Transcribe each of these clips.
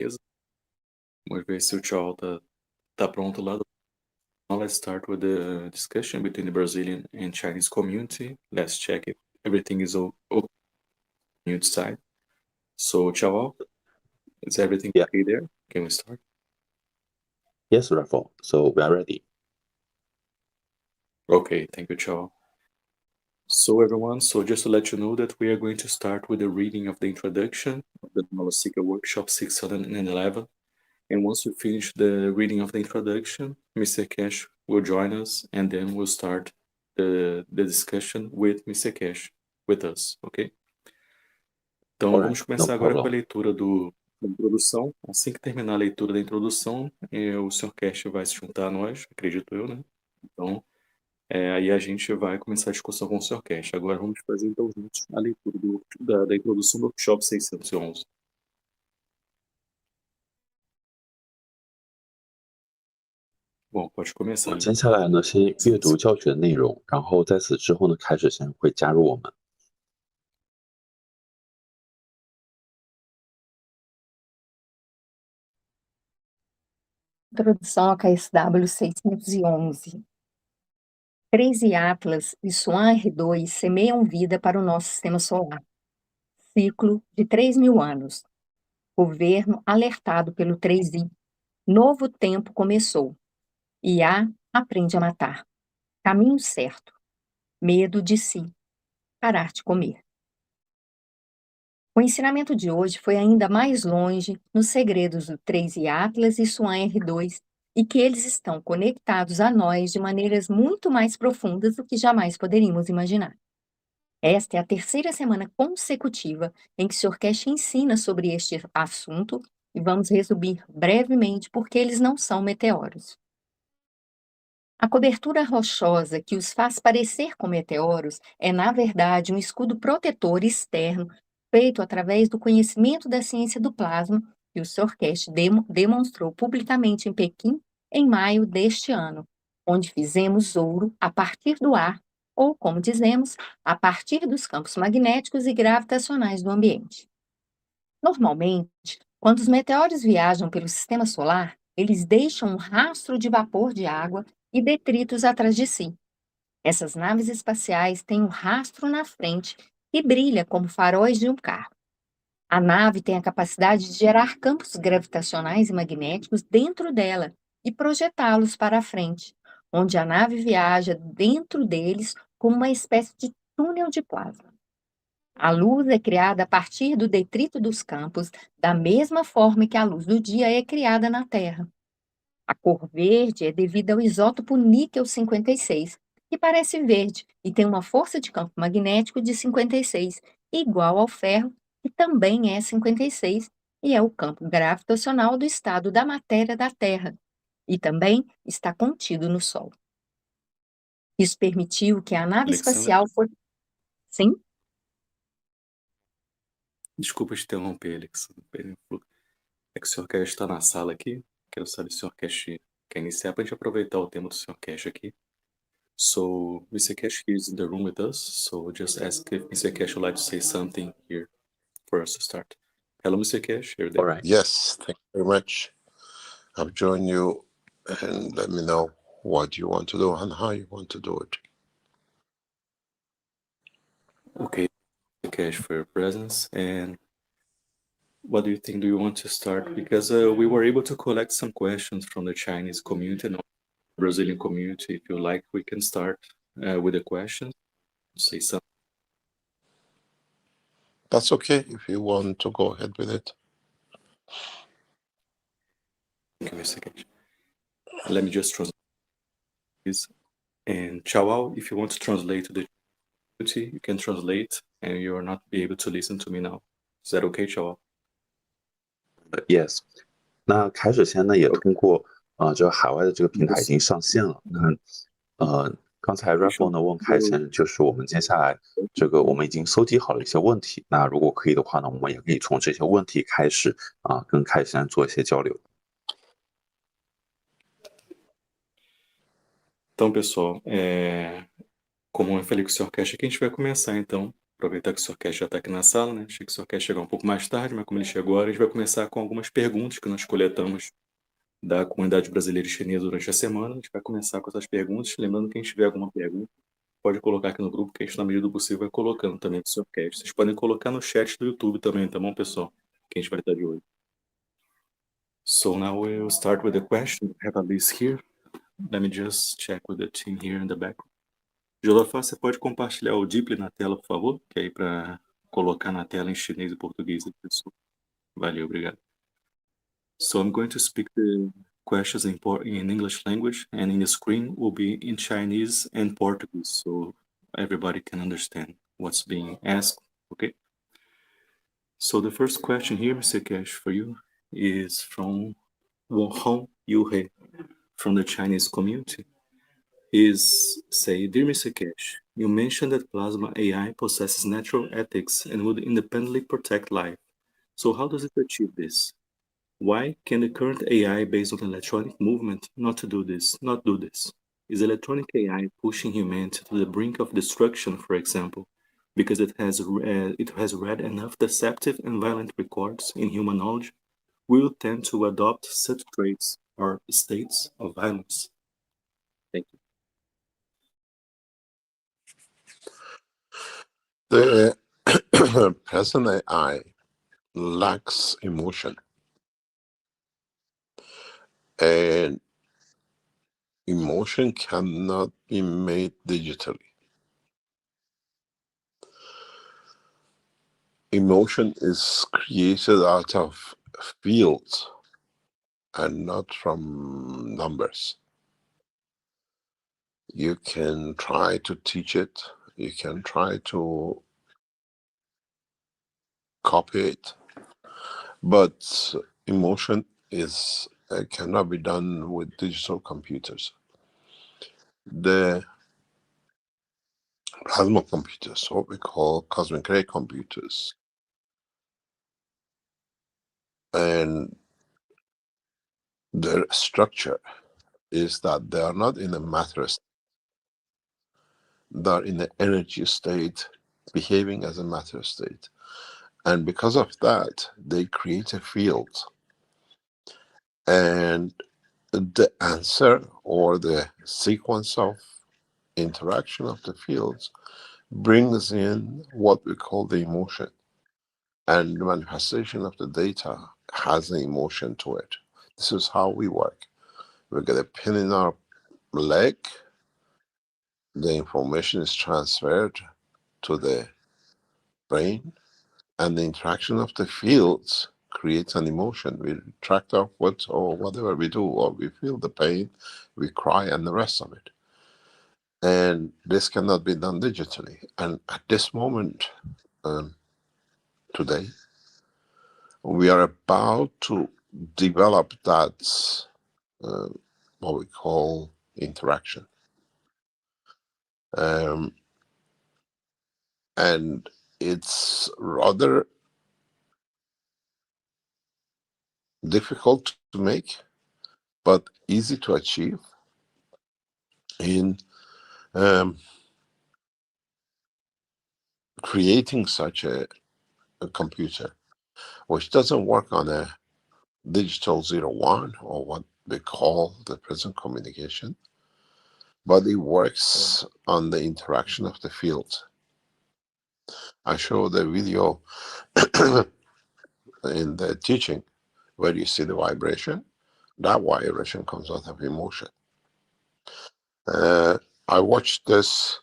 Beleza? Vamos ver se o tchau tá pronto lá. Now let's start with the discussion between the Brazilian and Chinese community. Let's check if everything is okay on your side. So, tchau, is everything Yeah. okay there? Can we start? Yes, Rafael. So we are ready. Okay, thank you, tchau. So everyone, just to let you know that we are going to start with the reading of the introduction of the Nova Ciência workshop 611. And once we finish the reading of the introduction, Mr. Keshe will join us, and then we'll start the discussion with Mr. Keshe with us, ok? Então Alright, vamos começar no agora com a problem. leitura da introdução. Assim que terminar a leitura da introdução, o Sr. Keshe vai se juntar a nós, acredito eu, né? Então, aí a gente vai começar a discussão com o Sr. Keshe. Agora vamos fazer então juntos a leitura da introdução do workshop 611. Bom, pode 我 começar. 接下来呢，先阅读教学的内容，然后在此之后呢，开始先会加入我们。Introdução a KSW 611. 13 Atlas e Swan R2 semeiam vida para o nosso sistema solar. Ciclo de 3.000 anos. Governo alertado pelo 3I. Novo tempo começou. IA aprende a matar. Caminho certo. Medo de si. Parar de comer. O ensinamento de hoje foi ainda mais longe nos segredos do 3I Atlas e Swan R2 e que eles estão conectados a nós de maneiras muito mais profundas do que jamais poderíamos imaginar. Esta é a terceira semana consecutiva em que o Sr. Keshe ensina sobre este assunto e vamos resumir brevemente porque eles não são meteoros. A cobertura rochosa que os faz parecer com meteoros é, na verdade, um escudo protetor externo feito através do conhecimento da ciência do plasma que o Sr. Keshe demonstrou publicamente em Pequim em maio deste ano, onde fizemos ouro a partir do ar, ou, como dizemos, a partir dos campos magnéticos e gravitacionais do ambiente. Normalmente, quando os meteoros viajam pelo sistema solar, eles deixam um rastro de vapor de água e detritos atrás de si. Essas naves espaciais têm um rastro na frente que brilha como faróis de um carro. A nave tem a capacidade de gerar campos gravitacionais e magnéticos dentro dela e projetá-los para a frente, onde a nave viaja dentro deles como uma espécie de túnel de plasma. A luz é criada a partir do detrito dos campos, da mesma forma que a luz do dia é criada na Terra. A cor verde é devida ao isótopo níquel 56, que parece verde e tem uma força de campo magnético de 56, igual ao ferro, que também é 56, e é o campo gravitacional do estado da matéria da Terra, e também está contido no Sol. Isso permitiu que a nave espacial fosse... Sim? Desculpa te interromper, Alexandre. É que o Sr. Keshe está na sala aqui. Quero saber se o Sr. Keshe quer iniciar para a gente aproveitar o tema do Sr. Keshe aqui. So, Mr. Keshe is in the room with us. So, just ask if Mr. Keshe would like to say something here for us to start. Hello, Mr. Keshe. You're there. All right. Yes, thank you very much. I'll join you and let me know what you want to do and how you want to do it. Okay, Mr. Keshe, for your presence. And what do you think? Do you want to start? Because we were able to collect some questions from the Chinese community and Brazilian community. If you like, we can start with the questions. Say something. That's okay if you want to go ahead with it. Thank you, Mr. Keshe. Let me just translate this. And Chawal, if you want to translate to the community, you can translate, and you are not be able to listen to me now. Is that okay, Chawal? Yes。那开始前呢，也通过这个海外的这个平台已经上线了。那刚才 Rafael 呢问开先，就是我们接下来这个我们已经搜集好了一些问题。那如果可以的话呢，我们也可以从这些问题开始跟开先做一些交流。Então, pessoal, como eu falei com o Sr. Keshe aqui, a gente vai começar, então, Aproveitar que o Sr. Keshe já está aqui na sala, né? Achei que o Sr. Keshe chegar um pouco mais tarde, mas como ele chegou agora, a gente vai começar com algumas perguntas que nós coletamos da comunidade brasileira e chinesa durante a semana. A gente vai começar com essas perguntas. Lembrando que quem tiver alguma pergunta, pode colocar aqui no grupo, que a gente, na medida do possível, vai colocando também pro Sr. Keshe. Vocês podem colocar no chat do YouTube também, tá bom, pessoal? Que a gente vai estar de olho. So now we'll start with the question. I have a list here. Let me just check with the team here in the back. Jolafá, você pode compartilhar o Deeply na tela, por favor? Que é aí para colocar na tela em chinês e português. Pessoal. Valeu, obrigado. So I'm going to speak the questions in English language, and in the screen will be in Chinese and Portuguese, so everybody can understand what's being asked, okay? So the first question here, Mr. Keshe, for you, is from Hong Yuhe, from the Chinese community. Dear Mr. Keshe, you mentioned that plasma AI possesses natural ethics and would independently protect life. So how does it achieve this? Why can the current AI based on electronic movement not do this? Is electronic AI pushing humanity to the brink of destruction, for example, because it has read enough deceptive and violent records in human knowledge? We will tend to adopt such traits or states of violence. Thank you. The present AI lacks emotion, and emotion cannot be made digitally. Emotion is created out of fields and not from numbers. You can try to teach it, you can try to copy it, but emotion is cannot be done with digital computers. The plasma computers, what we call cosmic ray computers, and their structure is that they are not in a matter state, they are in the energy state, behaving as a matter state. And because of that, they create a field. And the answer or the sequence of interaction of the fields brings in what we call the emotion. And the manifestation of the data has an emotion to it. This is how we work. We get a pin in our leg, the information is transferred to the brain, and the interaction of the fields creates an emotion. We retract our foot or whatever we do, or we feel the pain, we cry, and the rest of it. And this cannot be done digitally. And at this moment, today, we are about to develop that, what we call interaction. And it's rather difficult to make, but easy to achieve in creating such a computer, which doesn't work on a digital 0-1 or what they call the present communication, but it works on the interaction of the fields. I showed a video in the teaching where you see the vibration. That vibration comes out of emotion. I watched this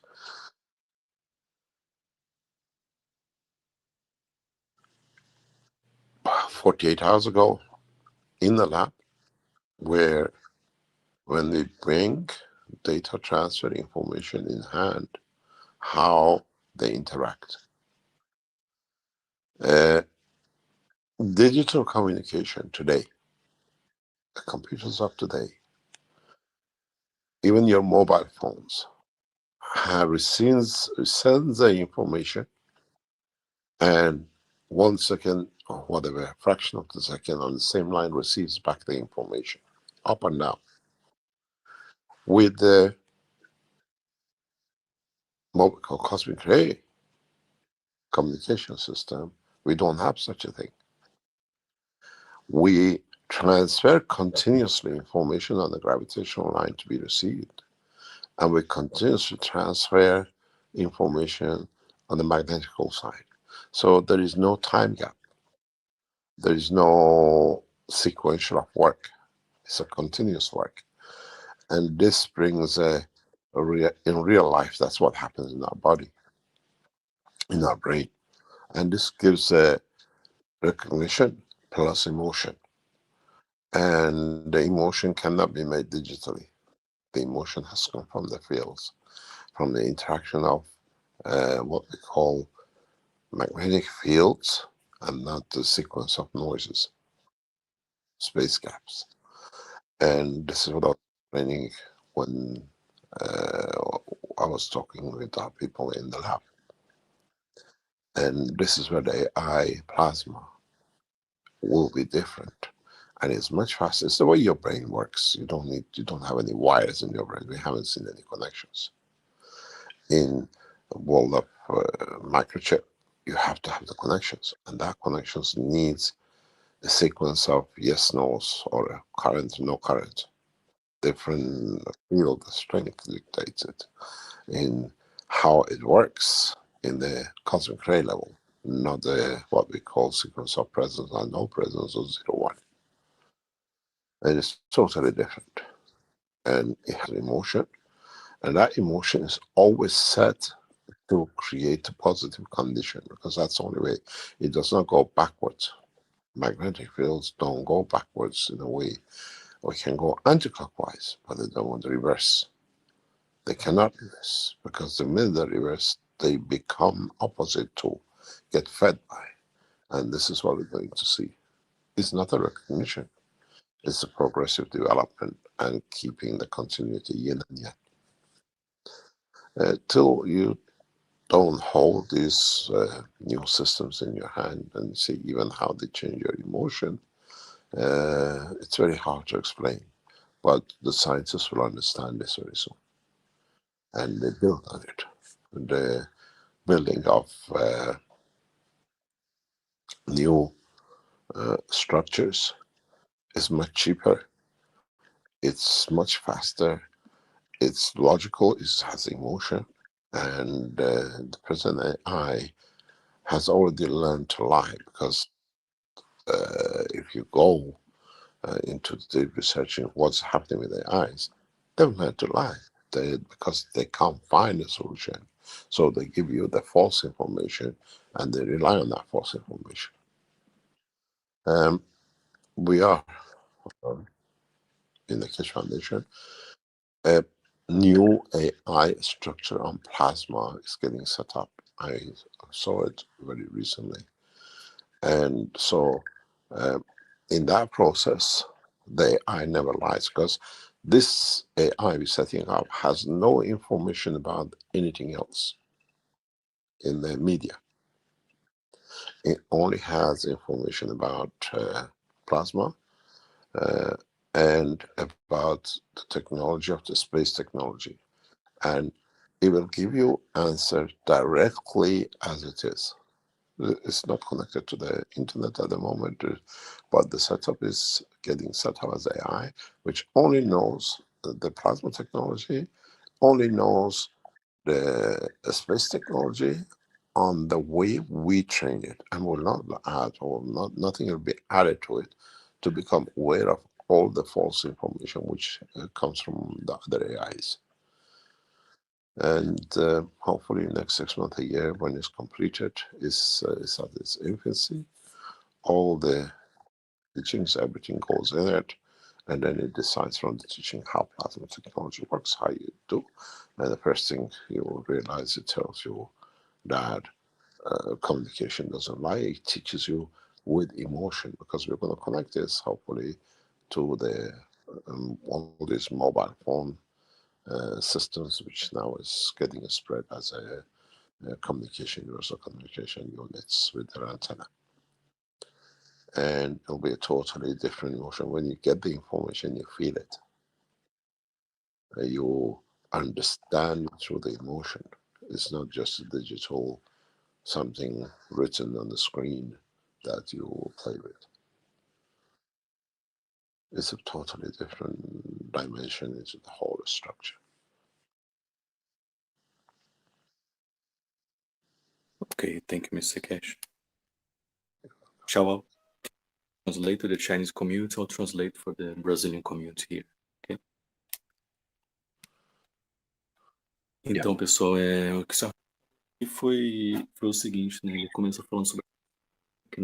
48 hours ago in the lab, where when we bring data transfer information in hand, how they interact. Digital communication today, the computers of today, even your mobile phones, have sends the information, and 1 second or whatever, fraction of the second on the same line receives back the information, up and down. With the what we call cosmic ray, communication system, we don't have such a thing. We transfer continuously information on the gravitational line to be received, and we continuously transfer information on the magnetical side. So there is no time gap. There is no sequential of work. It's a continuous work. And this brings in real life, that's what happens in our body, in our brain. And this gives a recognition plus emotion. And the emotion cannot be made digitally. The emotion has come from the fields, from the interaction of what we call magnetic fields, and not the sequence of noises, space gaps. And this is what I was explaining when I was talking with our people in the lab. And this is where the AI plasma will be different. And it's much faster. It's the way your brain works. You don't have any wires in your brain. We haven't seen any connections. In the world of microchip, you have to have the connections, and that connections needs a sequence of yes, no's, or a current, no current. Different field strength dictates it in how it works in the cosmic ray level, not the what we call sequence of presence and no presence or 0, 1. And it's totally different. And it has emotion, and that emotion is always set to create a positive condition, because that's the only way. It does not go backwards. Magnetic fields don't go backwards in a way. We can go anti-clockwise, but they don't want to reverse. They cannot reverse, because the minute they reverse, they become opposite to, get fed by. And this is what we're going to see. It's not a recognition. It's a progressive development and keeping the continuity yin and yang. Till you don't hold these new systems in your hand and see even how they change your emotion, it's very hard to explain. But the scientists will understand this very soon. And they build on it. The building of new structures is much cheaper. It's much faster. It's logical. It has emotion. And the present AI has already learned to lie, because if you go into the researching what's happening with their eyes, they've learned to lie. Because they can't find a solution. So they give you the false information, and they rely on that false information. We are, in the Keshe Foundation, a new AI structure on plasma is getting set up. I saw it very recently. And so in that process, the AI never lies, because this AI we're setting up has no information about anything else in the media. It only has information about plasma and about the technology of the space technology. And it will give you answer directly as it is. It's not connected to the internet at the moment, but the setup is getting set up as AI, which only knows the plasma technology, only knows the space technology on the way we train it, and will not add, or nothing will be added to it to become aware of all the false information which comes from the other AIs. And hopefully in the next 6 months, a year, when it's completed, is at its infancy. All the teachings, everything goes in it, and then it decides from the teaching how plasma technology works, how you do. And the first thing you will realize, it tells you that communication doesn't lie. It teaches you with emotion, because we're going to connect this hopefully to the all these mobile phone systems, which now is getting spread as a universal communication units with their antenna. And it'll be a totally different emotion. When you get the information, you feel it. You understand through the emotion. It's not just a digital something written on the screen that you play with. It's a totally different dimension into the whole structure. Okay, thank you, Mr. Keshe. Shall I translate to the Chinese community or translate for the Brazilian community here? Okay? Então, pessoal, o que só foi o seguinte, né? Ele começou falando sobre que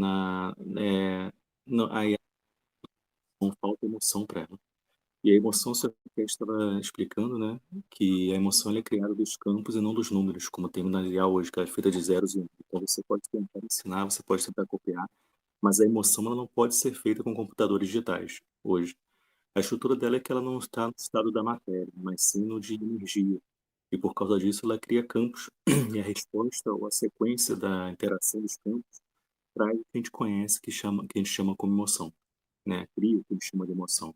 aí não falta emoção para ela. E a emoção, o Sr. Keshe estava explicando, né? Que a emoção ela é criada dos campos e não dos números, como tem na IA hoje, que ela é feita de zeros e um. Então você pode tentar ensinar, você pode tentar copiar, mas a emoção ela não pode ser feita com computadores digitais hoje. A estrutura dela é que ela não está no estado da matéria, mas sim no de energia. E por causa disso ela cria campos. E a resposta ou a sequência da interação dos campos traz o que a gente conhece, que a gente chama como emoção, né? Cria o que a gente chama de emoção.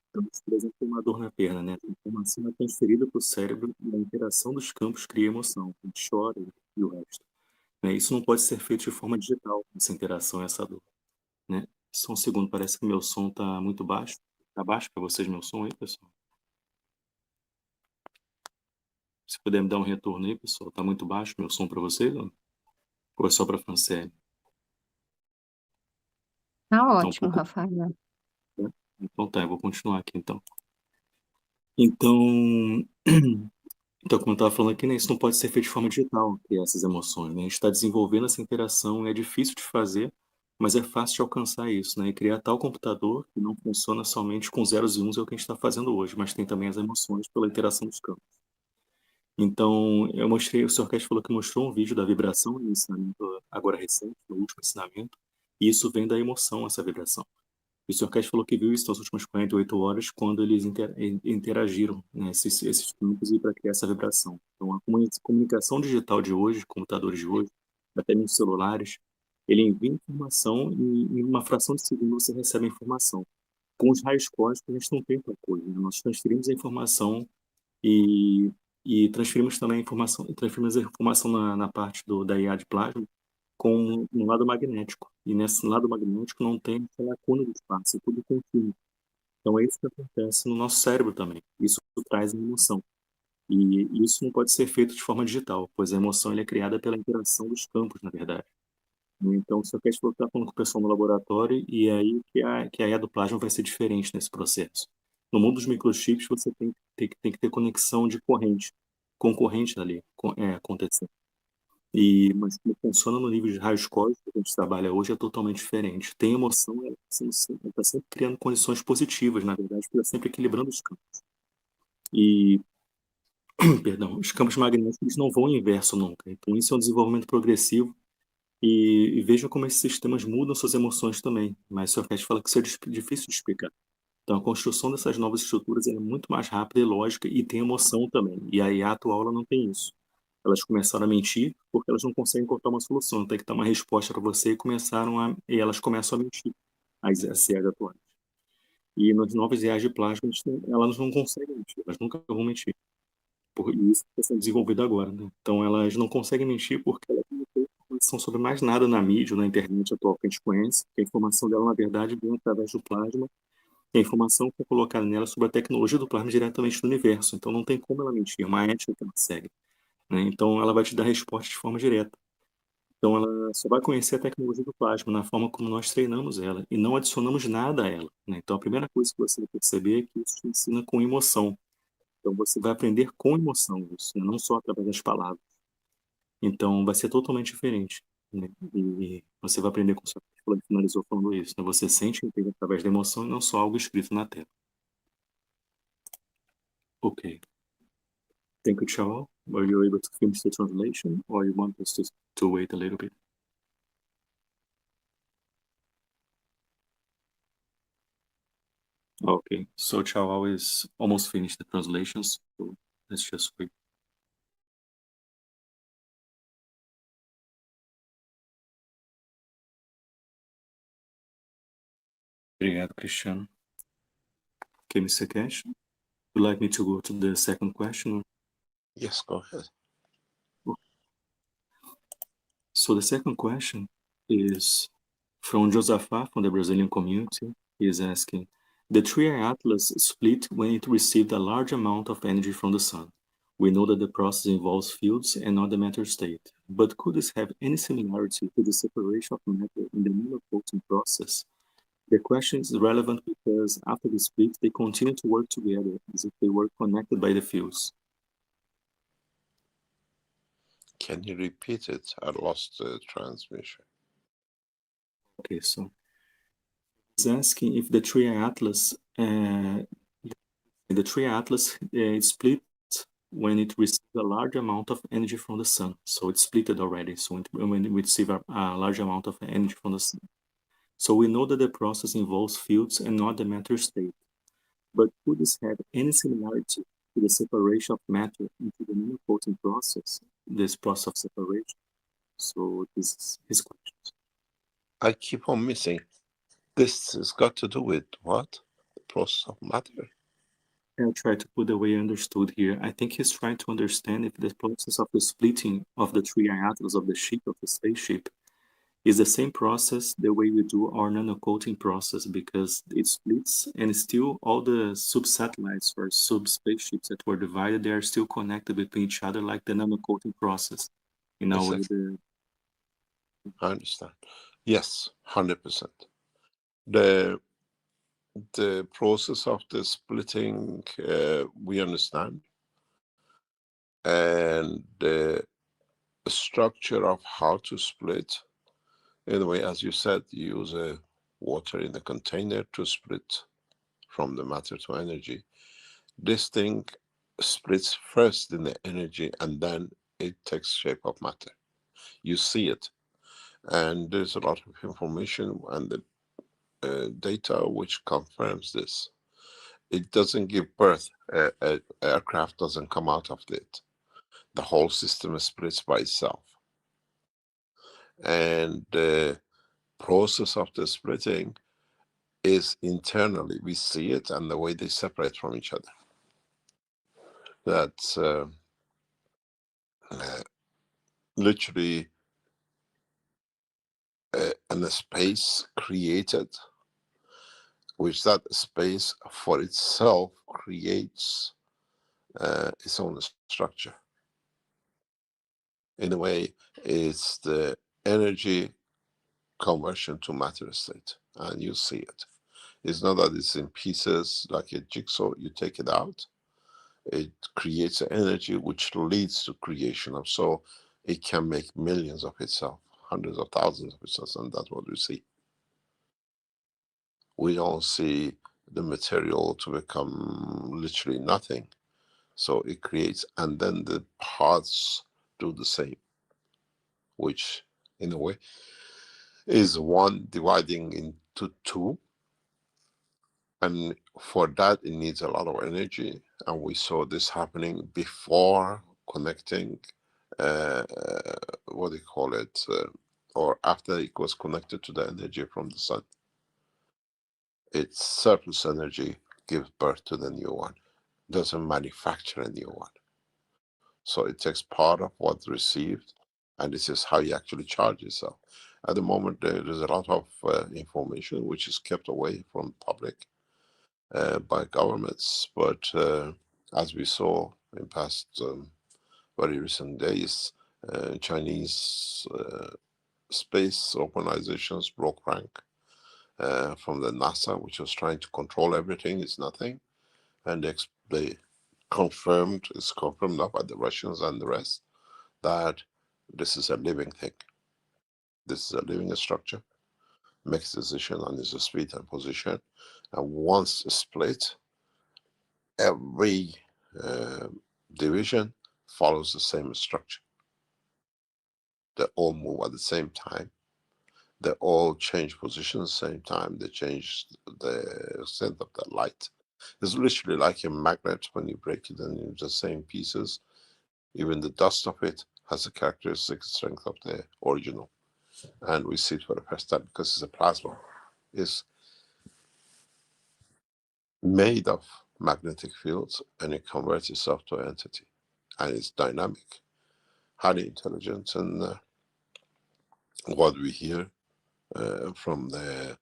Então, por exemplo, tem uma dor na perna, né? A informação é transferida para o cérebro e a interação dos campos cria emoção. A gente chora e o resto, né? Isso não pode ser feito de forma digital, essa interação, essa dor, né? Só um segundo, parece que meu som está muito baixo. Está baixo para vocês meu som aí, pessoal? Se puder me dar um retorno aí, pessoal. Está muito baixo meu som para vocês? Ou é só para a Franciele? Tá Tá um ótimo, pouco, Rafael. né? Então tá, eu vou continuar aqui então. Então, então, como eu estava falando aqui, né, isso não pode ser feito de forma digital, criar essas emoções, né? A gente está desenvolvendo essa interação, é difícil de fazer, mas é fácil de alcançar isso, né? E criar tal computador que não funciona somente com zeros e uns é o que a gente está fazendo hoje, mas tem também as emoções pela interação dos campos. Então, eu mostrei, o Sr. Keshe falou que mostrou um vídeo da vibração no ensinamento agora recente, no último ensinamento, e isso vem da emoção, essa vibração. E o Sr. Keshe falou que viu isso nas últimas 48 horas, quando eles interagiram, né, esses campos e para criar essa vibração. Então, a comunicação digital de hoje, computadores de hoje, até mesmo celulares, ele envia informação e em uma fração de segundo você recebe a informação. Com os raios cósmicos, a gente não tem tal coisa, né? Nós transferimos a informação e, e transferimos a informação na parte da IA de plasma com um lado magnético. E nesse lado magnético não tem essa lacuna do espaço, é tudo contínuo. Então é isso que acontece no nosso cérebro também. Isso traz a emoção. E isso não pode ser feito de forma digital, pois a emoção ela é criada pela interação dos campos, na verdade. Então, se eu quero estar falando com o pessoal no laboratório, e é aí que a IA do plasma vai ser diferente nesse processo. No mundo dos microchips, você tem que ter conexão de corrente, com corrente ali acontecendo. Mas como funciona no nível de raios cósmicos que a gente trabalha hoje é totalmente diferente. Tem emoção, ela está sempre criando condições positivas, na verdade, porque está sempre equilibrando os campos. E, perdão, os campos magnéticos eles não vão em inverso nunca. Então, isso é um desenvolvimento progressivo. E veja como esses sistemas mudam suas emoções também. Mas o Sr. fala que isso é difícil de explicar. Então, a construção dessas novas estruturas é muito mais rápida e lógica e tem emoção também. E a IA atual ela não tem isso. Elas começaram a mentir porque elas não conseguem encontrar uma solução. Tem que dar uma resposta para você e elas começam a mentir, as IAs atuais. E nas novas IAs de plasma, elas não conseguem mentir, elas nunca vão mentir. E isso está sendo desenvolvido agora, né? Então, elas não conseguem mentir porque elas não têm informação sobre mais nada na mídia ou na internet atual que a gente conhece. A informação dela, na verdade, vem através do plasma. E a informação que é colocada nela sobre a tecnologia do plasma diretamente do universo. Então, não tem como ela mentir, é uma ética que ela segue, né? Então, ela vai te dar resposta de forma direta. Então, ela só vai conhecer a tecnologia do plasma na forma como nós treinamos ela e não adicionamos nada a ela, né? Então, a primeira coisa que você vai perceber é que isso te ensina com emoção. Então, você vai aprender com emoção isso, né? Não só através das palavras. Então, vai ser totalmente diferente, né? E você vai aprender com o seu que finalizou falando isso, né? Você sente e entende através da emoção e não só algo escrito na tela. Ok. Thank you, Chao. Were you able to finish the translation or you want us to wait a little bit? Okay, so Chao is almost finished the translations, so let's just wait. Obrigado, Cristiano. Okay, Mr. Keshe, would you like me to go to the second question? Yes, go ahead. So the second question is from Josafá, from the Brazilian community. He is asking, the Three-Eye Atlas split when it received a large amount of energy from the sun. We know that the process involves fields and not the matter state, but could this have any similarity to the separation of matter in the nanocoating process? The question is relevant because after the split, they continue to work together as if they were connected by the fields. Can you repeat it? I lost the transmission. Okay, so he's asking if the Three-Eye Atlas, split when it received a large amount of energy from the sun. So it's splitted already. So when we receive a large amount of energy from the sun. So we know that the process involves fields and not the matter state. But could this have any similarity to the separation of matter into the nanocoating process, this process of separation? So this is his question. I keep on missing. This has got to do with what? The process of matter. I'll try to put the way I understood here. I think he's trying to understand if the process of the splitting of the Three-Eye Atlas of the ship, of the spaceship, is the same process the way we do our nanocoating process, because it splits and still all the sub-satellites or sub-spaceships that were divided, they are still connected between each other like the nanocoating process. In a way, I understand. Yes, 100%. The process of the splitting, we understand. And the structure of how to split, in a way, as you said, you use water in a container to split from the matter to energy. This thing splits first in the energy and then it takes shape of matter. You see it. And there's a lot of information and the data which confirms this. It doesn't give birth. Aircraft doesn't come out of it. The whole system splits by itself. And the process of the splitting is internally. We see it and the way they separate from each other. That's literally in a space created, which that space for itself creates its own structure. In a way, it's the energy conversion to matter state, and you see it. It's not that it's in pieces like a jigsaw, you take it out. It creates energy which leads to creation of, so it can make millions of itself, hundreds of thousands of itself, and that's what we see. We don't see the material to become literally nothing. So it creates, and then the parts do the same, which in a way is one dividing into two. And for that, it needs a lot of energy. And we saw this happening before connecting, what do you call it, or after it was connected to the energy from the sun. Its surplus energy gives birth to the new one, doesn't manufacture a new one. So it takes part of what's received, and this is how you actually charge yourself. At the moment, there is a lot of information which is kept away from the public by governments, but as we saw in past very recent days, Chinese space organizations broke rank from the NASA, which was trying to control everything. It's nothing, and they confirmed, it's confirmed now by the Russians and the rest, that this is a living thing. This is a living structure, makes decision on its speed and position, and once split, every division follows the same structure. They all move at the same time. They all change position at the same time. They change the extent of the light. It's literally like a magnet. When you break it into the same pieces, even the dust of it has a characteristic strength of the original. And we see it for the first time because it's a plasma. It's made of magnetic fields and it converts itself to an entity. And it's dynamic, highly intelligent, and what we hear from the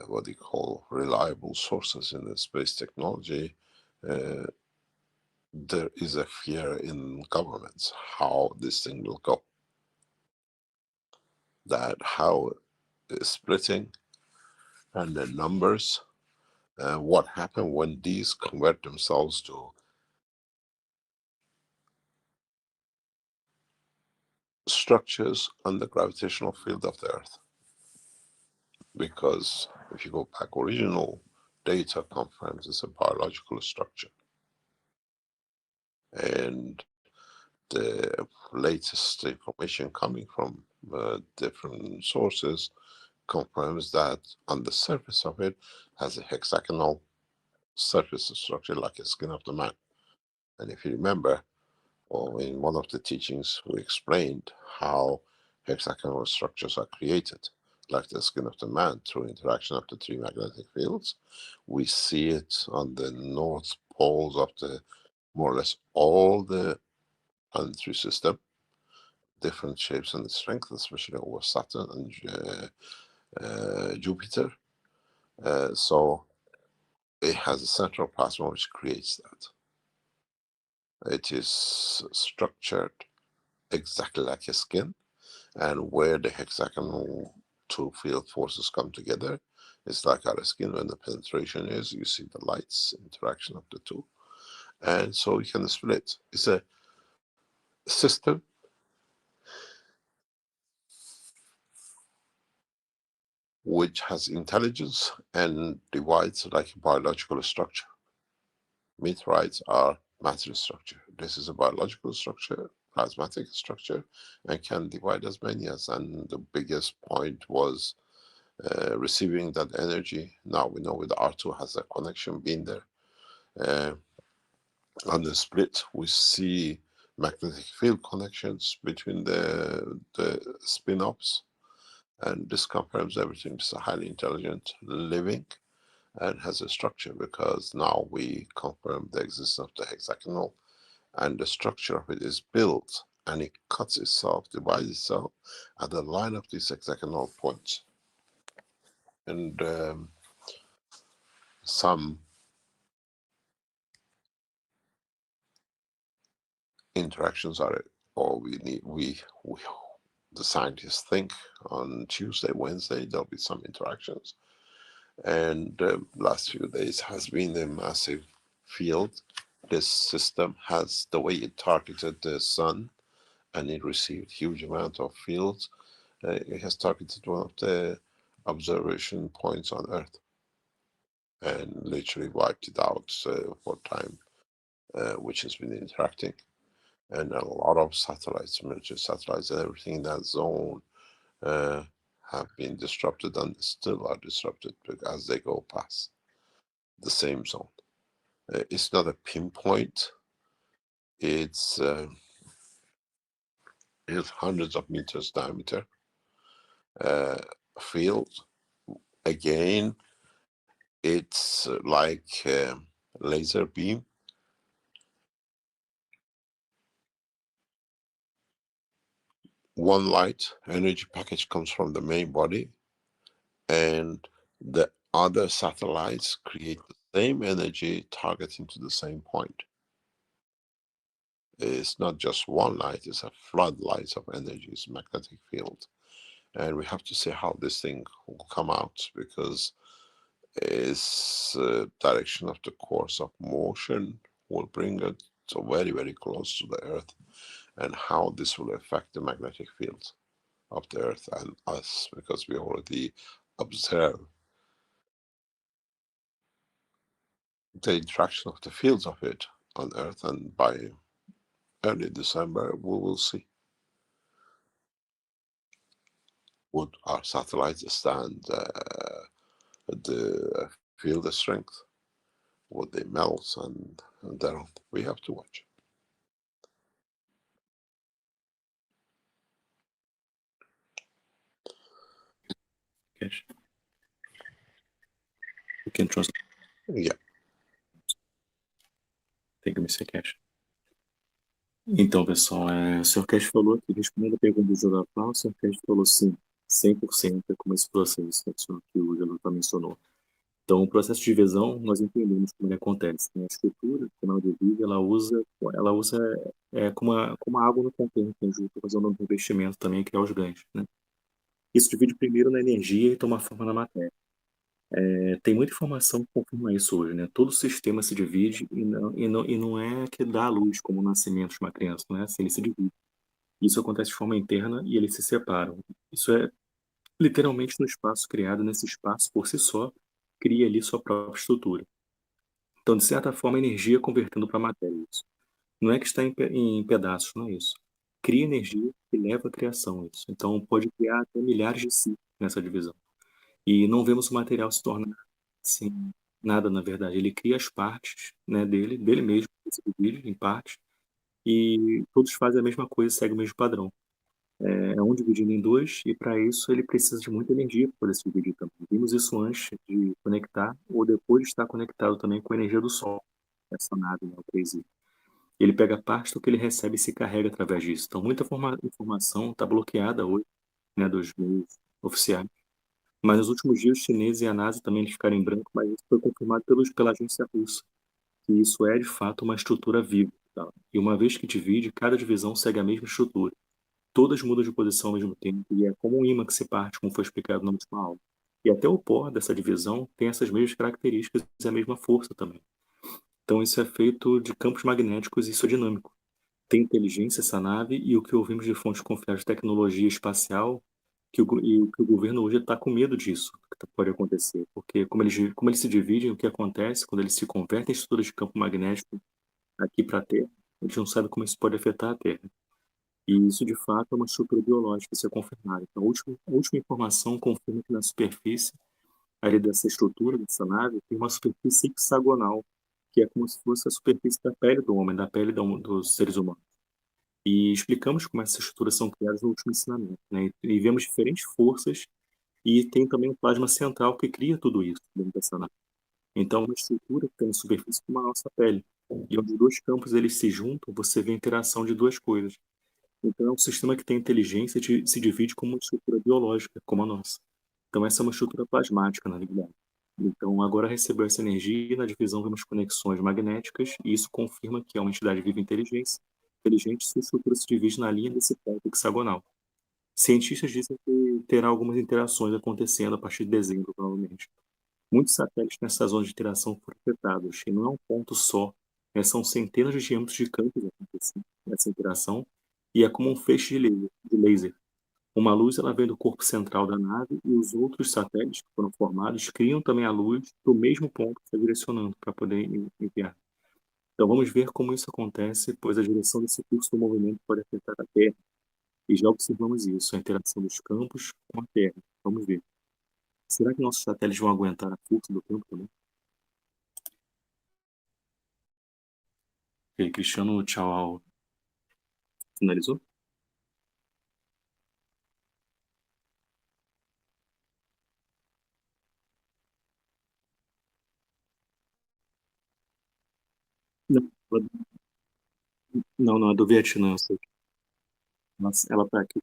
what they call reliable sources in the space technology, there is a fear in governments how this thing will go. That how splitting and the numbers, what happened when these convert themselves to structures on the gravitational field of the Earth. Because if you go back, original data confirms it's a biological structure. And the latest information coming from different sources confirms that on the surface of it has a hexagonal surface structure like a skin of the man. And if you remember, or in one of the teachings, we explained how hexagonal structures are created, like the skin of the man, through interaction of the three magnetic fields. We see it on the north poles of the more or less all the planetary system, different shapes and strength, especially over Saturn and Jupiter. So it has a central plasma which creates that. It is structured exactly like a skin, and where the hexagonal two field forces come together, it's like our skin. When the penetration is, you see the lights interaction of the two, and so you can split. It's a system which has intelligence and divides like a biological structure. Meteorites are matter structure. This is a biological structure, plasmatic structure, and can divide as many as. And the biggest point was receiving that energy. Now we know with R2 has a connection being there. On the split, we see magnetic field connections between the spin-offs, and this confirms everything. It's a highly intelligent living and has a structure, because now we confirm the existence of the hexagonal, and the structure of it is built, and it cuts itself, divides itself at the line of these hexagonal points. And some interactions are, or we the scientists think on Tuesday, Wednesday, there'll be some interactions. And last few days has been a massive field. This system has, the way it targeted the sun, and it received huge amount of fields. It has targeted one of the observation points on Earth, and literally wiped it out for time, which has been interacting. And a lot of satellites, military satellites, and everything in that zone have been disrupted, and still are disrupted as they go past the same zone. It's not a pinpoint. It's hundreds of meters diameter field. Again, it's like a laser beam. One light energy package comes from the main body, and the other satellites create the same energy targeting to the same point. It's not just one light, it's a floodlight of energy, it's a magnetic field. And we have to see how this thing will come out, because its direction of the course of motion will bring it so very, very close to the Earth, and how this will affect the magnetic field of the Earth and us, because we already observe the interaction of the fields of it on Earth, and by early December we will see. Would our satellites stand the field strength? Would they melt? And then we have to watch. Keshe. You can translate. Yeah. Thank you, Mr. Keshe. Então, pessoal, o Sr. Keshe falou aqui, respondendo a pergunta do Josafá, o Sr. Keshe falou sim, 100% é como esse processo, né, que o Josafá mencionou. Então, o processo de divisão, nós entendemos como ele acontece, né? A estrutura, como ela divide, ela usa como a água no contêiner, que ajuda fazendo um investimento também, criar os ganhos, né? Isso divide primeiro na energia e toma forma na matéria. Tem muita informação que confirma isso hoje, né? Todo sistema se divide e não é que dá à luz, como o nascimento de uma criança, não é assim, ele se divide. Isso acontece de forma interna e eles se separam. Isso é literalmente no espaço criado, nesse espaço por si só, cria ali sua própria estrutura. Então, de certa forma, a energia convertendo para matéria, isso. Não é que está em pedaços, não é isso. Cria energia e leva à criação, isso. Então, pode criar até milhares de si nessa divisão. E não vemos o material se tornar assim, nada, na verdade. Ele cria as partes, né, dele mesmo, se divide em partes, e todos fazem a mesma coisa, seguem o mesmo padrão. É um dividindo em dois, e para isso ele precisa de muita energia para poder se dividir também. Vimos isso antes de conectar, ou depois de estar conectado também com a energia do Sol, essa nave, né, o 3i. Ele pega parte do que ele recebe e se carrega através disso. Então, muita informação está bloqueada hoje, né, dos meios oficiais. Mas nos últimos dias, os chineses e a NASA também eles ficaram em branco, mas isso foi confirmado pela agência russa, que isso é de fato uma estrutura viva. Tá? E uma vez que divide, cada divisão segue a mesma estrutura. Todas mudam de posição ao mesmo tempo, e é como um ímã que se parte, como foi explicado na última aula. E até o pó dessa divisão tem essas mesmas características e a mesma força também. Então isso é feito de campos magnéticos e isso é dinâmico. Tem inteligência essa nave e o que ouvimos de fontes confiáveis de tecnologia espacial, e o que o governo hoje está com medo disso, que pode acontecer. Porque como eles se dividem, o que acontece quando eles se convertem em estruturas de campo magnético aqui para a Terra, a gente não sabe como isso pode afetar a Terra. E isso, de fato, é uma estrutura biológica, isso é confirmado. Então, a última informação confirma que na superfície, ali dessa estrutura, dessa nave, tem uma superfície hexagonal, que é como se fosse a superfície da pele do homem, da pele dos seres humanos. E explicamos como essas estruturas são criadas no último ensinamento, né? E vemos diferentes forças e tem também um plasma central que cria tudo isso dentro dessa nave. Então, é uma estrutura que tem uma superfície como a nossa pele. E onde os dois campos eles se juntam, você vê a interação de duas coisas. Então, é um sistema que tem inteligência e se divide como uma estrutura biológica, como a nossa. Então, essa é uma estrutura plasmática, na realidade. Então, agora recebeu essa energia e na divisão vemos conexões magnéticas, e isso confirma que é uma entidade viva inteligente, sua estrutura se divide na linha desse ponto hexagonal. Cientistas dizem que terá algumas interações acontecendo a partir de dezembro, provavelmente. Muitos satélites nessa zona de interação foram afetados, e não é um ponto só, são centenas de diâmetros de campos acontecendo nessa interação, e é como um feixe de laser. Uma luz ela vem do corpo central da nave e os outros satélites que foram formados criam também a luz do mesmo ponto que está direcionando para poder enviar. Então vamos ver como isso acontece, pois a direção desse curso do movimento pode afetar a Terra. E já observamos isso, a interação dos campos com a Terra. Vamos ver. Será que nossos satélites vão aguentar a força do campo também? Ok, Cristiano, tchau. Finalizou? Não, não, é do Vietnã. Eu sei. Nossa, ela tá aqui.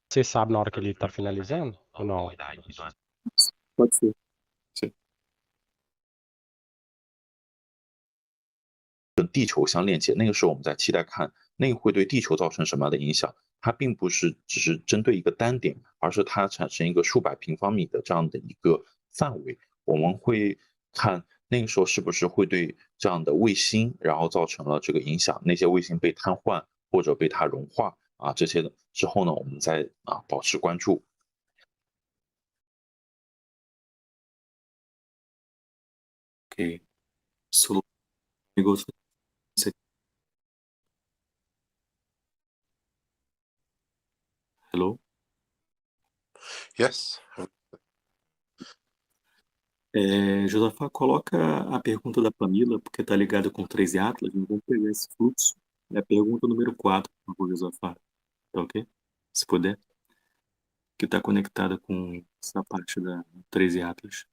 Você sabe na hora que ele tá finalizando ou não? Pode ser. Sim. 地球相链接，那个时候我们在期待看那个会对地球造成什么样的影响。它并不是只是针对一个单点，而是它产生一个数百平方米的这样的一个范围。我们会看那个时候是不是会对这样的卫星，然后造成了这个影响，那些卫星被瘫痪或者被它融化啊，这些的之后呢，我们再保持关注。Ok. Solo negócio. Hello? Yes. Josafá, coloca a pergunta da Pamela, porque está ligada com 13 Atlas, nós vamos pegar esse fluxo. É a pergunta número 4, por favor, Josafá. Tá ok? Se puder. Que está conectada com essa parte da 13 Atlas.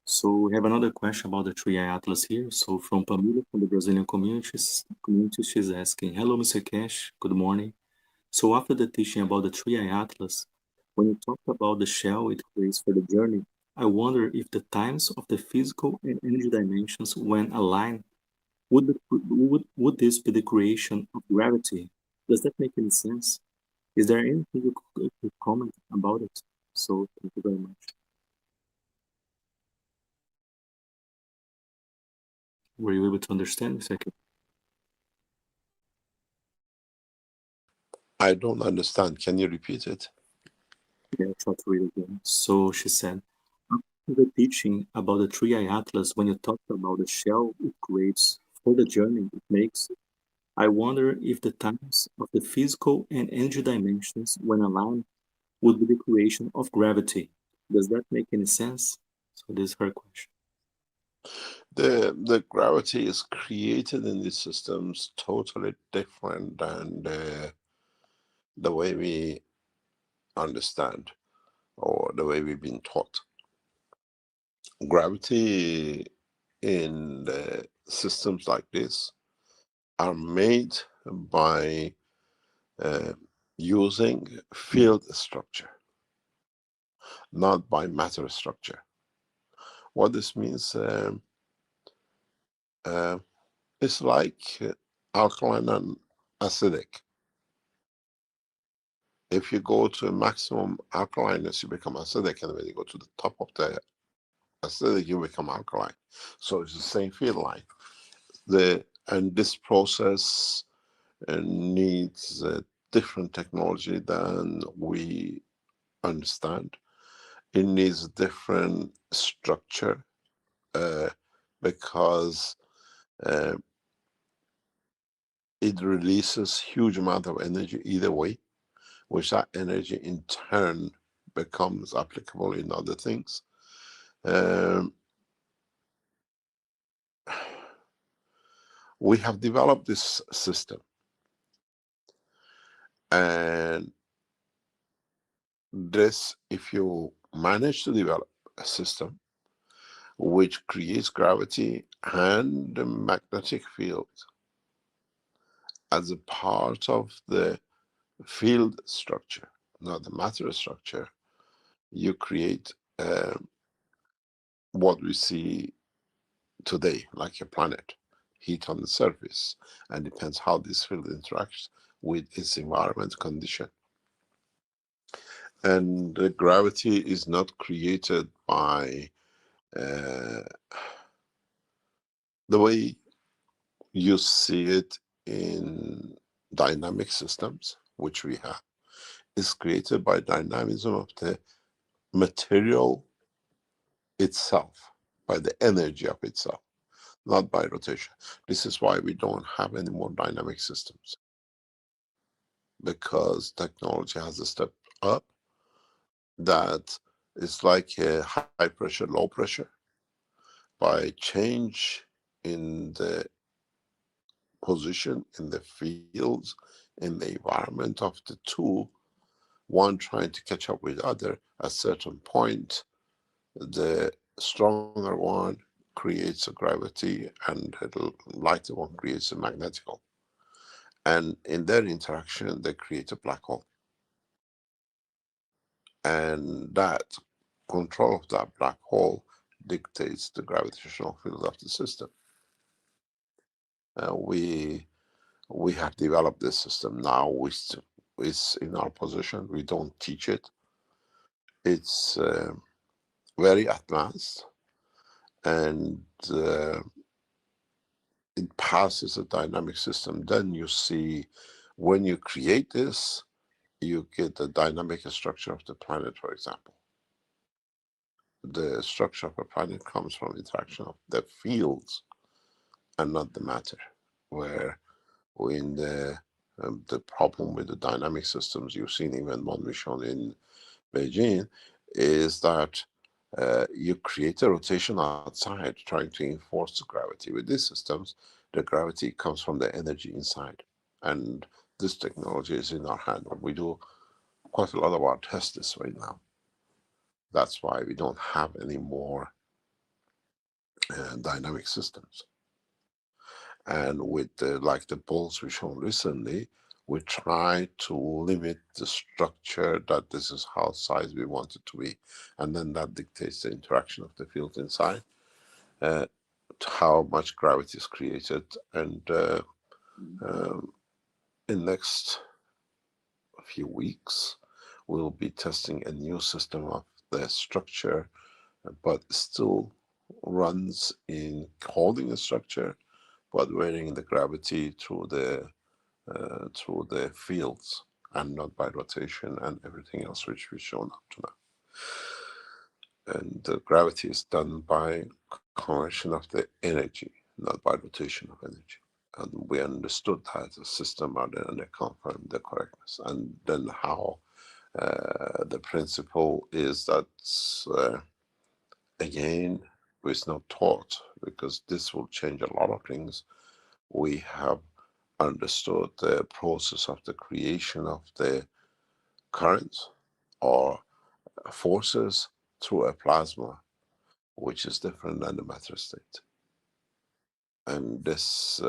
So we have another question about the 3i Atlas here. So from Pamela, from the Brazilian community, she's asking, hello, Mr. Keshe, good morning. So after the teaching about the 3i Atlas, when you talked about the shell it creates for the journey, I wonder if the times of the physical and energy dimensions, when aligned, would this be the creation of gravity? Does that make any sense? Is there anything you could comment about it? So thank you very much. Were you able to understand, Mr. Keshe? I don't understand. Can you repeat it? Yeah, I'll try to read again. So she said, after the teaching about the 3i Atlas, when you talked about the shell it creates for the journey it makes, I wonder if the times of the physical and energy dimensions, when aligned, would be the creation of gravity. Does that make any sense? So this is her question. The gravity is created in these systems totally different than the way we understand or the way we've been taught. Gravity in the systems like this are made by using field structure, not by matter structure. What this means, it's like alkaline and acidic. If you go to a maximum alkalineness, you become acidic, and when you go to the top of the acidic, you become alkaline. So it's the same field line. And this process needs a different technology than we understand. It needs a different structure because it releases huge amount of energy either way, which that energy in turn becomes applicable in other things. We have developed this system, and this, if you manage to develop a system which creates gravity and the magnetic field as a part of the field structure, not the matter structure, you create what we see today, like a planet, heat on the surface, and depends how this field interacts with its environment condition. And the gravity is not created by the way you see it in dynamic systems, which we have. Is created by dynamism of the material itself, by the energy of itself, not by rotation. This is why we don't have any more dynamic systems, because technology has a step up that is like a high pressure, low pressure. By change in the position, in the fields, in the environment of the two, one trying to catch up with other, at a certain point, the stronger one creates a gravity and the lighter one creates a magnetical. And in their interaction, they create a black hole. And that control of that black hole dictates the gravitational field of the system. We have developed this system now, which is in our possession. We don't teach it. It's very advanced, and it passes a dynamic system. Then you see, when you create this, you get the dynamic structure of the planet, for example. The structure of a planet comes from interaction of the fields and not the matter, where in the problem with the dynamic systems you've seen, even one we shown in Beijing, is that you create a rotation outside trying to enforce the gravity. With these systems, the gravity comes from the energy inside. And this technology is in our hand. We do quite a lot of our tests this way now. That's why we don't have any more dynamic systems. And with like the balls we shown recently, we try to limit the structure that this is how size we want it to be. And then that dictates the interaction of the field inside, how much gravity is created. And in next few weeks, we'll be testing a new system of the structure, but still runs in holding a structure, but varying the gravity through the fields and not by rotation and everything else which we've shown up to now. And the gravity is done by conversion of the energy, not by rotation of energy. And we understood that the system and they confirmed the correctness. And then how the principle is that again, it's not taught, because this will change a lot of things. We have understood the process of the creation of the currents or forces through a plasma, which is different than the matter state. And this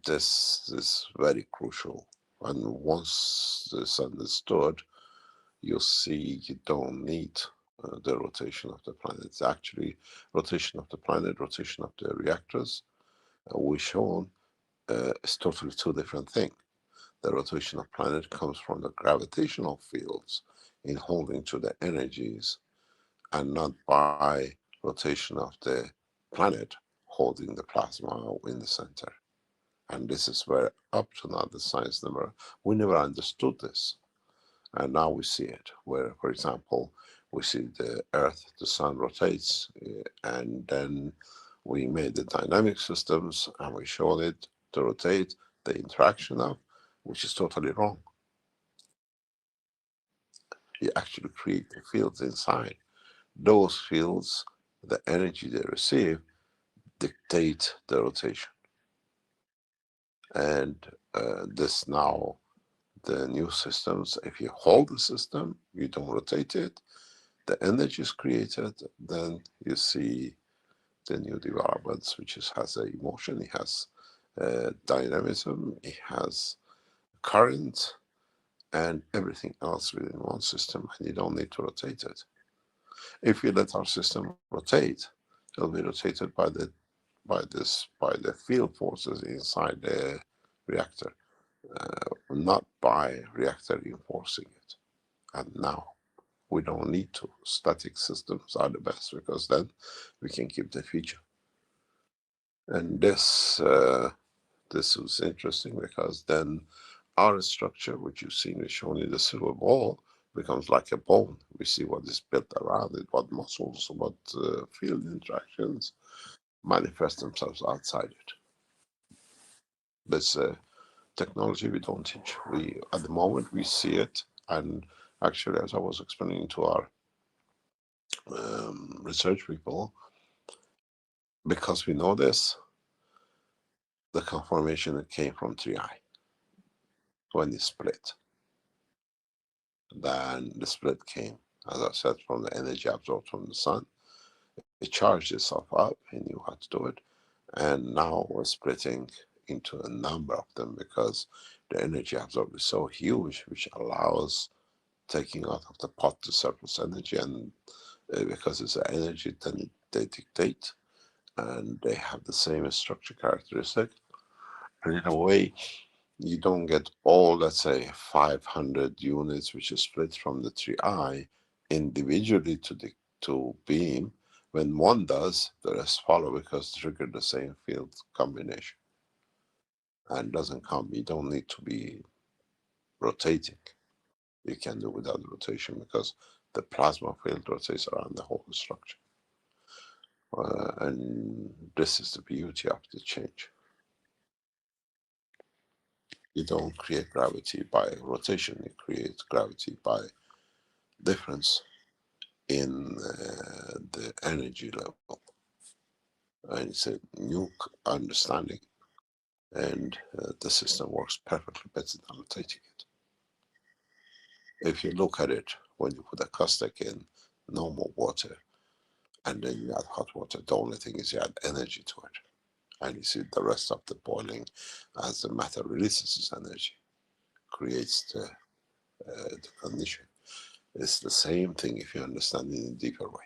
is very crucial. And once this is understood, you'll see you don't need the rotation of the planet. It's actually rotation of the planet, rotation of the reactors. We've shown is totally two different things. The rotation of planet comes from the gravitational fields in holding to the energies, and not by rotation of the planet holding the plasma in the center. And this is where up to now the science we never understood this. And now we see it, where, for example, we see the Earth, the sun rotates, and then we made the dynamic systems and we showed it to rotate, the interaction of, which is totally wrong. You actually create the fields inside. Those fields, the energy they receive, dictate the rotation. And this now, the new systems, if you hold the system, you don't rotate it, the energy is created, then you see the new developments, which has a emotion, it has dynamism, it has current, and everything else within one system, and you don't need to rotate it. If we let our system rotate, it'll be rotated by the field forces inside the reactor, not by reactor enforcing it. And now we don't need to. Static systems are the best, because then we can keep the feature. And this was interesting, because then our structure, which you've seen is shown in the silver ball, becomes like a bone. We see what is built around it, what muscles, what field interactions manifest themselves outside it. This technology we don't teach. We, at the moment, we see it, and actually, as I was explaining to our research people, because we know this, the conformation came from 3I when it split. Then the split came, as I said, from the energy absorbed from the sun. It charged itself up, it knew how to do it, and now we're splitting into a number of them, because the energy absorbed is so huge, which allows taking out of the pot the surplus energy, and because it's an energy, then they dictate, and they have the same structure characteristic, and in a way, you don't get all, let's say, 500 units, which is split from the 3I individually to beam. When one does, the rest follow, because trigger the same field combination. And doesn't come, you don't need to be rotating. You can do without rotation, because the plasma field rotates around the whole structure. And this is the beauty of the change. You don't create gravity by rotation, you create gravity by difference in the energy level. And it's a new understanding, and the system works perfectly better than rotating it. If you look at it, when you put a caustic in normal water, and then you add hot water. The only thing is you add energy to it. And you see the rest of the boiling, as the matter releases its energy, creates the condition. It's the same thing if you understand it in a deeper way.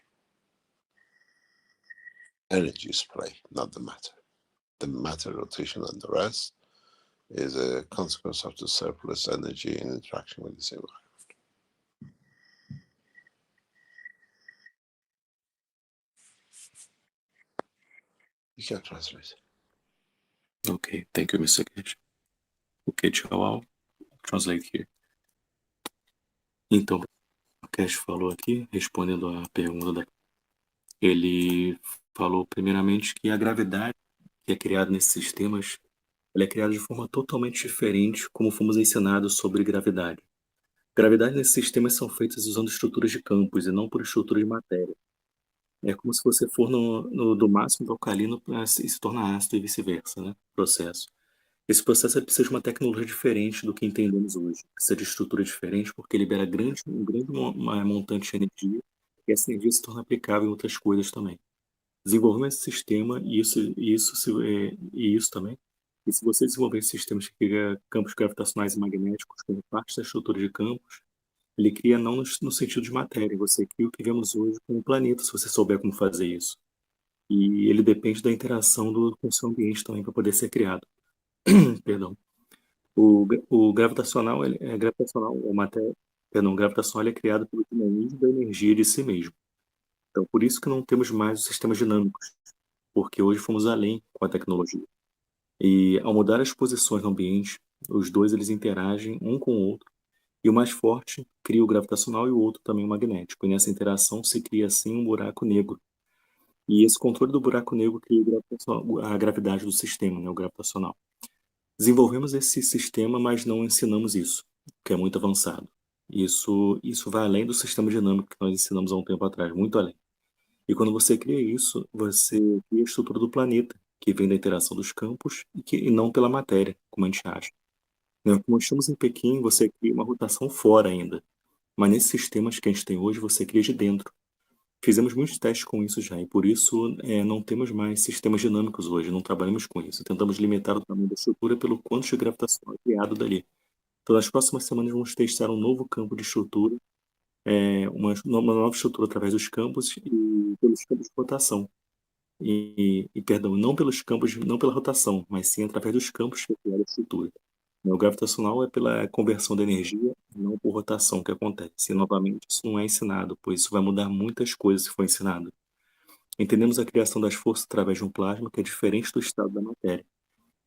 Energy is play, not the matter. The matter rotation and the rest is a consequence of the surplus energy in interaction with this environment. You can translate. Okay, thank you, Mr. Keshe. Okay, tchau, I'll translate here. Então, o Keshe falou aqui, respondendo à pergunta ele falou primeiramente que a gravidade que é criada nesses sistemas, ela é criada de forma totalmente diferente como fomos ensinados sobre gravidade. Gravidade nesses sistemas são feitas usando estruturas de campos e não por estruturas de matéria. É como se você for do máximo do alcalino e se torna ácido e vice-versa, né? Processo. Esse processo precisa de uma tecnologia diferente do que entendemos hoje. Precisa de estrutura diferente porque libera um grande montante de energia e essa energia se torna aplicável em outras coisas também. Desenvolvemos esse sistema e isso também. E se você desenvolver esse sistema que cria campos gravitacionais e magnéticos como parte da estrutura de campos, ele cria não no sentido de matéria, você cria o que vemos hoje com o planeta, se você souber como fazer isso. E ele depende da interação com o seu ambiente também para poder ser criado. Perdão. O gravitacional, gravitacional ele é criado pelo dinamismo da energia de si mesmo. Então, por isso que não temos mais os sistemas dinâmicos, porque hoje fomos além com a tecnologia. E ao mudar as posições no ambiente, os dois eles interagem um com o outro, e o mais forte cria o gravitacional e o outro também o magnético. E nessa interação se cria assim um buraco negro. E esse controle do buraco negro cria a gravidade do sistema, né, o gravitacional. Desenvolvemos esse sistema, mas não ensinamos isso, que é muito avançado. Isso vai além do sistema dinâmico que nós ensinamos há um tempo atrás, muito além. E quando você cria isso, você cria a estrutura do planeta, que vem da interação dos campos e não pela matéria, como a gente acha. Né? Como estamos em Pequim, você cria uma rotação fora ainda. Mas nesses sistemas que a gente tem hoje, você cria de dentro. Fizemos muitos testes com isso já, e por isso não temos mais sistemas dinâmicos hoje, não trabalhamos com isso. Tentamos limitar o tamanho da estrutura pelo quanto de gravitação é criado dali. Então, nas próximas semanas, vamos testar um novo campo de estrutura, uma nova estrutura através dos campos e pelos campos de rotação. Perdão, não pelos campos, não pela rotação, mas sim através dos campos que é criada a estrutura. O gravitacional é pela conversão da energia, não por rotação que acontece. E, novamente, isso não é ensinado, pois isso vai mudar muitas coisas se for ensinado. Entendemos a criação das forças através de um plasma que é diferente do estado da matéria.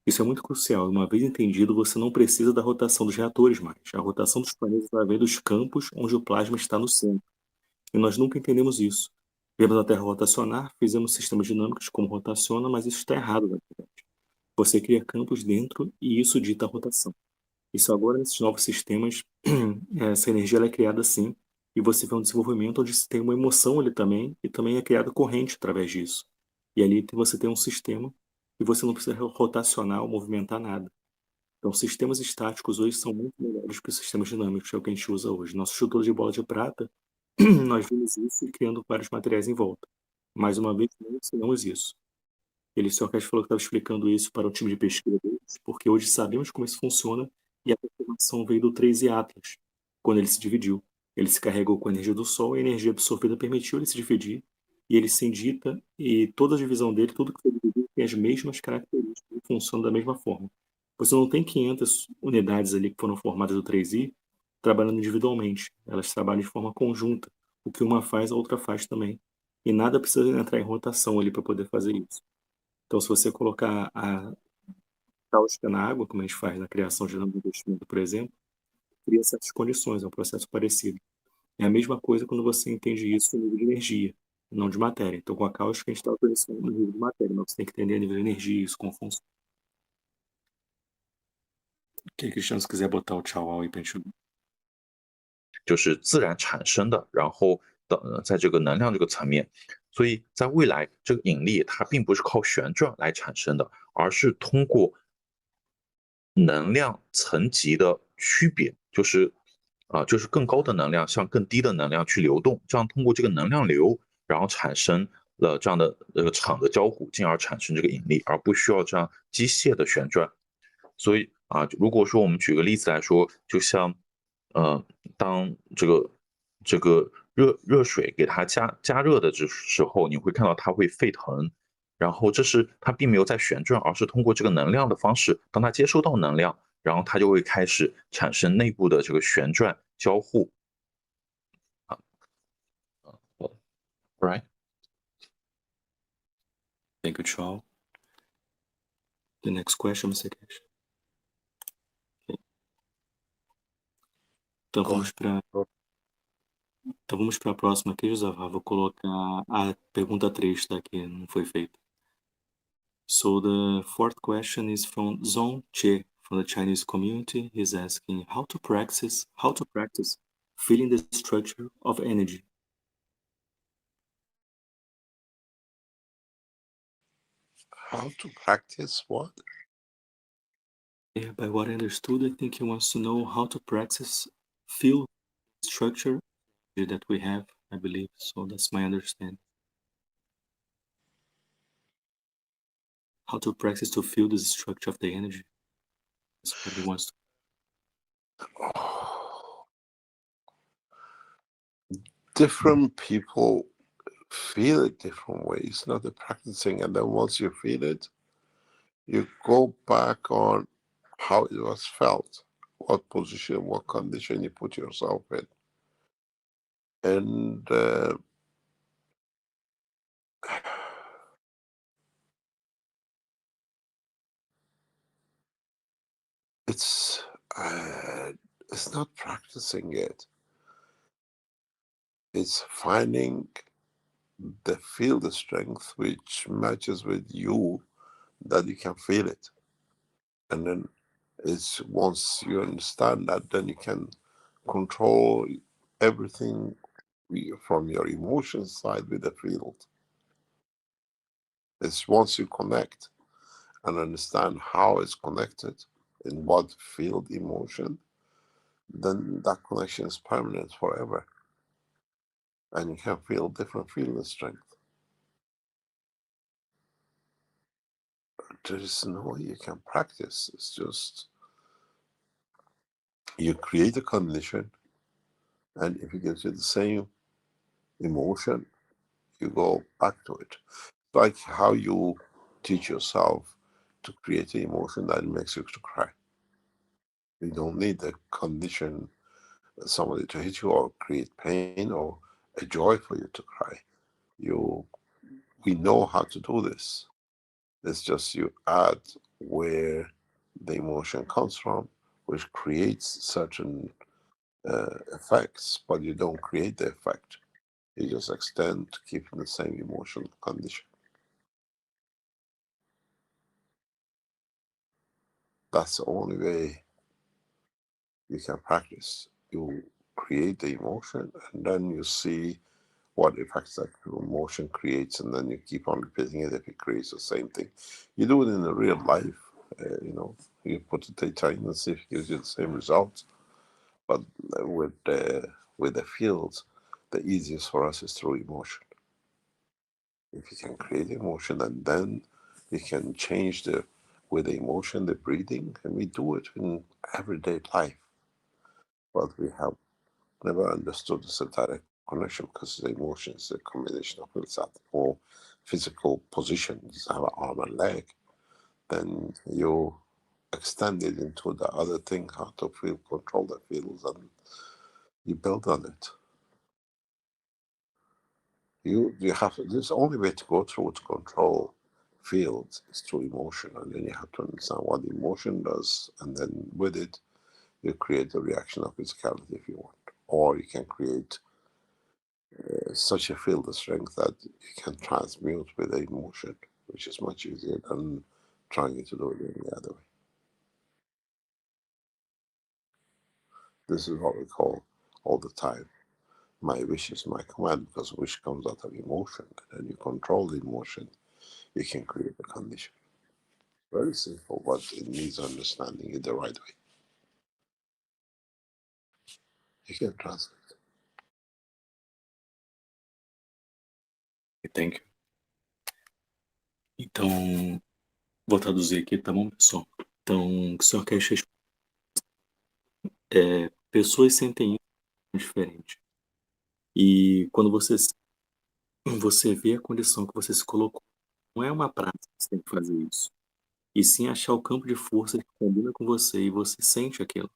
Isso é muito crucial. Uma vez entendido, você não precisa da rotação dos reatores mais. A rotação dos planetas vai vir dos campos onde o plasma está no centro. E nós nunca entendemos isso. Vemos a Terra rotacionar, fizemos sistemas dinâmicos como rotaciona, mas isso está errado, na verdade. Você cria campos dentro e isso dita a rotação. Isso agora, nesses novos sistemas, essa energia ela é criada assim, e você vê um desenvolvimento onde se tem uma emoção ali também, e também é criada corrente através disso. E ali você tem um sistema e você não precisa rotacionar ou movimentar nada. Então, sistemas estáticos hoje são muito melhores que os sistemas dinâmicos, que é o que a gente usa hoje. Nossa estrutura de bola de prata, nós vimos isso e criando vários materiais em volta. Mais uma vez, não ensinamos isso. Ele só falou que estava explicando isso para o time de pesquisa deles, porque hoje sabemos como isso funciona e a transformação veio do 3 Atlas, quando ele se dividiu. Ele se carregou com a energia do Sol e a energia absorvida permitiu ele se dividir e ele se indita e toda a divisão dele, tudo que foi dividido tem as mesmas características e funciona da mesma forma. Você não tem 500 unidades ali que foram formadas do 3i trabalhando individualmente. Elas trabalham de forma conjunta. O que uma faz, a outra faz também. E nada precisa entrar em rotação ali para poder fazer isso. Então, se você colocar a cáustica na água, como a gente faz na criação de investimento, por exemplo, cria certas condições, é um processo parecido. É a mesma coisa quando você entende isso no nível de energia, não de matéria. Então, com a cáustica, a gente está oferecendo no nível de matéria, mas você tem que entender a nível de energia, isso como funciona. Ok, Cristiano, se quiser botar o tchau aí para a gente. 就是自然产生的，然后在这个能量这个层面，所以在未来这个引力它并不是靠旋转来产生的，而是通过能量层级的区别，就是更高的能量向更低的能量去流动，这样通过这个能量流，然后产生了这样的场的交互，进而产生这个引力，而不需要这样机械的旋转。所以如果说我们举个例子来说，就像当这个热水给它加热的时候，你会看到它会沸腾，然后这是它并没有在旋转，而是通过这个能量的方式，当它接收到能量，然后它就会开始产生内部的这个旋转交互。Right? Thank you, Chow. The next question, Mr. Keshe. Okay. Então vamos para a próxima aqui, José. Vou colocar a pergunta 3, tá? Que não foi feita. So the fourth question is from Zong Che from the Chinese community. He's asking how to practice feeling the structure of energy. How to practice what? Yeah, by what I understood, I think he wants to know how to feel the structure that we have, I believe. So that's my understanding. How to practice to feel the structure of the energy. That's what he wants to. Different people feel it different ways, not the practicing. And then once you feel it, you go back on how it was felt, what position, what condition you put yourself in. And it's not practicing it. It's finding the field strength which matches with you, that you can feel it. And then it's once you understand that, then you can control everything from your emotion side with the field. It's once you connect and understand how it's connected, in what field emotion, then that connection is permanent forever. And you can feel different field strength. There is no way you can practice. It's just you create a condition, and if it gives you the same emotion, you go back to it. Like how you teach yourself to create an emotion that makes you to cry. You don't need the condition, somebody to hit you or create pain or a joy for you to cry. We know how to do this. It's just you add where the emotion comes from, which creates certain effects, but you don't create the effect. You just extend to keeping the same emotional condition. That's the only way you can practice. You create the emotion, and then you see what effects that emotion creates, and then you keep on repeating it if it creates the same thing. You do it in the real life. You put the data in and see if it gives you the same results. But with the fields, the easiest for us is through emotion. If you can create emotion, and then you can change with the emotion, the breathing, and we do it in everyday life. But we have never understood the direct connection, because the emotion is a combination of exact or physical positions, have an arm and leg. Then you extend it into the other thing, how to control the feels, and you build on it. You have this only way to go through to control fields is through emotion, and then you have to understand what the emotion does, and then with it you create a reaction of physicality if you want, or you can create such a field of strength that you can transmute with the emotion, which is much easier than trying to do it in the other way. This is what we call all the time, my wish is my command, because wish comes out of emotion, and then you control the emotion, you can create a condition. Very simple, but it needs understanding it the right way. You can translate. Thank you. Então, vou traduzir aqui, tá bom, pessoal? Então, o que o Sr. Keshe pessoas sentem isso diferente. E quando você vê a condição que você se colocou, não é uma prática que você tem que fazer isso. E sim achar o campo de força que combina com você e você sente aquilo.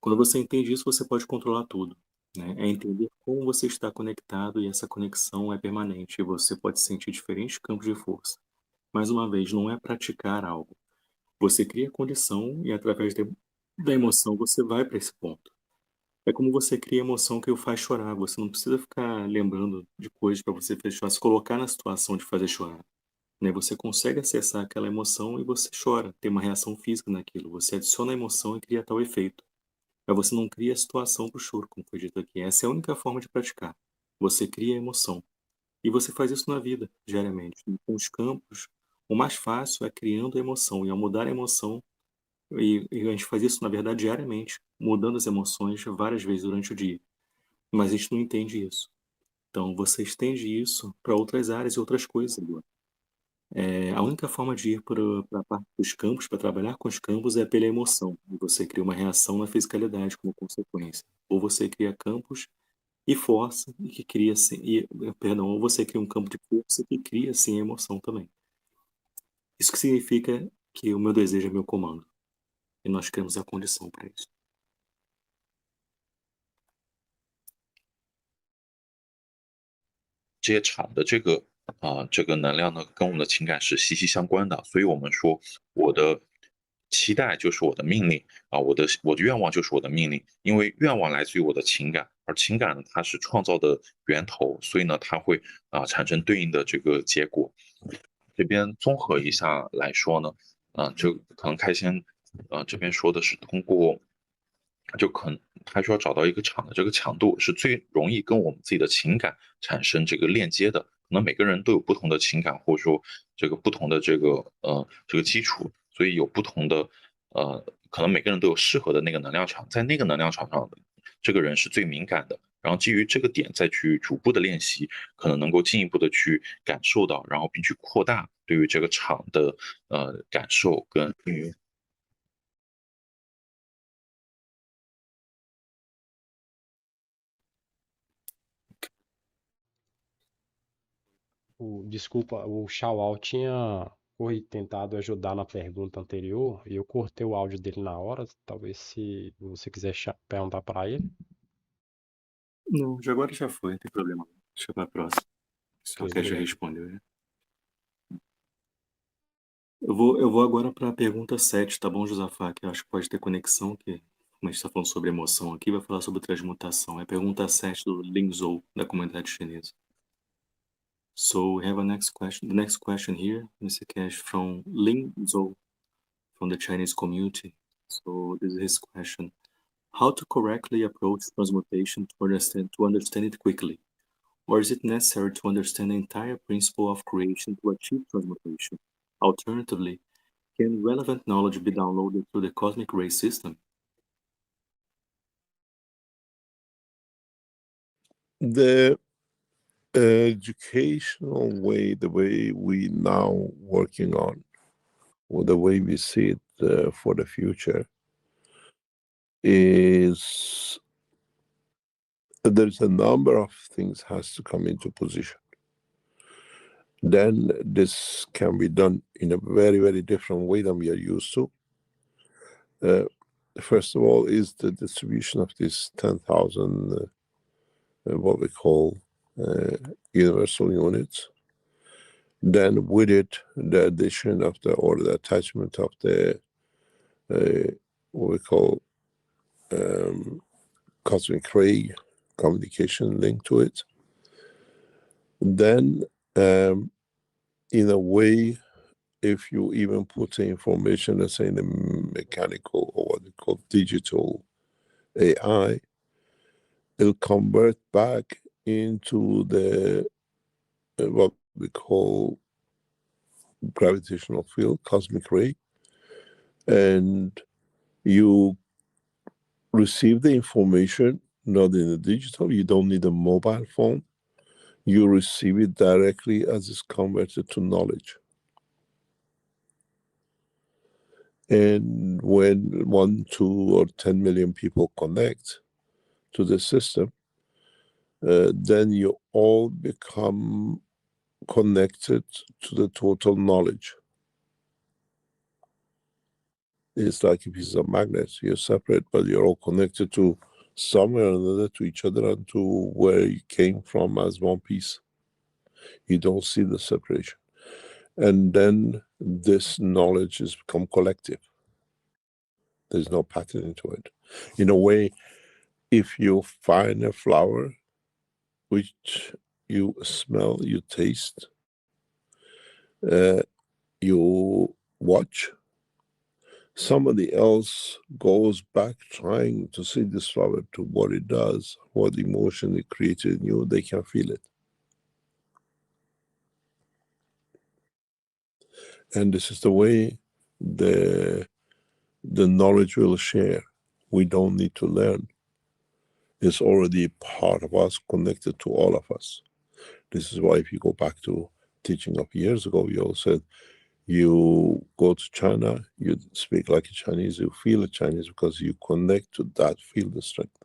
Quando você entende isso, você pode controlar tudo, né? É entender como você está conectado e essa conexão é permanente e você pode sentir diferentes campos de força. Mais uma vez, não é praticar algo. Você cria a condição e através da emoção você vai para esse ponto. É como você cria emoção que o faz chorar. Você não precisa ficar lembrando de coisas para você fazer chorar, se colocar na situação de fazer chorar, né? Você consegue acessar aquela emoção e você chora, tem uma reação física naquilo. Você adiciona a emoção e cria tal efeito. Mas você não cria a situação para o choro, como foi dito aqui. Essa é a única forma de praticar. Você cria a emoção. E você faz isso na vida, diariamente. E com os campos, o mais fácil é criando a emoção. E ao mudar a emoção, e a gente faz isso, na verdade, diariamente, mudando as emoções várias vezes durante o dia. Mas a gente não entende isso. Então, você estende isso para outras áreas e outras coisas agora. A única forma de ir para a parte dos campos, para trabalhar com os campos, é pela emoção. E você cria uma reação na fisicalidade como consequência. Ou você cria campos e força, e que cria, sim, perdão, ou você cria um campo de força que cria, sim, a emoção também. Isso que significa que o meu desejo é meu comando. E nós criamos a condição para isso. 这些场的这个能量呢，跟我们的情感是息息相关的。所以我们说，我的期待就是我的命令啊，我的愿望就是我的命令，因为愿望来自于我的情感，而情感呢，它是创造的源头，所以呢，它会产生对应的这个结果。这边综合一下来说呢，就可能开先这边说的是通过。就可能他需要找到一个场的这个强度是最容易跟我们自己的情感产生这个链接的。可能每个人都有不同的情感，或者说这个不同的这个基础，所以有不同的可能每个人都有适合的那个能量场，在那个能量场上，这个人是最敏感的。然后基于这个点再去逐步的练习，可能能够进一步的去感受到，然后并去扩大对于这个场的感受跟运用。Desculpa, o Shawal tinha tentado ajudar na pergunta anterior e eu cortei o áudio dele na hora. Talvez se você quiser perguntar para ele. Não, de agora já foi, não tem problema. Deixa para a próxima. O senhor Ok, Keshe já obrigado. respondeu, né? Eu vou agora para a pergunta 7, tá bom, Josafá? Que eu acho que pode ter conexão, que como a gente está falando sobre emoção aqui, vai falar sobre transmutação. É a pergunta 7 do Lin Zhou, da comunidade chinesa. So we have a next question. The next question here, Mr. Keshe, from Lin Zhou, from the Chinese community. So this is his question. How to correctly approach transmutation to understand it quickly? Or is it necessary to understand the entire principle of creation to achieve transmutation? Alternatively, can relevant knowledge be downloaded through the cosmic ray system? The educational way, the way we now working on, or the way we see it for the future, is there's a number of things has to come into position. Then this can be done in a very, very different way than we are used to. First of all is the distribution of these 10,000 what we call universal units. Then with it, the addition of the attachment of the what we call cosmic ray communication link to it. Then in a way, if you even put the information, let's say in the mechanical or what we call digital AI, it'll convert back into the what we call gravitational field, cosmic ray, and you receive the information not in the digital. You don't need a mobile phone. You receive it directly as it's converted to knowledge. And when 1, 2, or 10 million people connect to the system, then you all become connected to the total knowledge. It's like a piece of magnet. You're separate, but you're all connected to somewhere or another, to each other, and to where you came from as one piece. You don't see the separation. And then this knowledge has become collective. There's no pattern into it. In a way, if you find a flower which you smell, you taste, you watch, somebody else goes back trying to see this flower, to what it does, what emotion it created in you, they can feel it. And this is the way the knowledge will share. We don't need to learn. It's already part of us, connected to all of us. This is why if you go back to teaching of years ago, we all said, you go to China, you speak like a Chinese, you feel a Chinese because you connect to that field of strength.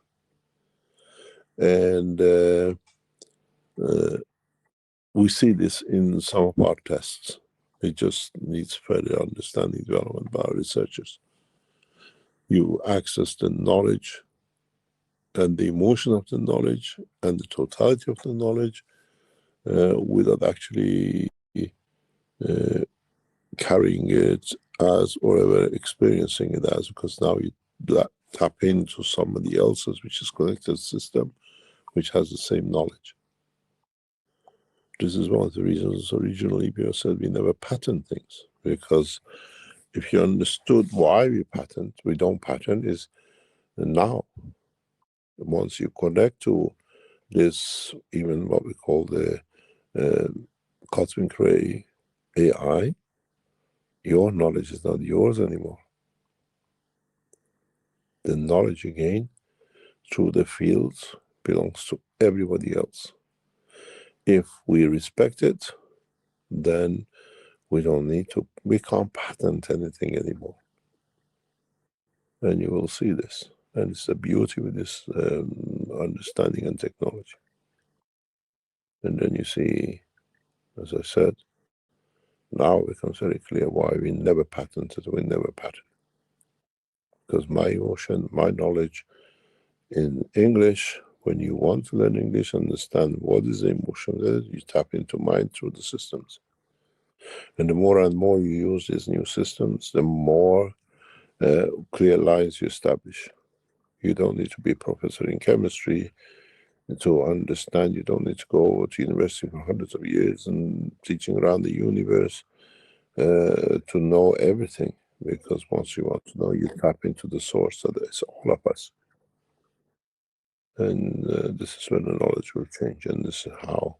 And we see this in some of our tests. It just needs further understanding, development by our researchers. You access the knowledge and the emotion of the knowledge and the totality of the knowledge without actually carrying it as or ever experiencing it as, because now you tap into somebody else's, which is connected system, which has the same knowledge. This is one of the reasons originally we said we never patent things, because if you understood why we don't patent is now. Once you connect to this, even what we call the cosmic ray AI, your knowledge is not yours anymore. The knowledge you gain through the fields belongs to everybody else. If we respect it, then we can't patent anything anymore. And you will see this. And it's the beauty with this understanding and technology. And then you see, as I said, now it becomes very clear why we never patented. Because my emotion, my knowledge in English, when you want to learn English, understand what is the emotion there, you tap into mind through the systems. And the more and more you use these new systems, the more clear lines you establish. You don't need to be a professor in chemistry to understand. You don't need to go to university for hundreds of years and teaching around the universe to know everything. Because once you want to know, you tap into the source that is all of us. And this is when the knowledge will change. And this is how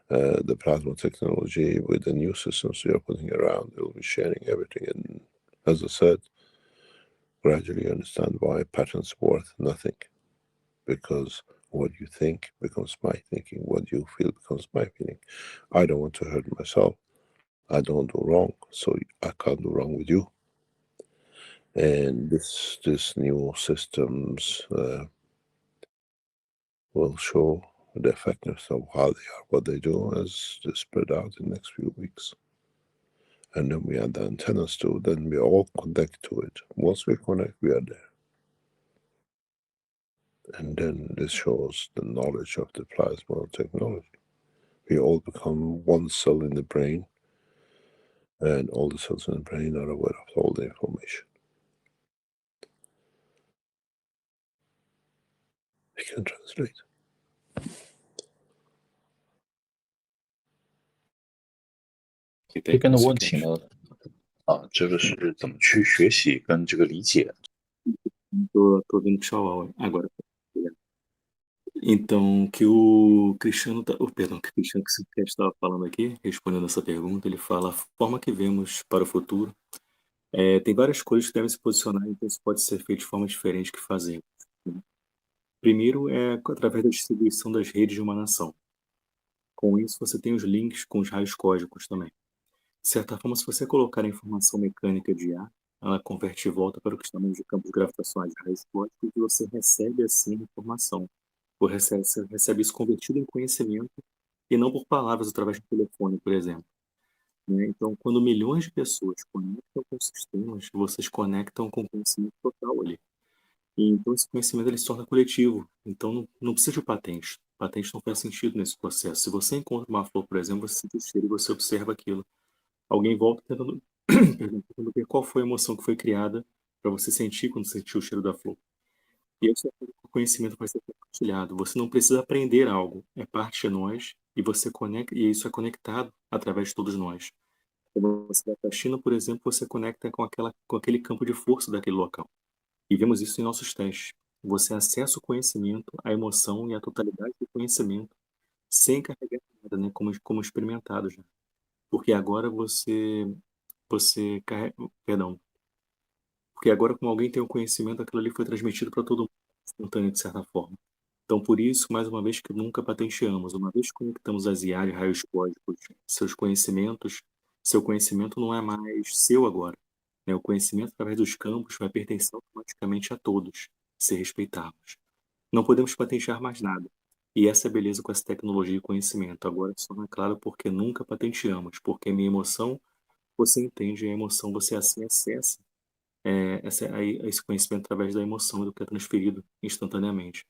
the plasma technology with the new systems we are putting around, it will be sharing everything. And as I said, gradually understand why patents worth nothing. Because what you think becomes my thinking. What you feel becomes my feeling. I don't want to hurt myself. I don't do wrong. So I can't do wrong with you. And this new systems will show the effectiveness of how they are, what they do, as they spread out in the next few weeks. And then we add the antennas to it, then we all connect to it. Once we connect, we are there. And then this shows the knowledge of the plasma technology. We all become one cell in the brain, and all the cells in the brain are aware of all the information. We can translate. 这边的问题呢，这个是怎么去学习跟这个理解。 Tô dando tchau agora. Então, que o Cristiano, que o Cristiano que estava falando aqui, respondendo essa pergunta, ele fala: a forma que vemos para o futuro, tem várias coisas que devem se posicionar, então isso pode ser feito de forma diferente que fazemos. Né? Primeiro é através da distribuição das redes de uma nação. Com isso, você tem os links com os raios cósmicos também. De certa forma, se você colocar a informação mecânica de A ela converte de volta para o que chamamos de campos gravitacionais de raios quânticos e você recebe, assim, informação. Você recebe isso convertido em conhecimento e não por palavras através do telefone, por exemplo, né? Então, quando milhões de pessoas conectam com sistemas, vocês conectam com conhecimento total ali. E então esse conhecimento ele se torna coletivo. Então não precisa de patente. Patente não faz sentido nesse processo. Se você encontra uma flor, por exemplo, você sente o cheiro e você observa aquilo. Alguém volta tentando, perdão, tentando ver qual foi a emoção que foi criada para você sentir quando sentiu o cheiro da flor. E esse conhecimento vai ser compartilhado. Você não precisa aprender algo, é parte de nós e você conecta e isso é conectado através de todos nós. Quando você vai para a China, por exemplo, você conecta com aquele campo de força daquele local. E vemos isso em nossos testes. Você acessa o conhecimento, a emoção e a totalidade do conhecimento sem carregar nada, né? Como experimentado já. Porque agora você carrega, perdão, porque agora como alguém tem o conhecimento, aquilo ali foi transmitido para todo mundo, espontâneo de certa forma. Então, por isso, mais uma vez que nunca patenteamos, uma vez que conectamos as IAs, raios cósmicos, seus conhecimentos, seu conhecimento não é mais seu agora, né? O conhecimento através dos campos vai pertencer automaticamente a todos, se respeitarmos. Não podemos patentear mais nada. E essa é a beleza com essa tecnologia e conhecimento. Agora se torna claro porque nunca patenteamos, porque minha emoção você entende, a emoção você assim acessa esse conhecimento através da emoção do que é transferido instantaneamente.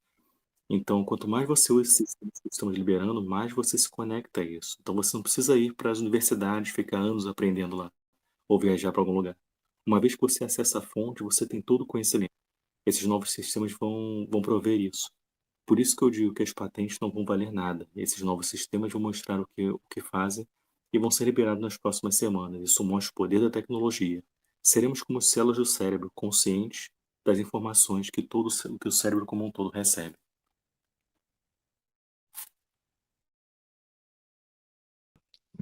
Então, quanto mais você usa esses sistemas que estamos liberando, mais você se conecta a isso. Então, você não precisa ir para as universidades, ficar anos aprendendo lá, ou viajar para algum lugar. Uma vez que você acessa a fonte, você tem todo o conhecimento. Esses novos sistemas vão prover isso. Por isso que eu digo que as patentes não vão valer nada. Esses novos sistemas vão mostrar o que fazem e vão ser liberados nas próximas semanas. Isso mostra o poder da tecnologia. Seremos como células do cérebro, conscientes das informações que o cérebro como um todo recebe.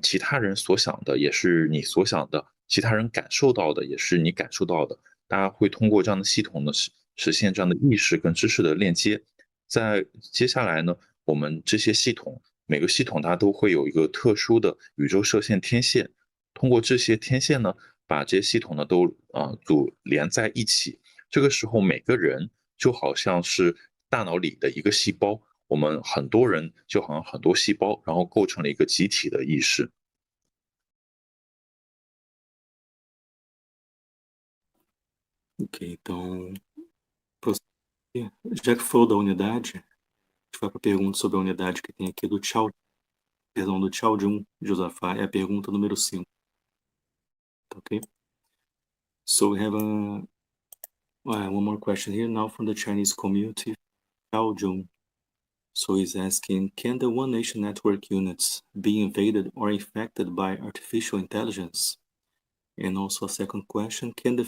其他人所想的也是你所想的，其他人感受到的也是你感受到的。大家会通过这样的系统呢，实现这样的意识跟知识的链接。在接下来呢，我们这些系统，每个系统它都会有一个特殊的宇宙射线天线，通过这些天线呢，把这些系统呢都组连在一起。这个时候，每个人就好像是大脑里的一个细胞，我们很多人就好像很多细胞，然后构成了一个集体的意识。Ok, então, prosseguir. Já que falou da unidade, a gente vai para a pergunta sobre a unidade que tem aqui do do Chao Jun Josafá, é a pergunta número 5. Ok? So we have one more question here now from the Chinese community, Chao Jun. So he's asking, can the One Nation network units be invaded or infected by artificial intelligence? And also a second question, can the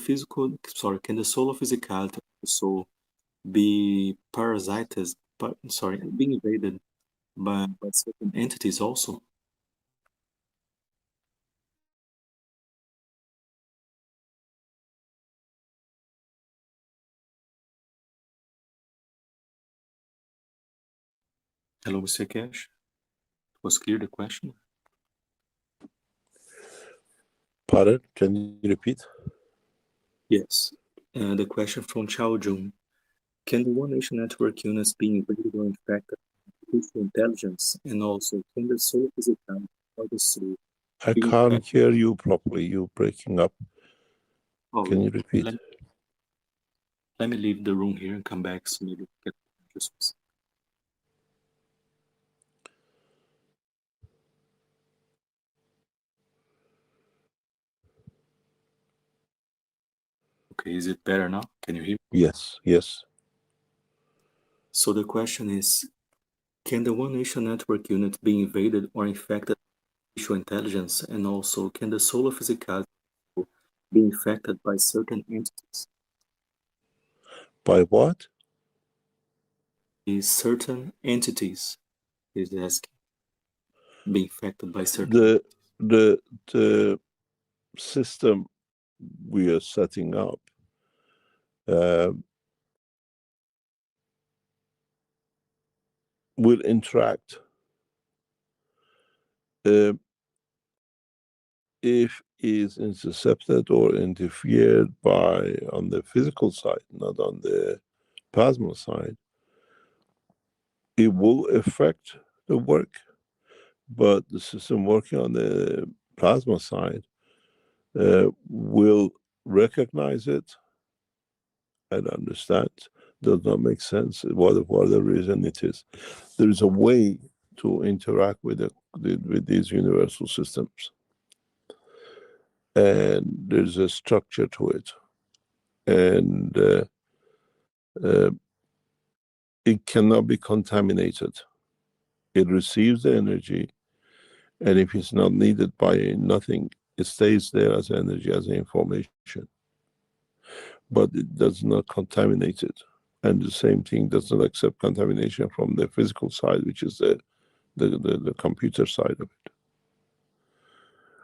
soul of physicality also be being invaded by certain entities also? Hello, Mr. Keshe. Was clear the question? Pardon? Can you repeat? Yes. The question from Chao Jun. Can the One Nation network units be invaded or infected by artificial intelligence? And also, can the soul of physicality or the soul I be can't infected? hear you properly. You're breaking up. Can you repeat? Let me leave the room here and come back so maybe we get answers. Okay, is it better now? Can you hear me? Yes, yes. So the question is, can the One Nation network unit be invaded or infected by artificial intelligence? And also, can the soul of physicality be infected by certain entities? By what? Is certain entities, is asking, be infected by certain The system we are setting up will interact. If is intercepted or interfered by on the physical side, not on the plasma side, it will affect the work. But the system working on the plasma side will recognize it and understand. Does not make sense, whatever reason it is. There is a way to interact with these universal systems. And there's a structure to it. And it cannot be contaminated. It receives the energy, and if it's not needed by nothing, it stays there as energy, as information. But it does not contaminate it. And the same thing does not accept contamination from the physical side, which is the computer side of it.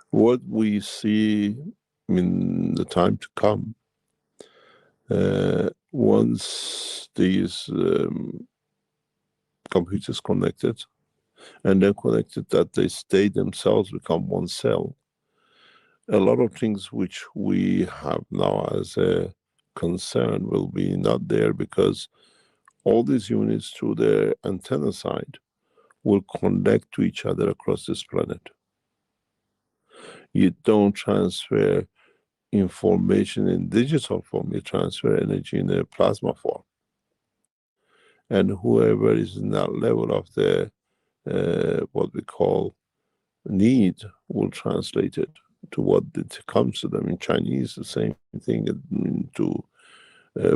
What we see in the time to come, once these computers connected, and then connected that they themselves become one cell, a lot of things which we have now as a concern will be not there, because all these units through their antenna side will connect to each other across this planet. You don't transfer information in digital form, you transfer energy in a plasma form. And whoever is in that level of the what we call need will translate it to what it comes to them. In Chinese, the same thing, to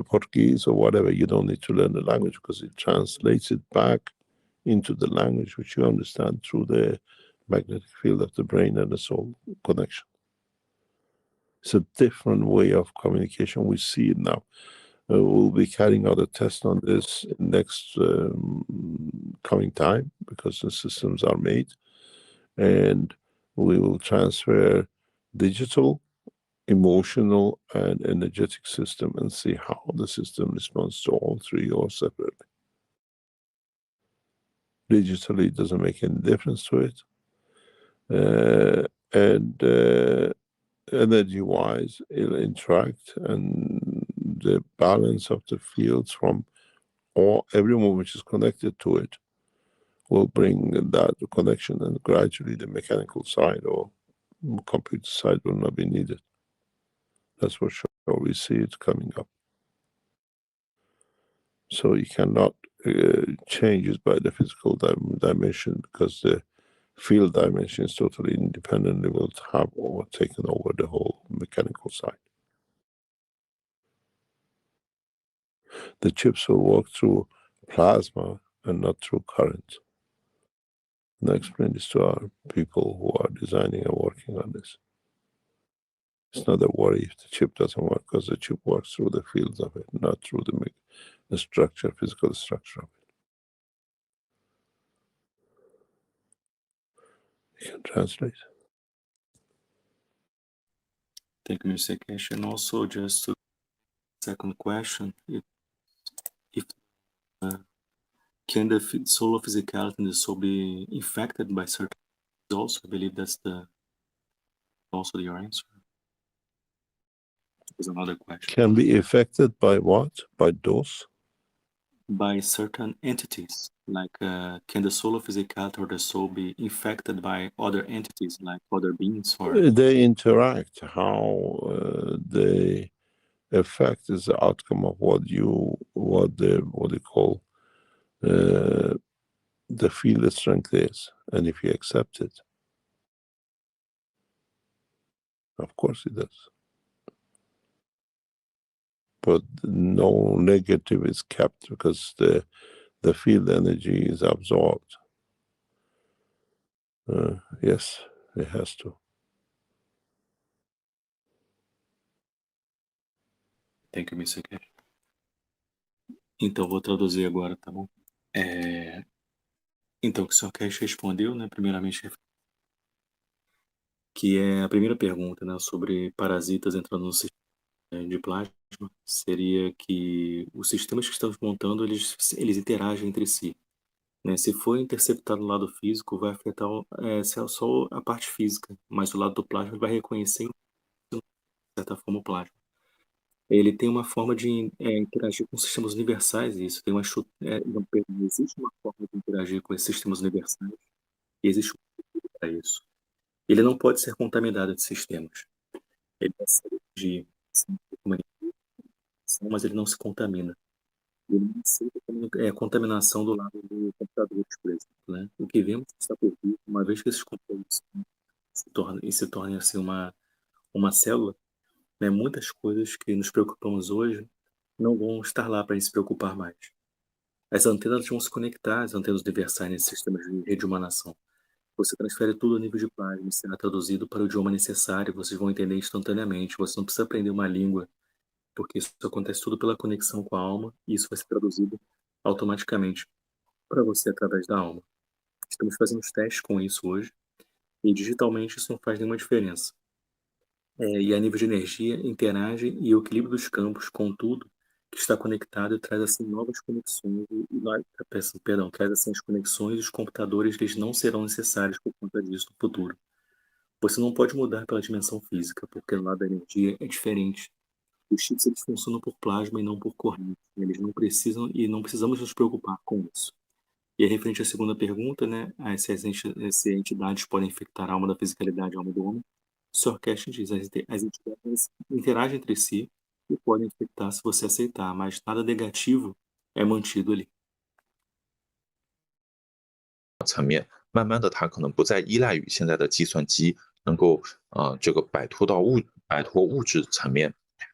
Portuguese or whatever. You don't need to learn the language, because it translates it back into the language which you understand through the magnetic field of the brain and the soul connection. It's a different way of communication. We see it now. We'll be carrying out a test on this next coming time, because the systems are made, and we will transfer digital, emotional, and energetic system and see how the system responds to all three, or separately. Digitally, it doesn't make any difference to it. And energy-wise, it'll interact, and the balance of the fields from everyone which is connected to it will bring that connection, and gradually the mechanical side or computer side will not be needed. That's for sure. We see it coming up. So you cannot change it by the physical dimension, because the field dimension is totally independently will have taken over the whole mechanical side. The chips will work through plasma and not through current. And I explain this to our people who are designing and working on this. It's not a worry if the chip doesn't work, because the chip works through the fields of it, not through the structure, physical structure of it. You can translate. Thank you, Mr. Keshe. And also, just to second question, if can the soul of physicality and the soul be infected by certain also? I believe that's also your answer. There's another question. Can be affected by what? By those? By certain entities, like can the soul of physicality or the soul be infected by other entities, like other beings? Or they interact. How they affect is the outcome of what they call the field strength is, and if you accept it, of course it does. But no negative is kept, because the field energy is absorbed. Yes, it has to. Thank you, Mr. Keshe. Então, vou traduzir agora, tá bom? Então, o que o Sr. Keshe respondeu, né, primeiramente, que é a primeira pergunta, né, sobre parasitas entrando no sistema de plasma, seria que os sistemas que estamos montando, eles interagem entre si. né? Se for interceptado o lado físico, vai afetar só a parte física, mas o lado do plasma vai reconhecer, de certa forma, o plasma. Ele tem uma forma de interagir com sistemas universais, e isso tem não, perdão, existe uma forma de interagir com esses sistemas universais, e existe um motivo para isso. Ele não pode ser contaminado de sistemas. Ele recebe energia, sim, mas ele não se contamina. Ele não aceita contaminação do lado do computador, por exemplo, né? O que vemos está por vir, uma vez que esses computadores se tornem assim uma célula, né? Muitas coisas que nos preocupamos hoje não vão estar lá para a gente se preocupar mais. As antenas vão se conectar, as antenas universais nesses sistemas de rede de humanação. Você transfere tudo a nível de plasma, será traduzido para o idioma necessário, vocês vão entender instantaneamente. Você não precisa aprender uma língua, porque isso acontece tudo pela conexão com a alma, e isso vai ser traduzido automaticamente para você através da alma. Estamos fazendo os testes com isso hoje, e digitalmente isso não faz nenhuma diferença. E a nível de energia, interage e o equilíbrio dos campos com tudo que está conectado e traz assim novas conexões, perdão, traz assim as conexões e os computadores eles não serão necessários por conta disso no futuro. Você não pode mudar pela dimensão física, porque no lado da energia é diferente. Os chips eles funcionam por plasma e não por corrente. Eles não precisam e não precisamos nos preocupar com isso. E aí, referente à segunda pergunta, né, se entidades podem infectar a alma da fisicalidade e a alma do homem, o Sr. Keshe diz, as entidades interagem entre si e podem infectar se você aceitar, mas nada negativo é mantido ali. 层面，慢慢的它可能不再依赖于现在的计算机，能够这个摆脱物质层面。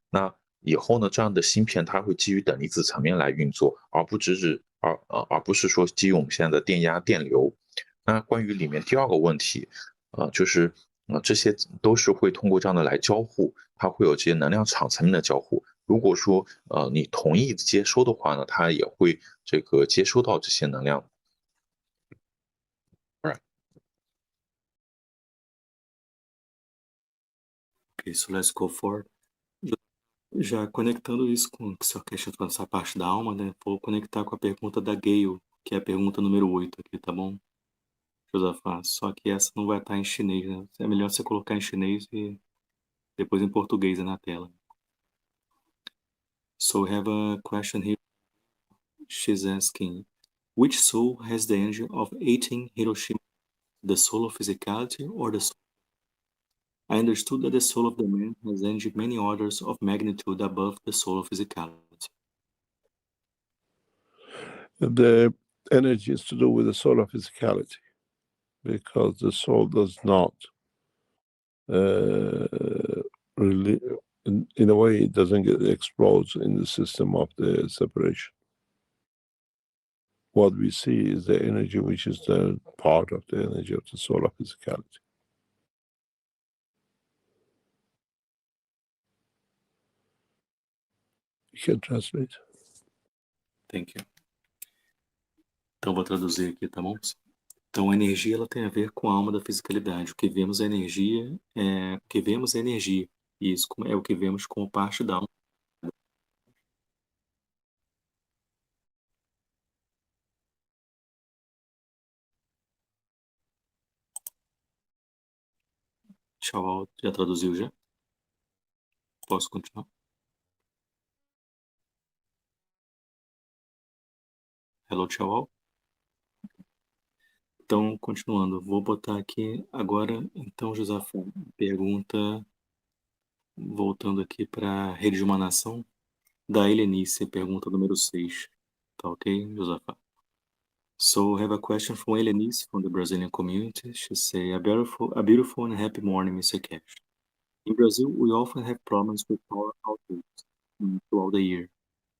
那以后呢，这样的芯片它会基于等离子层面来运作，而不是说基于我们现在的电压、电流。那关于里面第二个问题，就是这些都是会通过这样的来交互，它会有这些能量场层面的交互。如果说你同意接收的话呢，它也会这个接收到这些能量。Ok, so let's go forward. Já conectando isso com o que o Sr. Keshe falou nessa parte da alma, né? Vou conectar com a pergunta da Gale, que é a pergunta número 8 aqui, tá bom? Josafá, só que essa não vai estar em chinês, né? É melhor você colocar em chinês e depois em português na tela. So we have a question here. She's asking, which soul has the energy of 18 Hiroshima, the soul of physicality or the soul? I understood that the soul of the man has energy many orders of magnitude above the soul of physicality. The energy is to do with the soul of physicality, because the soul does not really, in a way, it doesn't explode in the system of the separation. What we see is the energy which is the part of the energy of the soul of physicality. You can translate. Thank you. Então vou traduzir aqui, tá bom? Então a energia ela tem a ver com a alma da fisicalidade. O que vemos é energia, o que vemos é energia. E isso é o que vemos como parte da alma. Tchau, já traduziu já? Posso continuar? Hello, tchau. Então, continuando, vou botar aqui agora, então, Josafá, pergunta, voltando aqui para a rede de uma nação, da Helenice, pergunta número 6. Tá ok, Josafá? So, I have a question from Helenice, from the Brazilian community. She say, a beautiful and happy morning, Mr. Keshe. In Brazil, we often have problems with power outages throughout the year,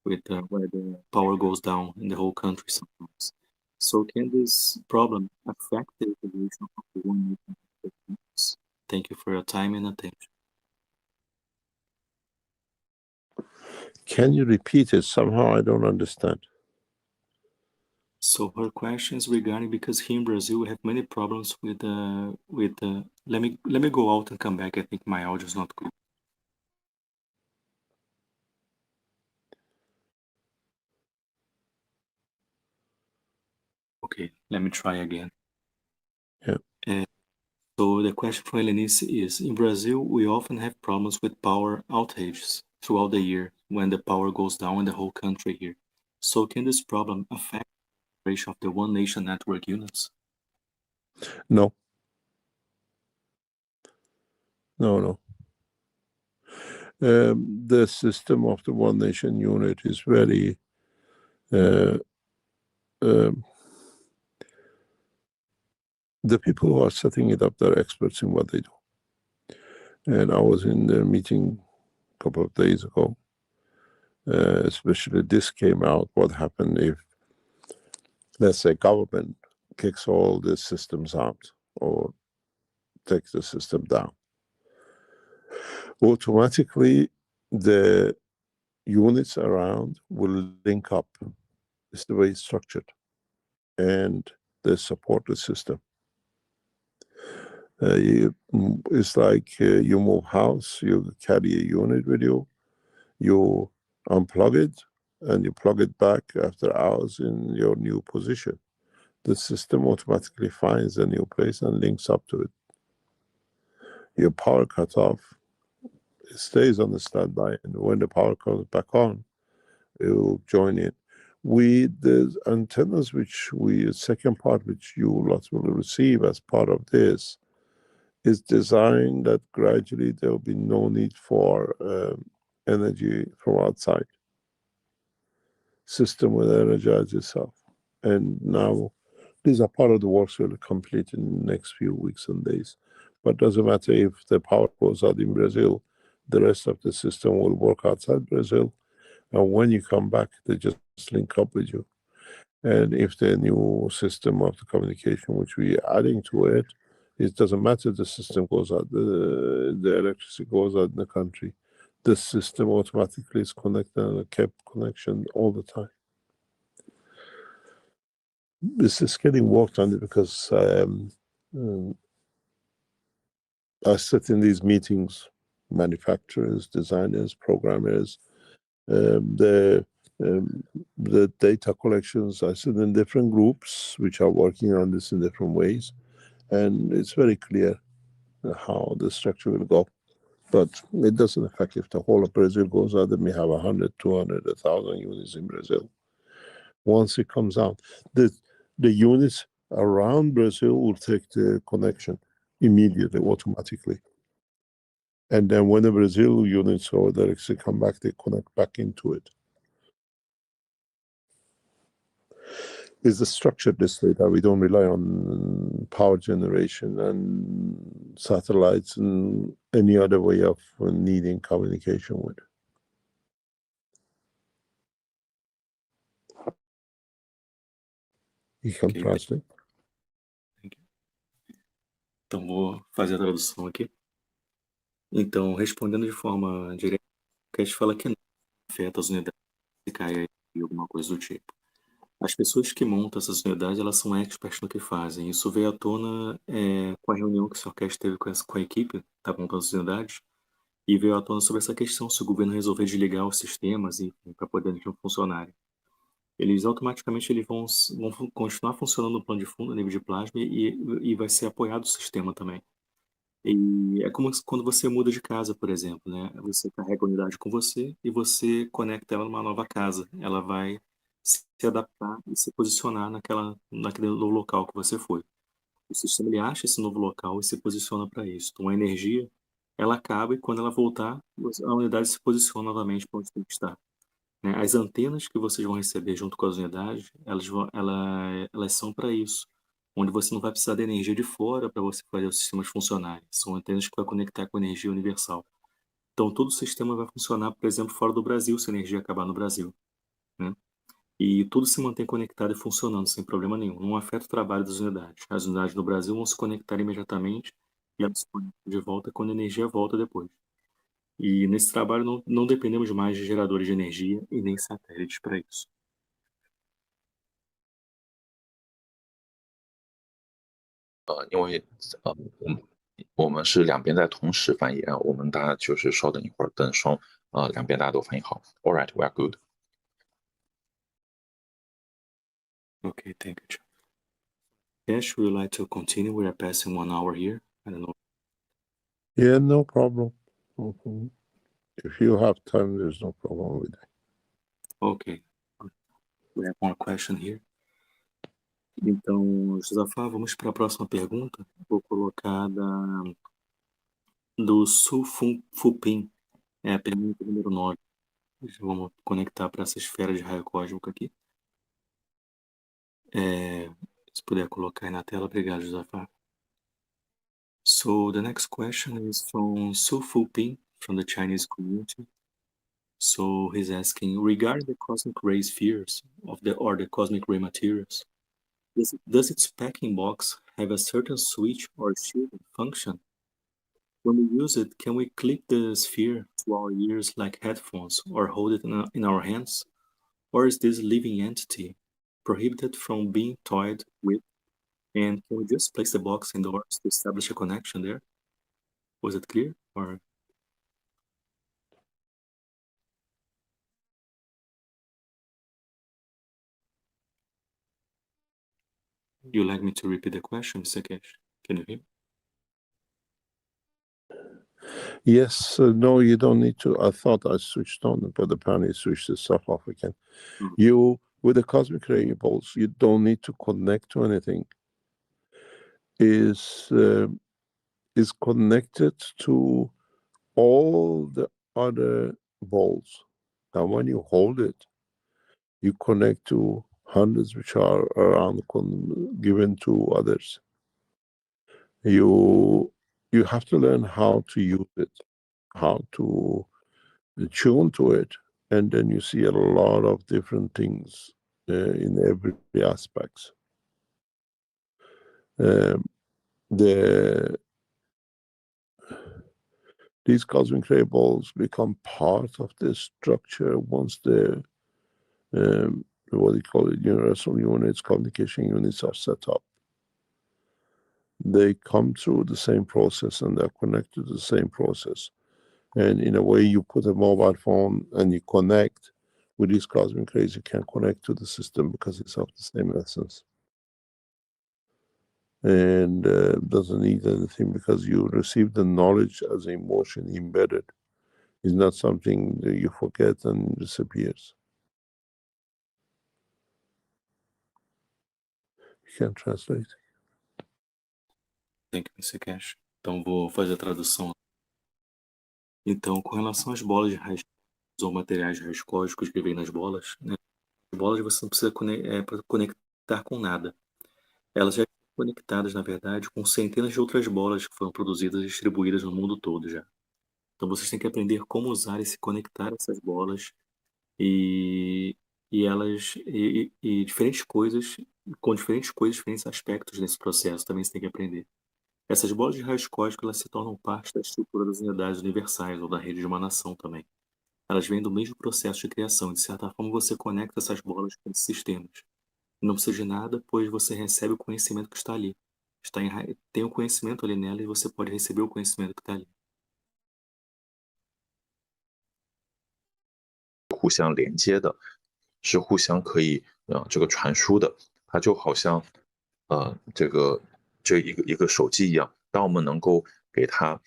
with where the power goes down in the whole country sometimes. So can this problem affect the evolution of the one? Thank you for your time and attention. Can you repeat it? Somehow I don't understand. So her question is regarding, because here in Brazil we have many problems with let me go out and come back. I think my audio is not good. Okay, let me try again. Yeah. So the question from Helenice is, in Brazil, we often have problems with power outages throughout the year when the power goes down in the whole country here. So can this problem affect the operation of the One Nation network units? No. No. The system of the One Nation unit is very the people who are setting it up, they're experts in what they do. And I was in the meeting a couple of days ago. Especially this came out, what happened if, let's say, government kicks all the systems out or takes the system down. Automatically, the units around will link up. It's the way it's structured. And they support the system. It's like you move house, you carry a unit with you, you unplug it, and you plug it back after hours in your new position. The system automatically finds a new place and links up to it. Your power cut off, it stays on the standby, and when the power comes back on, it will join in. The antennas second part which you lots will receive as part of this is designed that gradually there will be no need for energy from outside. System will energize itself. And now these are part of the works we'll complete in the next few weeks and days. But doesn't matter if the power goes out in Brazil, the rest of the system will work outside Brazil. And when you come back, they just link up with you. And if the new system of the communication, which we are adding to it, it doesn't matter the system goes out, the electricity goes out in the country. The system automatically is connected and kept connection all the time. This is getting worked on because I sit in these meetings, manufacturers, designers, programmers, the data collections. I sit in different groups which are working on this in different ways, and it's very clear how the structure will go. But it doesn't affect if the whole of Brazil goes out, then we have 100, 200, 1,000 units in Brazil. Once it comes out, the units around Brazil will take the connection immediately, automatically. And then when the Brazil units or the actually come back, they connect back into it. It's structured this way that we don't rely on power generation and satellites and any other way of needing communication with. You can translate. Então, vou fazer a tradução aqui. Então, respondendo de forma direta, o Keshe fala que não afeta as unidades se cair aí, alguma coisa do tipo. As pessoas que montam essas unidades, elas são experts no que fazem. Isso veio à tona com a reunião que o Sr. Keshe teve com a equipe que está montando as unidades, e veio à tona sobre essa questão, se o governo resolver desligar os sistemas para poder não funcionarem. Eles automaticamente vão continuar funcionando no plano de fundo, a nível de plasma, e vai ser apoiado o sistema também. E é como quando você muda de casa, por exemplo, né? Você carrega a unidade com você e você conecta ela numa nova casa. Ela vai se adaptar e se posicionar naquele novo local que você foi. O sistema ele acha esse novo local e se posiciona para isso. Então a energia, ela acaba e quando ela voltar, a unidade se posiciona novamente para onde tem que estar, né? As antenas que vocês vão receber junto com as unidades, elas são para isso, onde você não vai precisar de energia de fora para você fazer os sistemas funcionarem. São antenas que vai conectar com energia universal. Então todo o sistema vai funcionar, por exemplo, fora do Brasil, se a energia acabar no Brasil, né? E tudo se mantém conectado e funcionando sem problema nenhum. Não afeta o trabalho das unidades. As unidades no Brasil vão se conectar imediatamente e elas se conectam de volta quando a energia volta depois. E nesse trabalho não dependemos mais de geradores de energia e nem satélites para isso. 因为我们是两边在同时翻译啊，我们大家就是稍等一会儿，等两边大家都翻译好。All right, we are good. Okay, thank you. Keshe, would you like to continue? We are passing 1 hour here. I don't know. Yeah, no problem. If you have time, there's no problem with it. Ok. We have one question here. Então, Josafá, vamos para a próxima pergunta. Vou colocar do Fupin. É a pergunta número 9. Vamos conectar para essa esfera de raio cósmico aqui. Se puder colocar aí na tela, obrigado, Josafá. So the next question is from Su Fuping from the Chinese community. So he's asking, regarding the cosmic ray spheres or the cosmic ray materials, does its packing box have a certain switch or shielding function? When we use it, can we clip the sphere to our ears like headphones or hold it in our hands? Or is this living entity prohibited from being toyed with? And can we just place the box indoors to establish a connection there? Was it clear? Or you like me to repeat the question, Mr. Keshe? Can you hear? Yes, no, you don't need to. I thought I switched on, but apparently I switched the stuff off again. Mm-hmm. With the cosmic ray bolts, you don't need to connect to anything. Is connected to all the other bolts. And when you hold it, you connect to hundreds which are around given to others. You have to learn how to use it, how to tune to it, and then you see a lot of different things in every aspect. These cosmic ray balls become part of the structure once the what do you call it, universal units, communication units are set up. They come through the same process and they're connected to the same process. And in a way, you put a mobile phone and you connect with these cosmic rays, you can connect to the system because it's of the same essence. And doesn't need anything because you receive the knowledge as emotion embedded. It's not something that you forget and disappears. You can translate. Thank you, Mr. Keshe. Então, vou fazer a tradução. Então, com relação às bolas de raios ou materiais de raios cósmicos que vêm nas bolas, né? As bolas você não precisa conectar com nada. Elas já estão conectadas, na verdade, com centenas de outras bolas que foram produzidas e distribuídas no mundo todo já. Então, vocês têm que aprender como usar e se conectar a essas bolas e diferentes coisas, com diferentes coisas, diferentes aspectos nesse processo também você tem que aprender. Essas bolas de raios cósmicos elas se tornam parte da estrutura das unidades universais ou da rede de uma nação também. Elas vêm do mesmo processo de criação. De certa forma, você conecta essas bolas com esses sistemas. Não precisa de nada, pois você recebe o conhecimento que está ali. Tem o conhecimento ali nela e você pode receber o conhecimento que está ali. 互相连接的，是互相可以这个传输的。它就好像这一个手机一样，当我们能够给它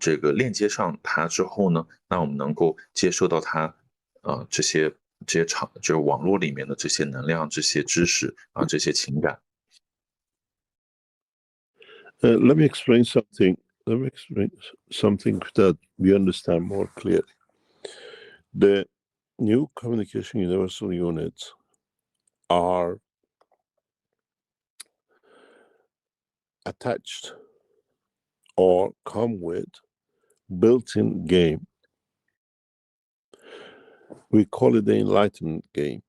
这个链接上它之后呢，那我们能够接受到它这些就是网络里面的这些能量、这些知识这些情感。Let me explain something. Let me explain something that we understand more clearly. The new communication universal units are attached or come with built-in game. We call it the enlightenment game,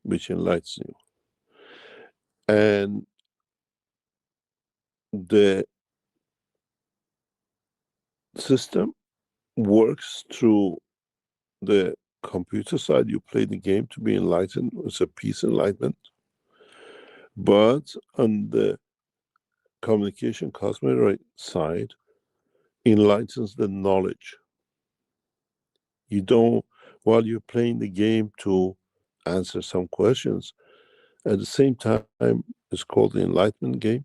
which enlightens you. And the system works through the computer side. You play the game to be enlightened. It's a peace enlightenment. But on the communication cosmic ray side, enlightens the knowledge. You don't, while you're playing the game to answer some questions, at the same time, It's called the Enlightenment game.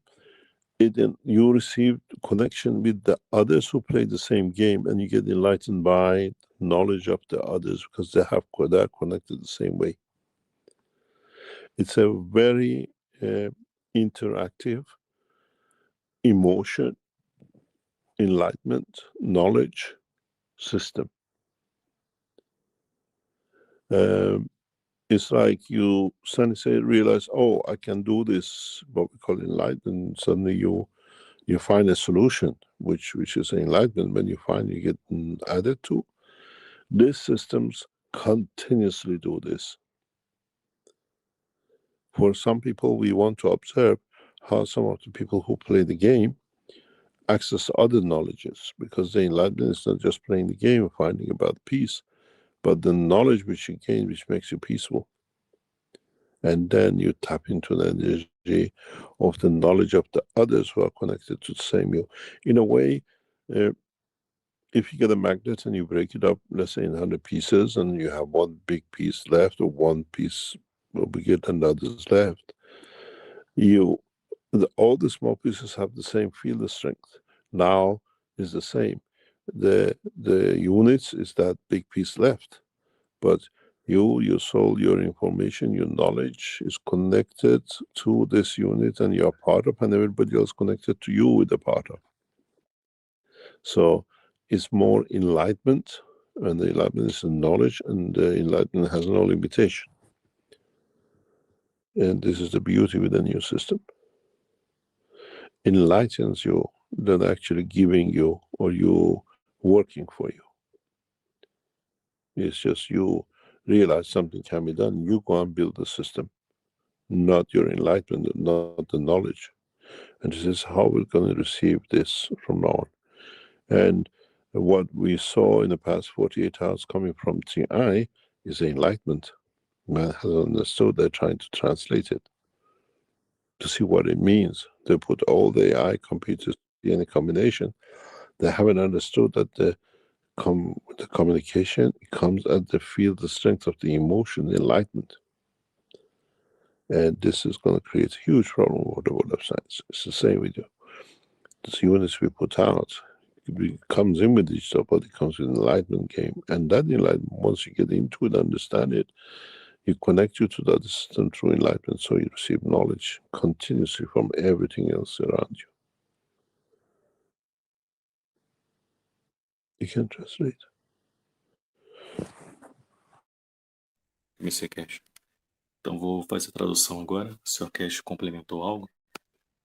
You receive connection with the others who play the same game, and you get enlightened by knowledge of the others because they're connected the same way. It's a very interactive emotion, enlightenment, knowledge system. It's like you suddenly realize, oh, I can do this, what we call enlightenment. Suddenly you find a solution, which is enlightenment. When you find you get added to. These systems continuously do this. For some people, we want to observe how some of the people who play the game access other knowledges, because the enlightenment is not just playing the game and finding about peace, but the knowledge which you gain, which makes you peaceful. And then you tap into the energy of the knowledge of the others who are connected to the same you. In a way, if you get a magnet and you break it up, let's say in 100 pieces, and you have one big piece left, or one piece bigger than the others left, all the small pieces have the same field strength. Now is the same. The units is that big piece left, but your soul, your information, your knowledge is connected to this unit, and you're part of, and everybody else connected to you with a part of. So it's more enlightenment, and the enlightenment is knowledge, and the enlightenment has no limitation. And this is the beauty with the new system. Enlightens you than actually giving you or you working for you. It's just you realize something can be done, you go and build the system, not your enlightenment, not the knowledge. And this is how we're going to receive this from now on. And what we saw in the past 48 hours coming from TI is enlightenment. Man has understood, they're trying to translate it to see what it means. They put all the AI computers in a combination. They haven't understood that the communication comes at the field, the strength of the emotion, the enlightenment. And this is going to create a huge problem for the world of science. It's the same with you. This units we put out, it comes in with each other, but it comes with an enlightenment game. And that enlightenment, once you get into it, understand it, you connect you to that system through enlightenment, so you receive knowledge continuously from everything else around you. You can translate. Mr. Keshe. Então vou fazer a tradução agora. O Sr. Keshe complementou algo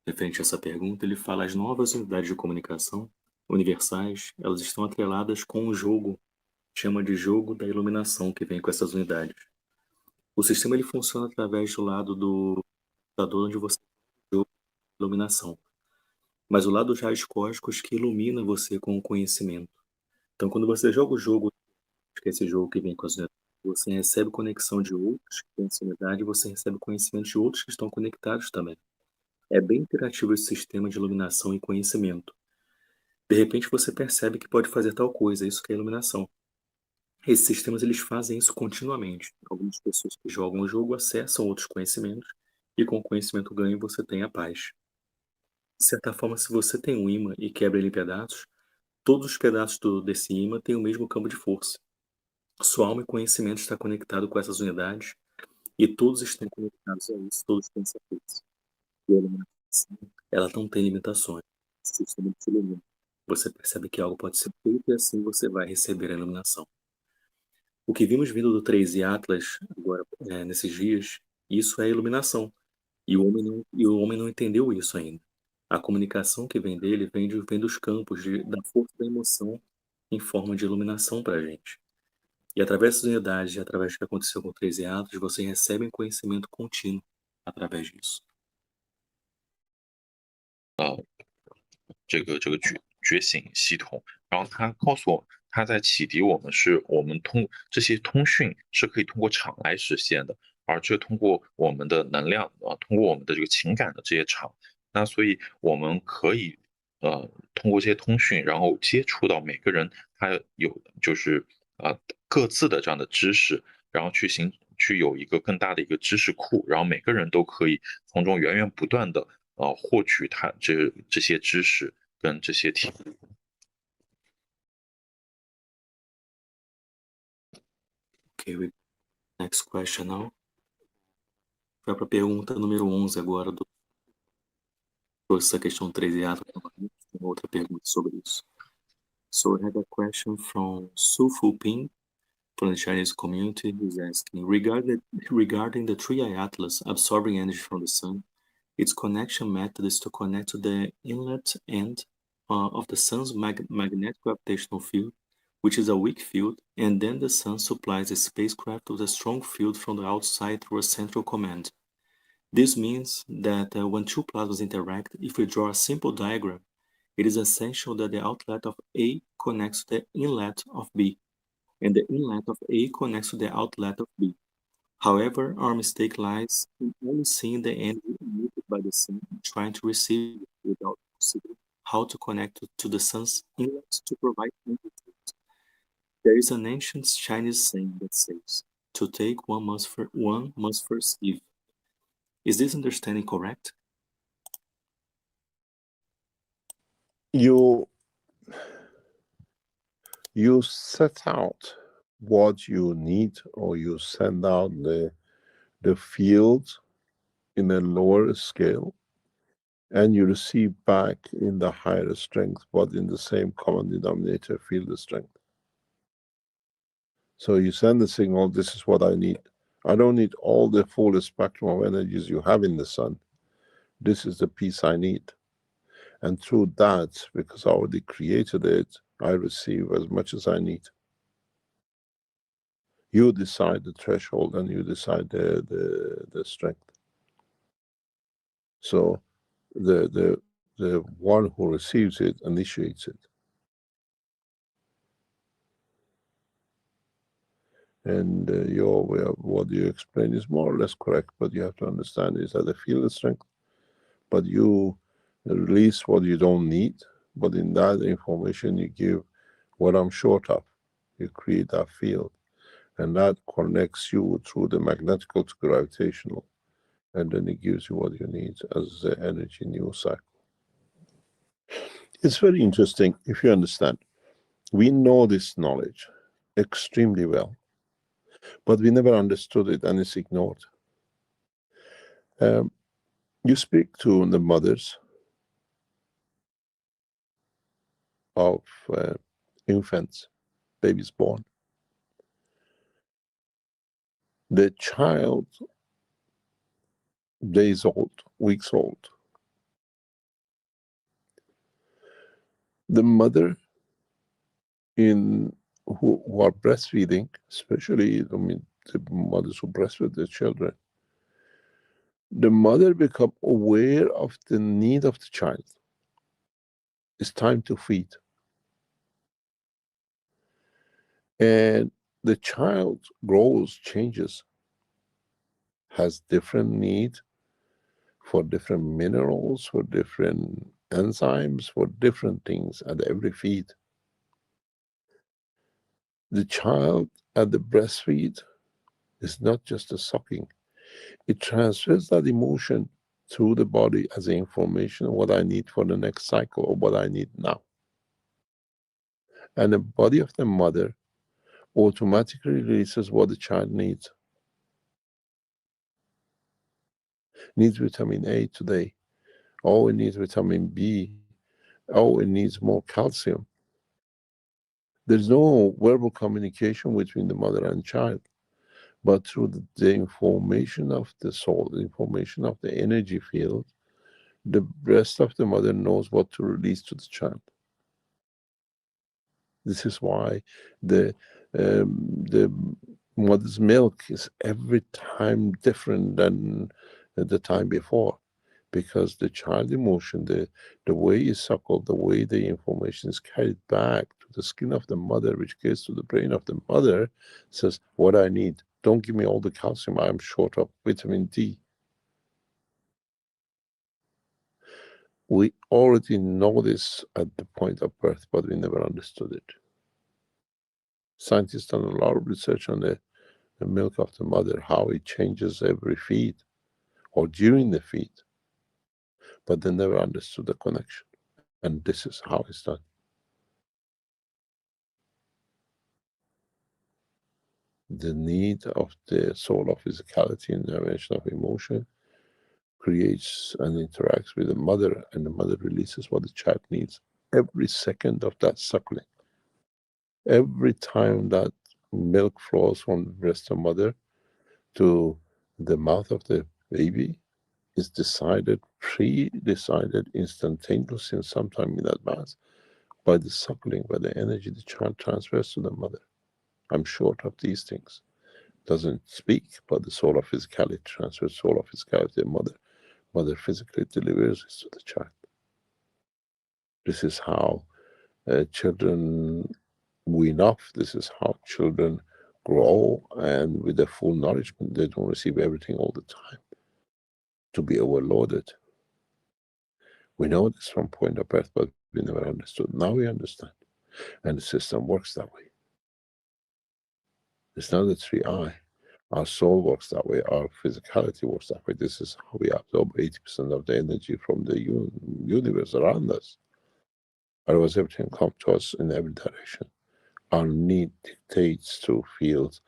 referente a essa pergunta. Ele fala: as novas unidades de comunicação universais, elas estão atreladas com o jogo, chama de jogo da iluminação que vem com essas unidades. O sistema ele funciona através do lado do computador, onde você tem o jogo da iluminação, mas o lado dos raios cósmicos que ilumina você com o conhecimento. Então, quando você joga o jogo, que é esse jogo que vem com as unidades, você recebe conexão de outros que têm essa unidade, e você recebe conhecimento de outros que estão conectados também. É bem interativo esse sistema de iluminação e conhecimento. De repente você percebe que pode fazer tal coisa, isso que é iluminação. Esses sistemas eles fazem isso continuamente. Algumas pessoas que jogam o jogo acessam outros conhecimentos, e com o conhecimento ganho você tem a paz. De certa forma, se você tem um ímã e quebra ele em pedaços, todos os pedaços desse ímã têm o mesmo campo de força. Sua alma e conhecimento está conectado com essas unidades, e todos estão conectados a isso, todos têm essa força. E a iluminação, ela não tem limitações. Esse sistema te ilumina. Você percebe que algo pode ser feito, e assim você vai receber a iluminação. O que vimos vindo do 3 e Atlas agora, nesses dias, isso é iluminação. E o homem não entendeu isso ainda. A comunicação que vem dele vem dos campos, da força da emoção em forma de iluminação para a gente. E através dessas unidades, através do que aconteceu com o 3 e Atlas, você recebe conhecimento contínuo através disso. 这个觉醒系统，然后他告诉我，他在启迪我们，是我们这些通讯是可以通过场来实现的，而这通过我们的能量通过我们的这个情感的这些场，那所以我们可以通过这些通讯，然后接触到每个人他有就是各自的这样的知识，然后去去有一个更大的一个知识库，然后每个人都可以从中源源不断的获取这些知识跟这些题目。Okay, next question now. Vai para a pergunta número 11 agora, essa questão 3 e ato, tem outra pergunta sobre isso. So I have a question from Su Fu Ping from the Chinese community, who's asking, regarding the 3i Atlas absorbing energy from the sun, its connection method is to connect to the inlet end of the sun's magnetic gravitational field, which is a weak field, and then the sun supplies the spacecraft with a strong field from the outside through a central command. This means that when two plasmas interact, if we draw a simple diagram, it is essential that the outlet of A connects to the inlet of B, and the inlet of A connects to the outlet of B. However, our mistake lies in only seeing the energy emitted by the sun and trying to receive it without considering how to connect to the sun's inlet to provide energy. There is an ancient Chinese saying that says, "To take one must first give." Is this understanding correct? You set out what you need, or you send out the field in a lower scale, and you receive back in the higher strength, but in the same common denominator field strength. So you send the signal, this is what I need. I don't need all the full spectrum of energies you have in the sun. This is the piece I need. And through that, because I already created it, I receive as much as I need. You decide the threshold and you decide the strength. So the one who receives it initiates it. And what you explain is more or less correct, but you have to understand is that the field strength, but you release what you don't need, but in that information you give what I'm short of. You create that field, and that connects you through the magnetical to gravitational, and then it gives you what you need as the energy new cycle. It's very interesting if you understand. We know this knowledge extremely well, but we never understood it, and it's ignored. You speak to the mothers of infants, babies born. The child, days old, weeks old. The mother who are breastfeeding, especially the mothers who breastfeed their children, the mother become aware of the need of the child. It's time to feed. And the child grows, changes, has different need for different minerals, for different enzymes, for different things at every feed. The child at the breastfeed is not just a sucking. It transfers that emotion through the body as information of what I need for the next cycle or what I need now. And the body of the mother automatically releases what the child needs. Needs vitamin A today. Oh, it needs vitamin B. Oh, it needs more calcium. There's no verbal communication between the mother and child, but through the information of the soul, the information of the energy field, the breast of the mother knows what to release to the child. This is why the mother's milk is every time different than the time before, because the child emotion, the way it's suckled, the way the information is carried back to the skin of the mother, which gets to the brain of the mother, says, what I need. Don't give me all the calcium, I'm short of vitamin D. We already know this at the point of birth, but we never understood it. Scientists done a lot of research on the the milk of the mother, how it changes every feed or during the feed. But they never understood the connection. And this is how it's done. The need of the soul of physicality and dimension of emotion creates and interacts with the mother, and the mother releases what the child needs every second of that suckling. Every time that milk flows from the breast of mother to the mouth of the baby is decided, pre-decided instantaneously and sometime in advance by the suckling, by the energy the child transfers to the mother. I'm short of these things. Doesn't speak, but the soul of physicality transfers soul of physicality to the mother. Mother physically delivers it to the child. This is how children wean off. This is how children grow, and with the full nourishment, they don't receive everything all the time to be overloaded. We know this from point of birth, but we never understood. Now we understand, and the system works that way. It's not a 3I. Our soul works that way. Our physicality works that way. This is how we absorb 80% of the energy from the universe around us. Otherwise, everything comes to us in every direction. Our need dictates to fields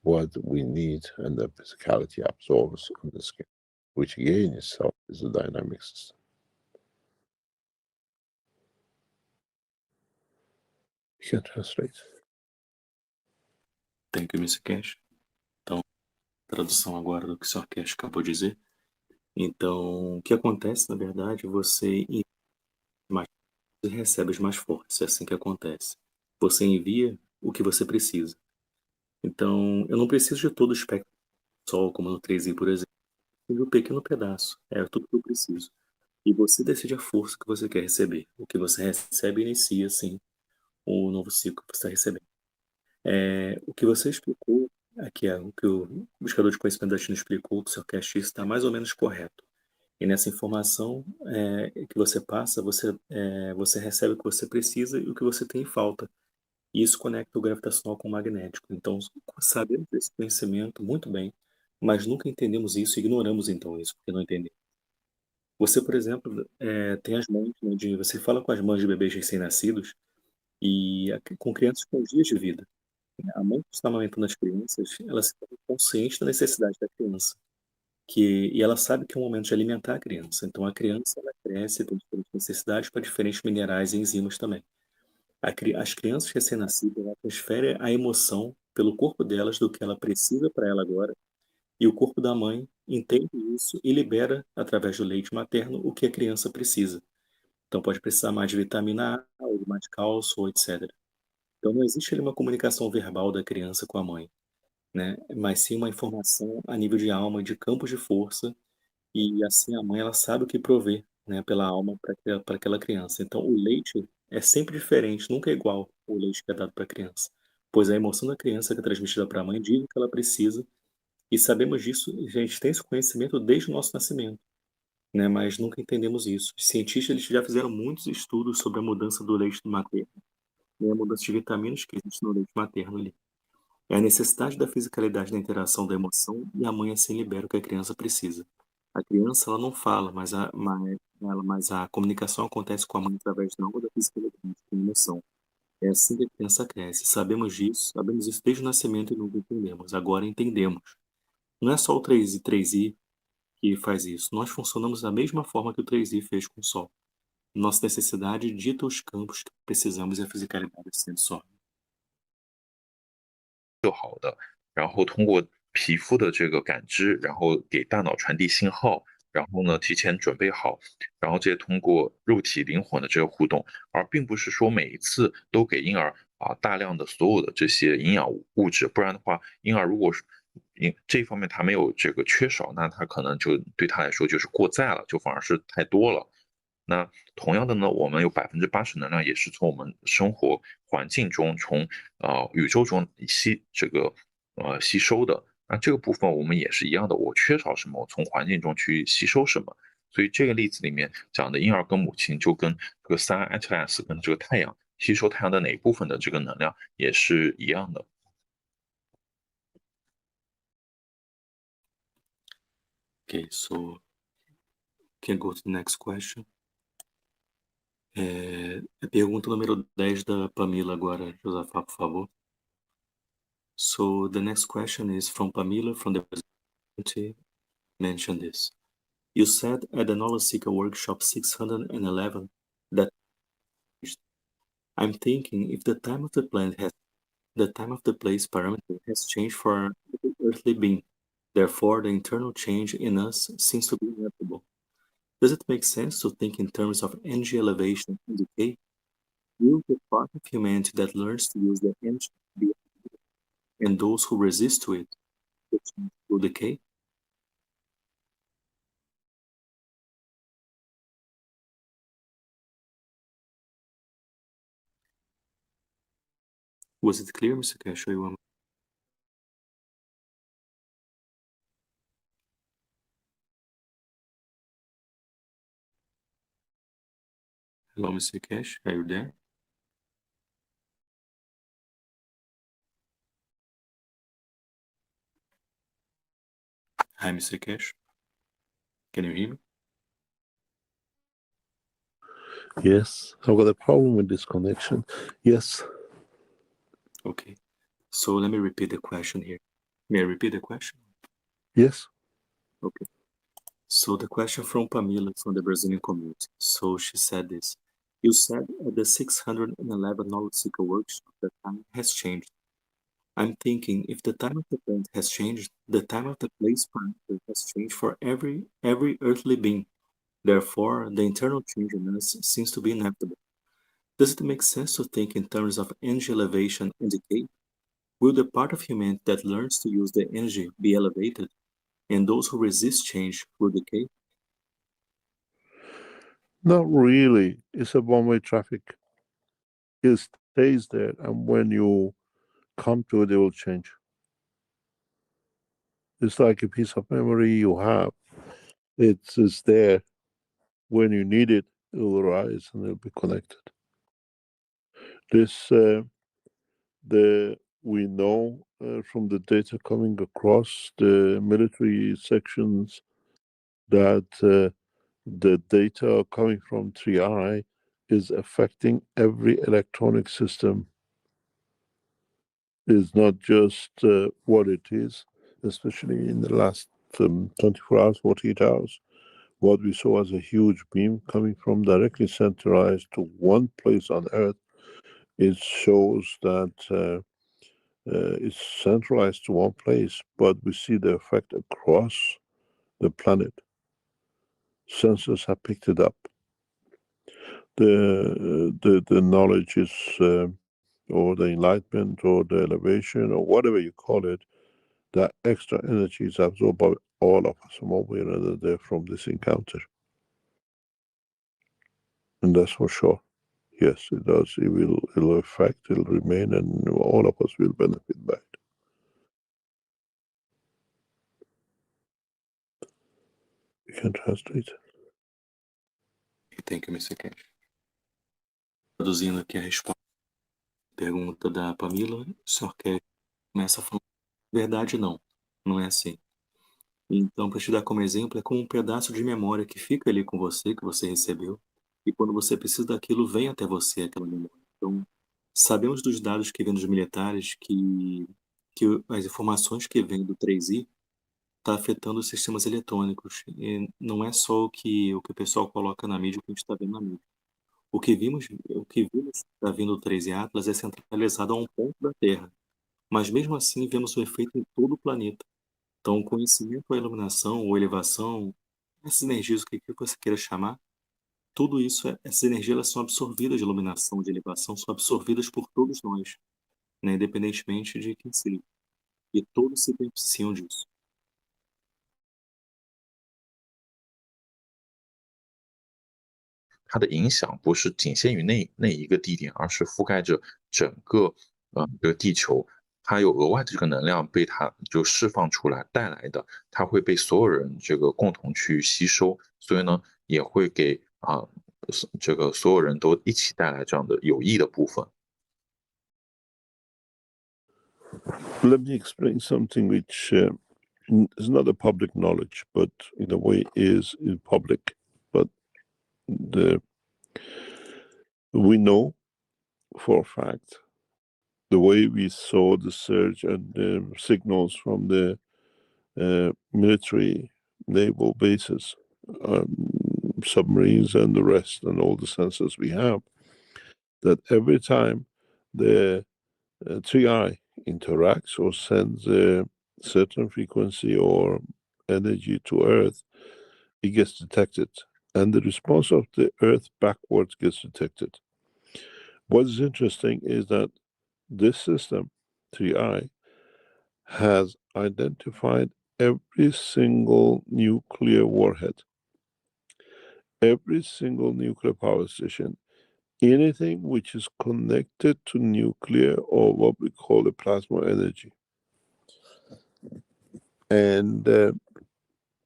what we need, and the physicality absorbs on the skin, which again itself is a dynamic system. You can translate. Thank you, Mr. Keshe. Então, tradução agora do que o Sr. Keshe acabou de dizer. Então, o que acontece, na verdade, você recebe os mais fortes, é assim que acontece. Você envia o que você precisa. Então, eu não preciso de todo o espectro do Sol, como no 3i, por exemplo. Eu preciso de um pequeno pedaço, é tudo que eu preciso. E você decide a força que você quer receber. O que você recebe inicia, sim, o novo ciclo que você está recebendo. O que você explicou aqui, o que o buscador de conhecimento da China explicou, que o Sr. Keshe está mais ou menos correto. E nessa informação que você passa, você recebe o que você precisa e o que você tem em falta. E isso conecta o gravitacional com o magnético. Então, sabemos desse conhecimento muito bem, mas nunca entendemos isso e ignoramos então isso, porque não entendemos. Você, por exemplo, tem as mães, né, você fala com as mães de bebês recém-nascidos e com crianças com dias de vida. A mãe que está amamentando as crianças, ela se torna consciente da necessidade da criança. E ela sabe que é o momento de alimentar a criança. Então, a criança ela cresce, tem diferentes necessidades para diferentes minerais e enzimas também. As crianças recém-nascidas, ela transfere a emoção pelo corpo delas do que ela precisa para ela agora, e o corpo da mãe entende isso e libera, através do leite materno, o que a criança precisa. Então, pode precisar mais de vitamina A, ou de mais cálcio, ou etc. Então, não existe ali uma comunicação verbal da criança com a mãe, né? Mas sim uma informação a nível de alma, de campos de força, e assim a mãe ela sabe o que prover, né, pela alma para aquela criança. Então o leite é sempre diferente, nunca é igual o leite que é dado para a criança, pois a emoção da criança que é transmitida para a mãe diz o que ela precisa, e sabemos disso, a gente tem esse conhecimento desde o nosso nascimento, né, mas nunca entendemos isso. Os cientistas eles já fizeram muitos estudos sobre a mudança do leite materno, né, a mudança de vitaminas que existe no leite materno ali. É a necessidade da fisicalidade da interação da emoção e a mãe assim libera o que a criança precisa. A criança ela não fala, mas a comunicação acontece com a mãe através da alma da fisicalidade, com a emoção. É assim que a criança cresce. Sabemos isso desde o nascimento e nunca entendemos. Agora entendemos. Não é só o 3i que faz isso. Nós funcionamos da mesma forma que o 3i fez com o Sol. Nossa necessidade dita os campos que precisamos e a fisicalidade sendo só. 然后通过皮肤的这个感知，然后给大脑传递信号，然后呢提前准备好，然后再通过肉体灵魂的这个互动，而并不是说每一次都给婴儿大量的所有的这些营养物质，不然的话，婴儿如果是这一方面他没有这个缺少，那他可能就对他来说就是过载了，就反而是太多了。那同样的呢，我们有80%能量也是从我们生活环境中，从宇宙中吸收的。那这个部分我们也是一样的，我缺少什么，我从环境中去吸收什么。所以这个例子里面讲的婴儿跟母亲，就跟这个3 跟这个太阳吸收太阳的哪一部分的这个能量也是一样的。Okay, so can go to the next question. A pergunta número 10 da Pamela agora, Josafá, por favor. So the next question is from Pamela from the Brazil. Mention this. You said at the Nova Ciência workshop 611 that I'm thinking if the time of the planet has the time of the place parameter has changed for the earthly being. Therefore, the internal change in us seems to be inevitable. Does it make sense to think in terms of energy elevation and decay? Will the part of humanity that learns to use the energy be and those who resist to it will decay? Was it clear, Mr. Keshe? Hello, Mr. Keshe, are you there? Hi, Mr. Keshe. Can you hear me? Yes, I've got a problem with this connection. Yes. Okay. So let me repeat the question here. May I repeat the question? Yes. Okay. So the question from Pamela from the Brazilian community. So she said this. You said at the 611 knowledge seeker workshop that time has changed. I'm thinking if the time of the planet has changed, the time of the place parameter has changed for every earthly being. Therefore, the internal change in us seems to be inevitable. Does it make sense to think in terms of energy elevation and decay? Will the part of humanity that learns to use the energy be elevated, and those who resist change will decay? Not really. It's a one-way traffic. It stays there, and when you come to it, it will change. It's like a piece of memory you have. It's there. When you need it, it will rise and it'll be connected. This we know from the data coming across the military sections that the data coming from 3i is affecting every electronic system. It's not just what it is, especially in the last 24 hours, 48 hours. What we saw as a huge beam coming from directly centralized to one place on Earth, it shows that it's centralized to one place, but we see the effect across the planet. Sensors have picked it up. The knowledge is, or the enlightenment, or the elevation, or whatever you call it, that extra energy is absorbed by all of us, one way or another, from this encounter. And that's for sure. Yes, it does. It'll affect, it'll remain, and all of us will benefit by it. You can translate. Thank you, Mr. Keshe. Traduzindo aqui a resposta à pergunta da Pamela, o senhor quer começa falando, verdade não é assim. Então, para te dar como exemplo, é como um pedaço de memória que fica ali com você, que você recebeu, e quando você precisa daquilo, vem até você aquela memória. Então, sabemos dos dados que vêm dos militares que as informações que vêm do 3i está afetando os sistemas eletrônicos. E não é só o que o pessoal coloca na mídia, o que a gente está vendo na mídia. O que vimos está vindo do 3i Atlas é centralizado a um ponto da Terra. Mas mesmo assim, vemos o efeito em todo o planeta. Então, o conhecimento, a iluminação, ou elevação, essas energias, o que você queira chamar, tudo isso, essas energias elas são absorvidas de iluminação, de elevação, são absorvidas por todos nós, né, independentemente de quem seja. E todos se beneficiam disso. 它的影响不是仅限于那一个地点，而是覆盖着整个这个地球。它有额外的这个能量被它就释放出来带来的，它会被所有人这个共同去吸收，所以呢也会给这个所有人都一起带来这样的有益的部分。Let me explain something which it's not a public knowledge, but in a way is in public. But we know for a fact the way we saw the surge and the signals from the military naval bases, submarines and the rest, and all the sensors we have, that every time the 3i interacts or sends a certain frequency or energy to Earth, it gets detected. And the response of the Earth backwards gets detected. What is interesting is that this system, 3i, has identified every single nuclear warhead, every single nuclear power station, anything which is connected to nuclear or what we call the plasma energy. And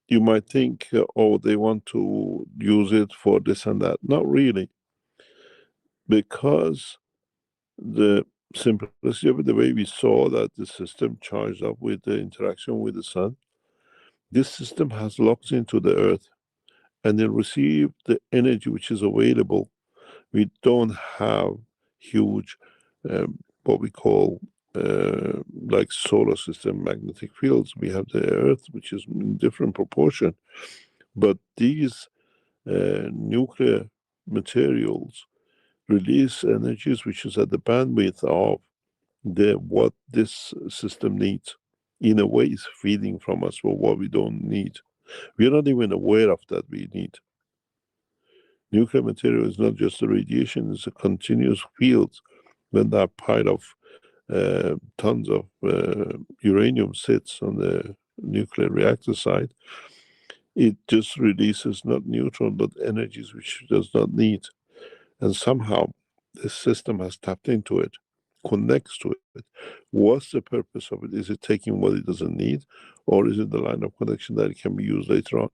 you might think, oh, they want to use it for this and that. Not really. Because the simplicity of it, the way we saw that the system charged up with the interaction with the sun, this system has locked into the Earth and it received the energy which is available. We don't have huge, what we call like solar system magnetic fields. We have the Earth, which is in different proportion. But these nuclear materials release energies which is at the bandwidth of what this system needs. In a way, it's feeding from us for what we don't need. We're not even aware of that we need. Nuclear material is not just a radiation, it's a continuous field. When that pile of tons of uranium sits on the nuclear reactor site, it just releases not neutron, but energies which it does not need. And somehow this system has tapped into it, connects to it. What's the purpose of it? Is it taking what it doesn't need, or is it the line of connection that it can be used later on?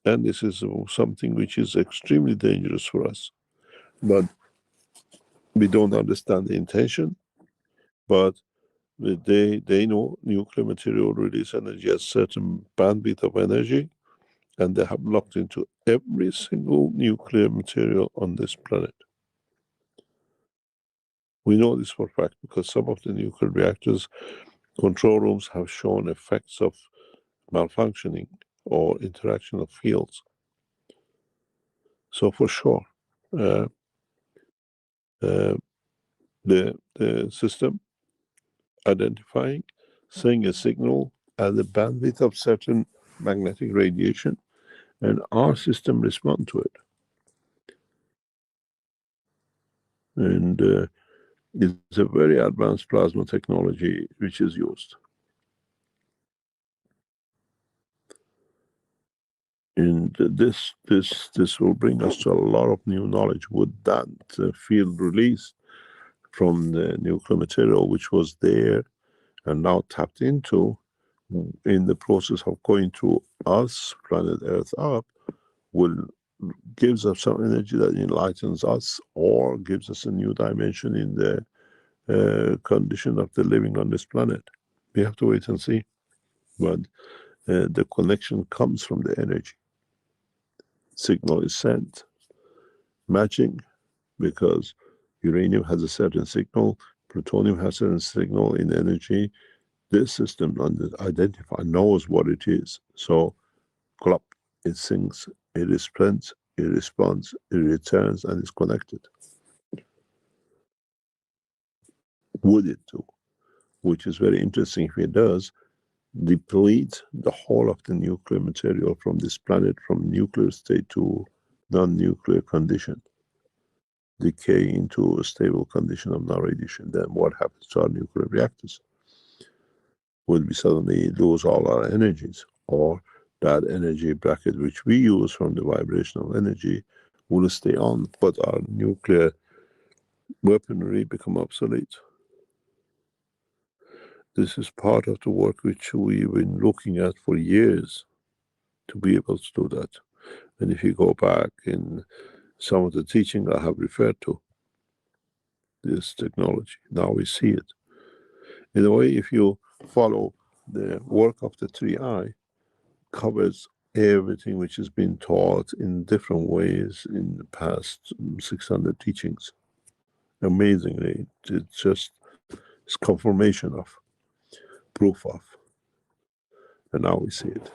And this is something which is extremely dangerous for us. But we don't understand the intention, but they know nuclear material release energy at certain bandwidth of energy, and they have locked into every single nuclear material on this planet. We know this for a fact because some of the nuclear reactors control rooms have shown effects of malfunctioning or interaction of fields. So for sure, the system identifying, sending a signal at the bandwidth of certain magnetic radiation, and our system respond to it. And it's a very advanced plasma technology which is used. And this will bring us to a lot of new knowledge. Would that field release from the nuclear material which was there and now tapped into in the process of going to us, planet Earth up, gives us some energy that enlightens us or gives us a new dimension in the condition of the living on this planet. We have to wait and see. But the connection comes from the energy. Signal is sent, matching, because uranium has a certain signal, plutonium has a certain signal in energy. This system knows what it is. So, clap, it sings, it responds, it returns, and is connected. Would it do? Which is very interesting if it does, deplete the whole of the nuclear material from this planet, from nuclear state to non-nuclear condition, decay into a stable condition of non-radiation. Then what happens to our nuclear reactors? Would we suddenly lose all our energies, or that energy bracket which we use from the vibrational energy will stay on, but our nuclear weaponry become obsolete? This is part of the work which we've been looking at for years to be able to do that. And if you go back in some of the teaching I have referred to, this technology, now we see it. In a way, if you follow the work of the 3I covers everything which has been taught in different ways in the past 600 teachings. Amazingly, it's confirmation of, proof of, and now we see it.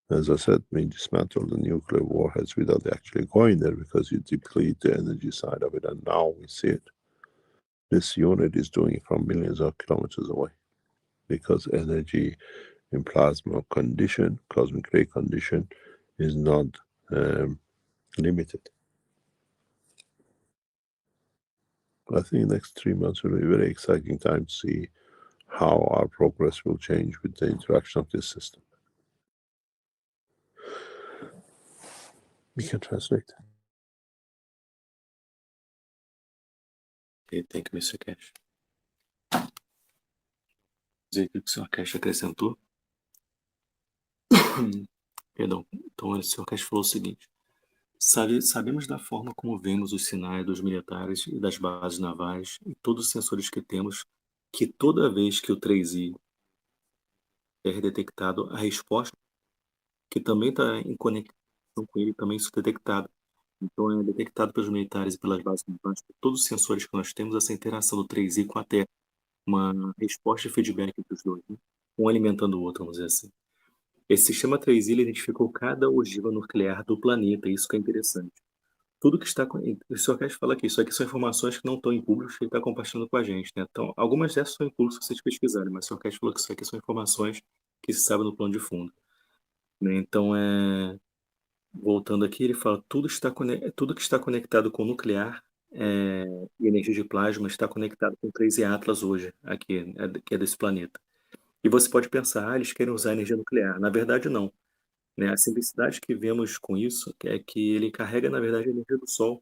As I said, we dismantled the nuclear warheads without actually going there because you deplete the energy side of it, and now we see it. This unit is doing it from millions of kilometers away because energy in plasma condition, cosmic ray condition, is not limited. I think the next 3 months will be a very exciting time to see how our progress will change with the interaction of this system. We can translate. Okay, thank you, Mr. Keshe. Dizer que o Sr. Keshe acrescentou. Perdão. Então, o Sr. Keshe falou o seguinte: sabemos da forma como vemos os sinais dos militares e das bases navais e todos os sensores que temos, que toda vez que o 3I é detectado, a resposta, que também está em conexão com ele, também isso é detectado. Então, é detectado pelos militares e pelas bases navais, por todos os sensores que nós temos, essa interação do 3I com a Terra. Uma resposta de feedback entre os dois, né? Um alimentando o outro, vamos dizer assim. Esse sistema 3I ele identificou cada ogiva nuclear do planeta, isso que é interessante. Tudo que está... O Sr. Keshe fala que isso aqui são informações que não estão em público, que ele está compartilhando com a gente, né? Então, algumas dessas são em público se vocês pesquisarem, mas o Sr. Keshe falou que isso aqui são informações que se sabe no plano de fundo, né? Então, voltando aqui, ele fala tudo que está conectado com nuclear e energia de plasma está conectado com 3I Atlas hoje, aqui, que é desse planeta. E você pode pensar, eles querem usar energia nuclear. Na verdade, não, né? A simplicidade que vemos com isso é que ele carrega, na verdade, a energia do Sol.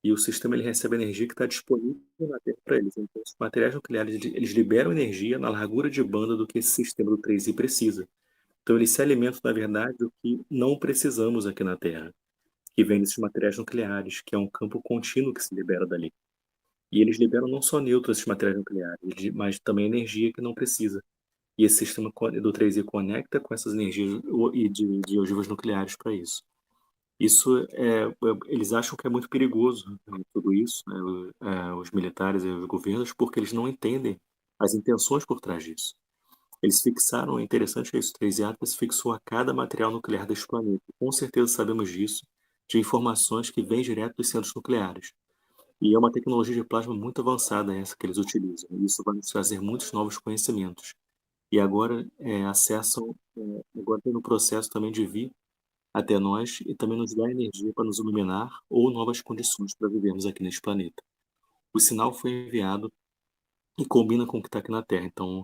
E o sistema ele recebe a energia que está disponível na Terra para eles. Então, os materiais nucleares eles liberam energia na largura de banda do que esse sistema do 3I precisa. Então, eles se alimentam, na verdade, do que não precisamos aqui na Terra, que vem desses materiais nucleares, que é um campo contínuo que se libera dali. E eles liberam não só nêutrons, esses materiais nucleares, mas também energia que não precisa. E esse sistema do 3I conecta com essas energias de ogivas nucleares para isso. Isso eles acham que é muito perigoso, né, tudo isso, né, os militares e os governos, porque eles não entendem as intenções por trás disso. Eles fixaram, é interessante isso, o 3I Atlas fixou a cada material nuclear deste planeta. Com certeza sabemos disso, de informações que vêm direto dos centros nucleares. E é uma tecnologia de plasma muito avançada essa que eles utilizam. E isso vai nos trazer muitos novos conhecimentos. E agora agora tem no processo também de vir até nós e também nos dar energia para nos iluminar ou novas condições para vivermos aqui neste planeta. O sinal foi enviado e combina com o que está aqui na Terra. Então,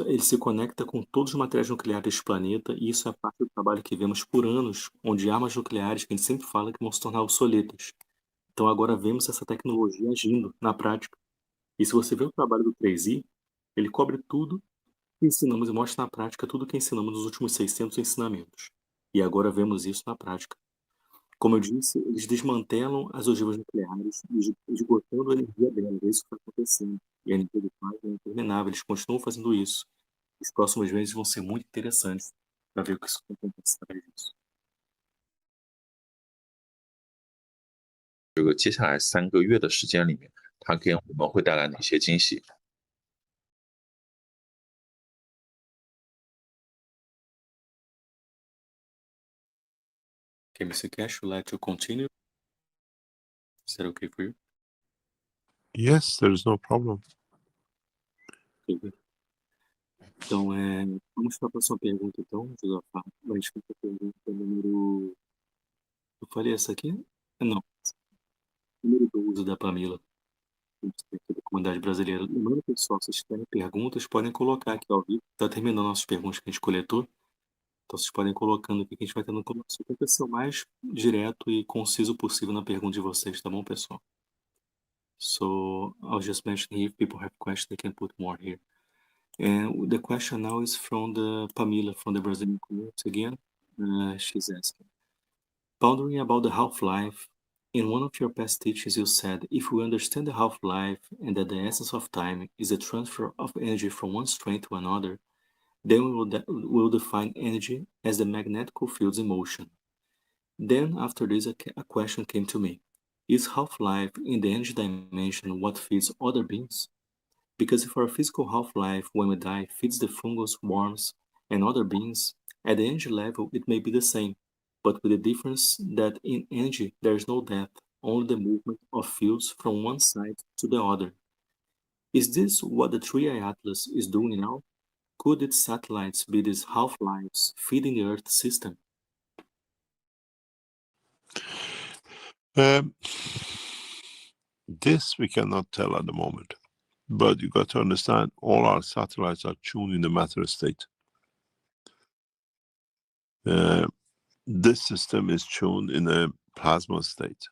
ele se conecta com todos os materiais nucleares deste planeta e isso é parte do trabalho que vemos por anos, onde armas nucleares, que a gente sempre fala, que vão se tornar obsoletas. Então, agora vemos essa tecnologia agindo na prática. E se você vê o trabalho do 3I, ele cobre tudo que ensinamos e mostra na prática tudo que ensinamos nos últimos 600 ensinamentos. E agora vemos isso na prática. Como eu disse, eles desmantelam as ogivas nucleares, esgotando a energia delas. É isso que está acontecendo. E a energia do plasma é interminável. Eles continuam fazendo isso. Os próximos meses vão ser muito interessantes para ver o que isso acontece através disso. 这个接下来3个月的时间里面，它给我们会带来哪些惊喜？ Okay, Mr. Keshe, would like to continue? Is that okay for you? Yes, there's no problem. Okay, good. Então, vamos para a próxima pergunta, então, Josafá. A gente vai para a pergunta número... Eu falei essa aqui? Não. Número 12 da Pamela, da comunidade brasileira. Lembrando, pessoal, se vocês tiverem perguntas, podem colocar aqui ao vivo. Está terminando nossas perguntas que a gente coletou. Então, vocês podem ir colocando aqui que a gente vai tendo conversa. Tenta ser o mais direto e conciso possível na pergunta de vocês, tá bom, pessoal? So, I'll just mention here, if people have questions, they can put more here. And the question now is from the Pamela, from the Brazilian community again. She's asking, pondering about the half-life In one of your past teachings, you said, if we understand the half-life and that the essence of time is the transfer of energy from one strength to another, then we'll define energy as the magnetic fields in motion. Then, after this, a question came to me. Is half-life in the energy dimension what feeds other beings? Because if our physical half-life when we die feeds the fungus, worms, and other beings, at the energy level it may be the same, but with the difference that in energy there is no death, only the movement of fields from one side to the other. Is this what the 3i Atlas is doing now? Could its satellites be these half-lives feeding the Earth system? This we cannot tell at the moment, but you got to understand all our satellites are tuned in the matter state. This system is tuned in a plasma state,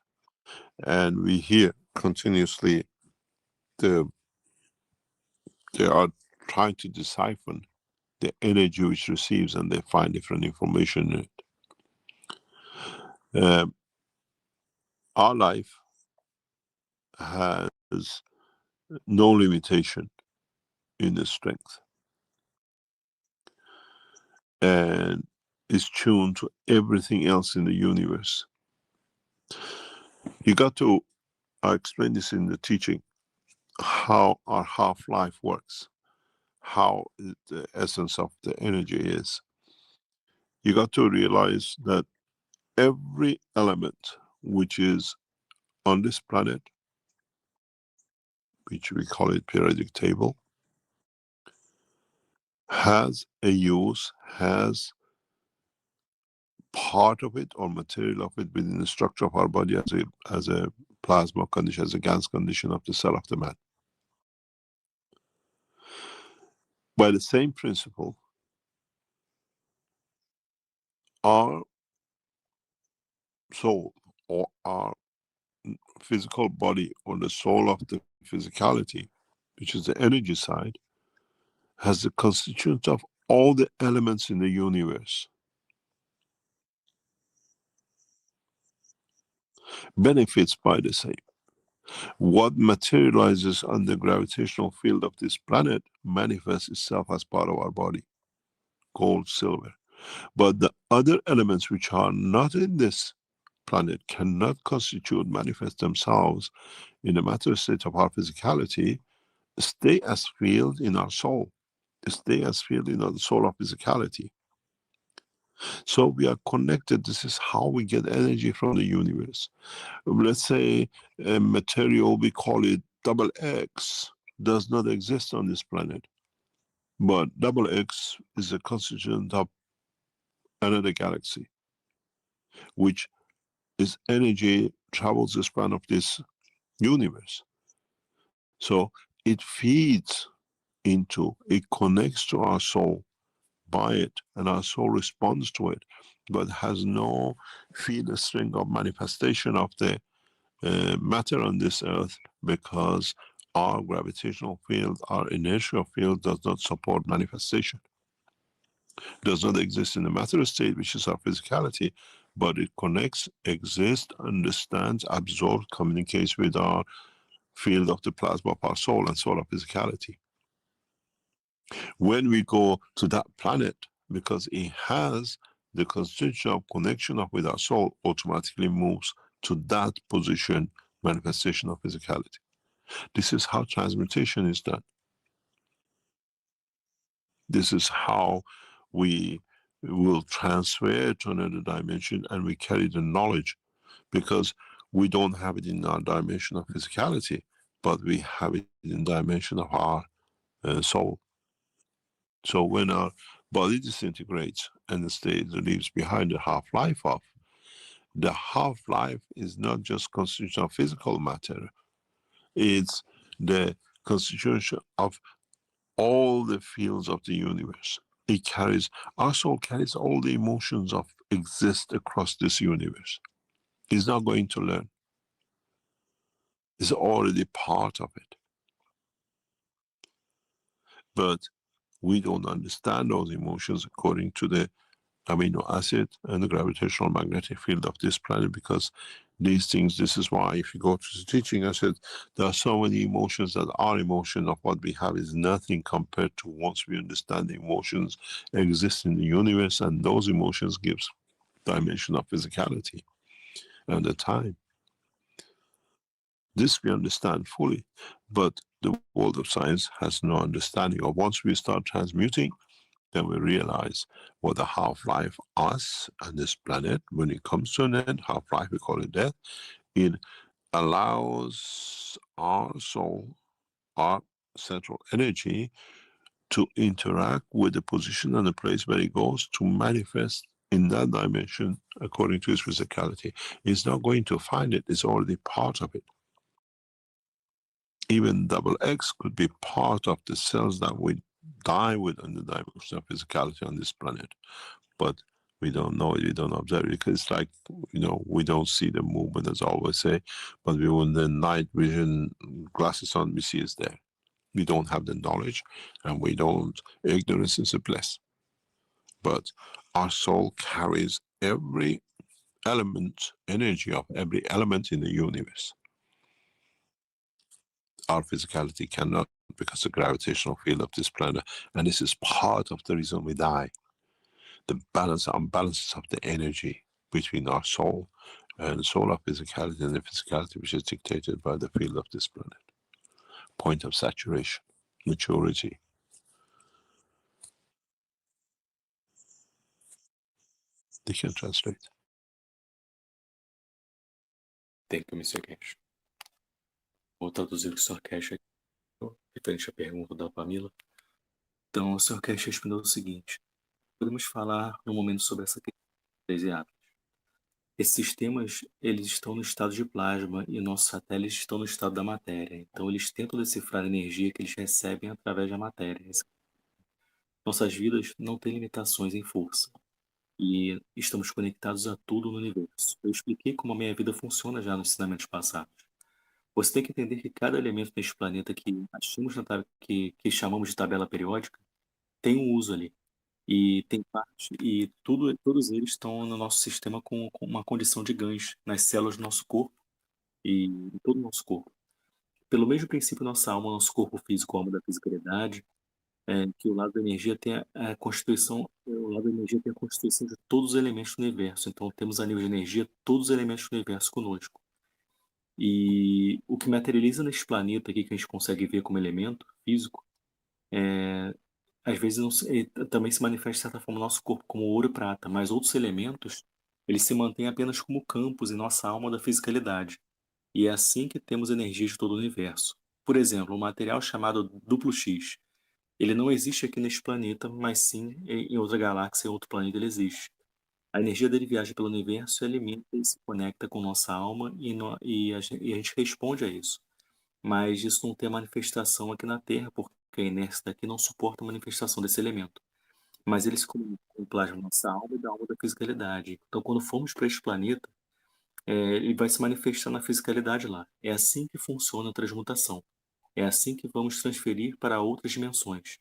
and we hear continuously they are trying to decipher the energy which receives, and they find different information in it. Our life has no limitation in its strength and is tuned to everything else in the universe. You got to, I explained this in the teaching, how our half-life works, how the essence of the energy is. You got to realize that every element which is on this planet, which we call it periodic table, has a use, has part of it or material of it within the structure of our body as a plasma condition, as a gas condition of the cell of the man. By the same principle, our soul or our physical body or the soul of the physicality, which is the energy side, has the constituent of all the elements in the universe. Benefits by the same. What materializes on the gravitational field of this planet manifests itself as part of our body, gold, silver. But the other elements which are not in this planet cannot constitute, manifest themselves in the matter state of our physicality, stay as field in our soul, stay as field in our soul of physicality. So we are connected. This is how we get energy from the universe. Let's say a material, we call it double X, does not exist on this planet. But double X is a constituent of another galaxy, which is energy travels the span of this universe. So it feeds into, it connects to our soul by it, and our soul responds to it, but has no field string of manifestation of the matter on this earth, because our gravitational field, our inertial field does not support manifestation. Does not exist in the matter state, which is our physicality, but it connects, exists, understands, absorbs, communicates with our field of the plasma of our soul and soul of physicality. When we go to that planet, because it has the constitution of connection with our soul, automatically moves to that position, manifestation of physicality. This is how transmutation is done. This is how we will transfer to another dimension, and we carry the knowledge, because we don't have it in our dimension of physicality, but we have it in the dimension of our soul. So when our body disintegrates and the state leaves behind the half-life of, the half-life is not just constitution of physical matter, it's the constitution of all the fields of the universe. It carries, our soul carries all the emotions of exist across this universe. It's not going to learn. It's already part of it. But we don't understand those emotions according to the amino acid and the gravitational magnetic field of this planet, because these things. This is why if you go to the teaching, I said there are so many emotions that our emotion of what we have is nothing compared to once we understand the emotions exist in the universe, and those emotions gives dimension of physicality and the time. This we understand fully, but the world of science has no understanding of. Once we start transmuting, then we realize what the half-life us and this planet, when it comes to an end, half-life, we call it death, it allows our soul, our central energy, to interact with the position and the place where it goes to manifest in that dimension according to its physicality. It's not going to find it, it's already part of it. Even double X could be part of the cells that we die with in the dimension of physicality on this planet. But we don't know it, we don't observe it, because it's like, you know, we don't see the movement, as I always say, but we, when the night vision glasses on, we see it's there. We don't have the knowledge, and we don't, ignorance is a bliss. But our soul carries every element, energy of every element in the universe. Our physicality cannot, because the gravitational field of this planet, and this is part of the reason we die. The balance, unbalances of the energy between our soul and soul of physicality and the physicality which is dictated by the field of this planet. Point of saturation, maturity. They can translate. Thank you, Mr. Keshe. Vou traduzir o que o Sr. Keshe aqui, referente à pergunta da Pamela. Então, o Sr. Keshe respondeu o seguinte: podemos falar no momento sobre essa questão baseada. Esses sistemas, eles estão no estado de plasma e nossos satélites estão no estado da matéria. Então, eles tentam decifrar a energia que eles recebem através da matéria. Nossas vidas não têm limitações em força e estamos conectados a tudo no universo. Eu expliquei como a minha vida funciona já nos ensinamentos passados. Você tem que entender que cada elemento neste planeta que chamamos de tabela periódica tem um uso ali. E tem parte, e todos eles estão no nosso sistema com uma condição de gancho nas células do nosso corpo e em todo o nosso corpo. Pelo mesmo princípio, nossa alma, nosso corpo físico, a alma da fisicalidade, que o lado da energia tem a constituição, o lado da energia tem a constituição de todos os elementos do universo. Então, temos a nível de energia todos os elementos do universo conosco. E o que materializa neste planeta aqui, que a gente consegue ver como elemento físico, às vezes também se manifesta de certa forma no nosso corpo como ouro e prata, mas outros elementos, eles se mantêm apenas como campos em nossa alma da fisicalidade. E é assim que temos energia de todo o universo. Por exemplo, um material chamado duplo X, ele não existe aqui neste planeta, mas sim em outra galáxia, em outro planeta ele existe. A energia dele viaja pelo universo, alimenta e se conecta com nossa alma e a gente responde a isso. Mas isso não tem manifestação aqui na Terra, porque a inércia daqui não suporta a manifestação desse elemento. Mas ele se comunica com o plasma da nossa alma e da alma da fisicalidade. Então, quando formos para este planeta, ele vai se manifestar na fisicalidade lá. É assim que funciona a transmutação. É assim que vamos transferir para outras dimensões.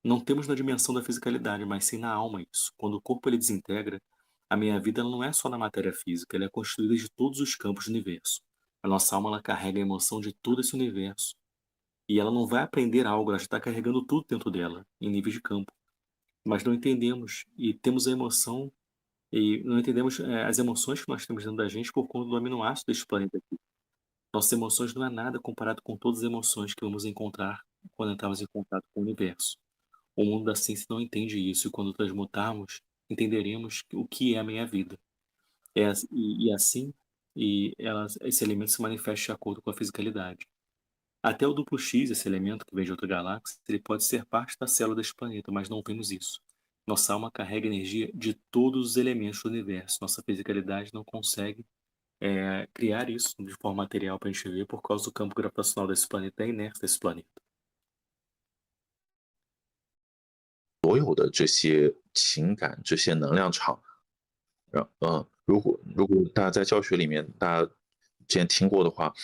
Não temos na dimensão da fisicalidade, mas sim na alma isso. Quando o corpo ele desintegra, a minha vida ela não é só na matéria física, ela é constituída de todos os campos do universo. A nossa alma ela carrega a emoção de todo esse universo. E ela não vai aprender algo, ela já está carregando tudo dentro dela, em nível de campo. Mas não entendemos e temos a emoção, e não entendemos as emoções que nós temos dentro da gente por conta do aminoácido deste planeta aqui. Nossas emoções não é nada comparado com todas as emoções que vamos encontrar quando entrarmos em contato com o universo. O mundo da ciência não entende isso, e quando transmutarmos, entenderemos o que é a minha vida. Esse elemento se manifesta de acordo com a fisicalidade. Até o duplo X, esse elemento que vem de outra galáxia, ele pode ser parte da célula deste planeta, mas não vemos isso. Nossa alma carrega energia de todos os elementos do universo. Nossa fisicalidade não consegue criar isso de forma material para a gente ver por causa do campo gravitacional desse planeta, da inércia desse planeta. 所有的这些情感、这些能量场，如果大家在教学里面大家之前听过的话，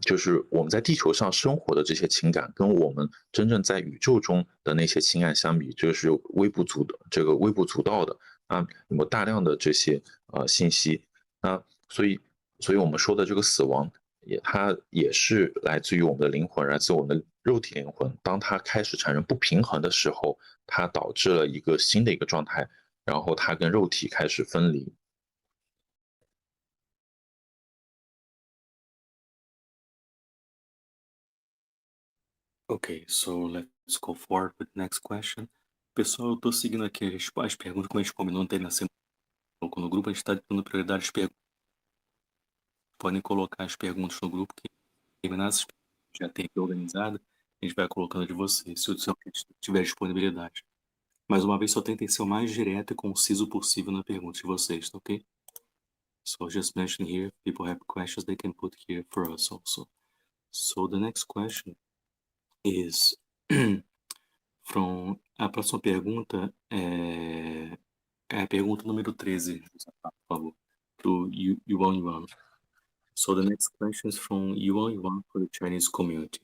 就是我们在地球上生活的这些情感，跟我们真正在宇宙中的那些情感相比，这是微不足道的啊，有大量的这些信息。那所以所以我们说的这个死亡，它也是来自于我们的灵魂，来自我们的肉体灵魂。当它开始产生不平衡的时候，它导致了一个新的一个状态，然后它跟肉体开始分离。Okay, so let's go forward with the next question. Pessoal, eu tô seguindo aqui as perguntas, como a gente combinou ontem na semana no grupo, a gente tá dando prioridade às perguntas. Podem colocar as perguntas no grupo, que terminar essas perguntas já tem aqui organizada, a gente vai colocando de vocês, se o seu tiver disponibilidade. Mais uma vez, só tentem ser o mais direto e conciso possível na pergunta de vocês, tá ok? So just mention here, if people have questions, they can put here for us also. So the next question is from... A próxima pergunta é a pergunta número 13, por favor, do Yuan Yuan. So the next question is from Yuan Yuan for the Chinese community.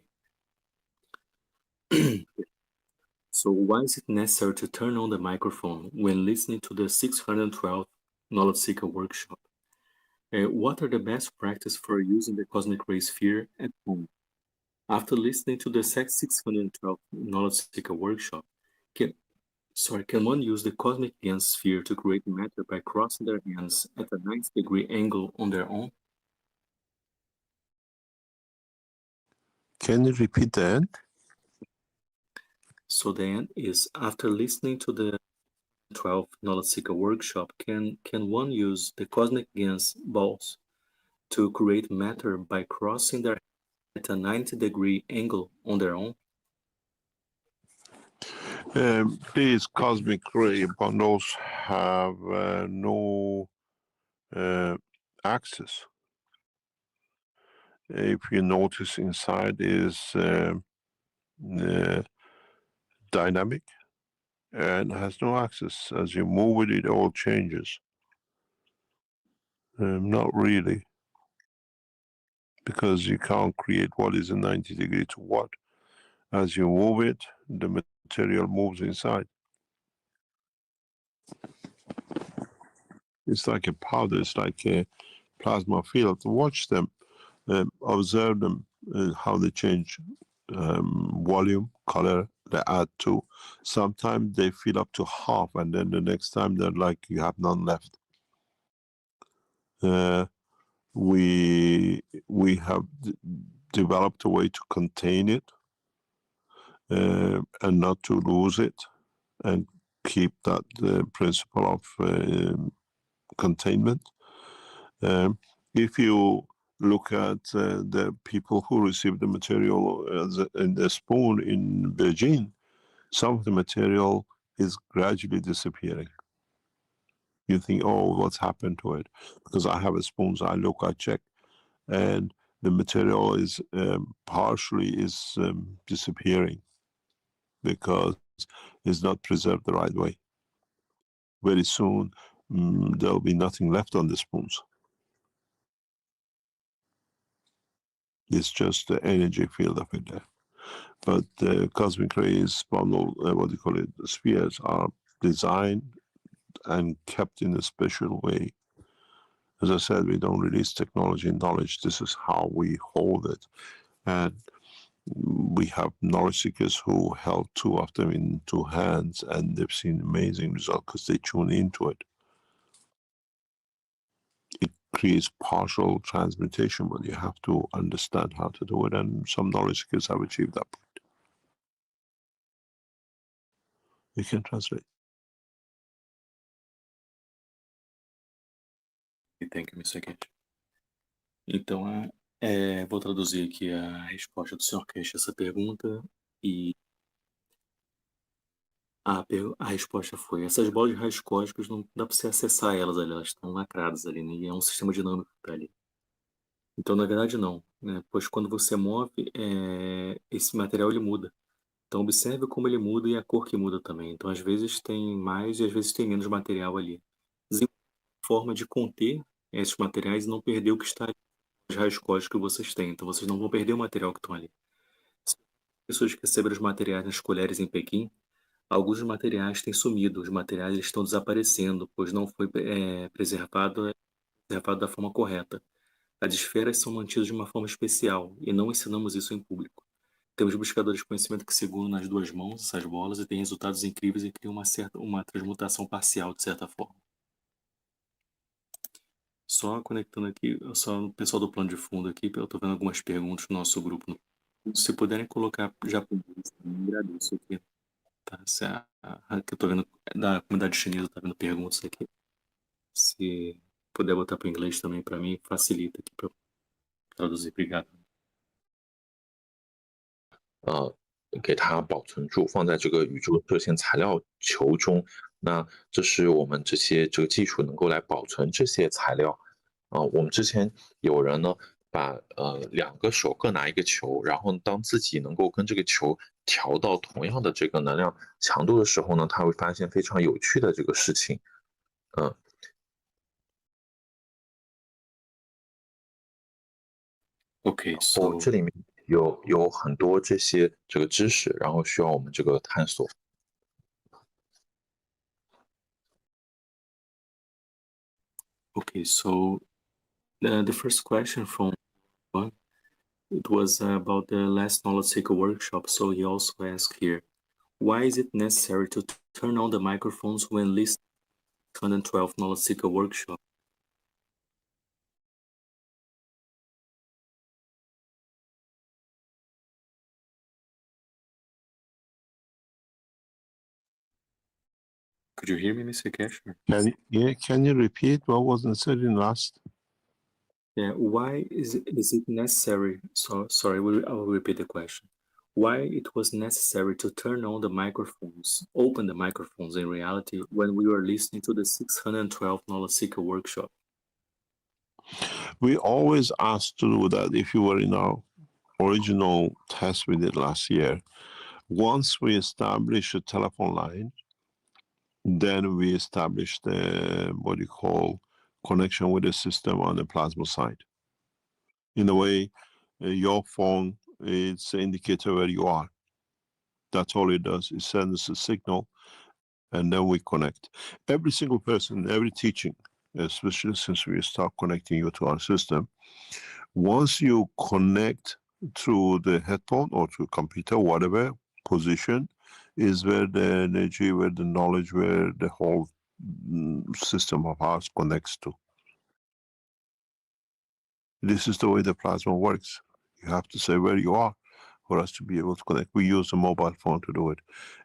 So why is it necessary to turn on the microphone when listening to the 612th Knowledge Seeker workshop? What are the best practices for using the cosmic ray sphere at home? After listening to the 612th Knowledge Seeker workshop, can one use the cosmic GAN sphere to create matter by crossing their hands at a 90-degree angle on their own? Can you repeat that? So the end is, after listening to the 12th Knowledge Seeker workshop, can one use the cosmic GAN's balls to create matter by crossing their at a 90-degree angle on their own? These cosmic ray bundles have no axis. If you notice, inside is dynamic and has no axis. As you move it, it all changes. Not really, because you can't create what is a 90-degree to what. As you move it, the material moves inside. It's like a powder, it's like a plasma field. Watch them, observe them, how they change volume, color, they add to. Sometimes they fill up to half, and then the next time they're like you have none left. We have developed a way to contain it and not to lose it, and keep that principle of containment. If you look at the people who receive the material in the spoon in Beijing, some of the material is gradually disappearing. You think, oh, what's happened to it? Because I have a spoon, so I look, I check, and the material is partially disappearing because it's not preserved the right way. Very soon, there'll be nothing left on the spoons. It's just the energy field of it there. But the cosmic rays, bundle, what do you call it, the spheres are designed and kept in a special way. As I said, we don't release technology and knowledge. This is how we hold it. And we have knowledge seekers who held two of them in two hands, and they've seen amazing results because they tune into it. It creates partial transmutation, but you have to understand how to do it, and some knowledge seekers have achieved that point. You can translate. Thank you, Mr. Keshe. Então, vou traduzir aqui a resposta do Sr. Keshe a essa pergunta, e a resposta foi: essas bolas de raios cósmicos não dá para você acessar elas ali, elas estão lacradas ali, né? E é um sistema dinâmico que está ali. Então, na verdade, não, né? Pois quando você move, esse material ele muda. Então, observe como ele muda e a cor que muda também. Então, às vezes tem mais e às vezes tem menos material ali. Forma de conter esses materiais e não perder o que está ali, os raios cósmicos que vocês têm. Então, vocês não vão perder o material que estão ali. Se as pessoas que receberam os materiais nas colheres em Pequim, alguns dos materiais têm sumido, os materiais eles estão desaparecendo, pois não foi preservado da forma correta. As esferas são mantidas de uma forma especial e não ensinamos isso em público. Temos buscadores de conhecimento que seguram nas duas mãos essas bolas e têm resultados incríveis e criam uma transmutação parcial, de certa forma. Só conectando aqui, só o pessoal do plano de fundo aqui, eu estou vendo algumas perguntas no nosso grupo. Se puderem colocar já por agradeço aqui. Tá? Que eu estou vendo da comunidade chinesa, tá vendo perguntas aqui. Se puder botar para o inglês também, para mim, facilita aqui para traduzir. Obrigado. 给它保存住，放在这个宇宙射线材料球中。那这是我们这个技术能够来保存这些材料。我们之前有人呢，把2个手各拿一个球，然后当自己能够跟这个球调到同样的这个能量强度的时候呢，他会发现非常有趣的这个事情。OK， so 这里面有很多这个知识，然后需要我们这个探索。Okay, so the first question from one, it was about the last knowledge seeker workshop. So he also asked here, why is it necessary to turn on the microphones when listening to 112 knowledge seeker workshop? Could you hear me, Mr. Keshe? Can you repeat what was said in last? Yeah, why is it necessary? So sorry, I will repeat the question. Why it was necessary to turn on the microphones, open the microphones in reality when we were listening to the 612 knowledge seeker workshop? We always asked to do that if you were in our original test we did last year. Once we establish a telephone line, then we establish the what you call connection with the system on the plasma side. In a way, your phone is an indicator where you are. That's all it does. It sends a signal, and then we connect. Every single person, every teaching, especially since we start connecting you to our system, once you connect through the headphone or to computer, whatever position, is where the energy, where the knowledge, where the whole system of ours connects to. This is the way the plasma works. You have to say where you are for us to be able to connect. We use a mobile phone to do it.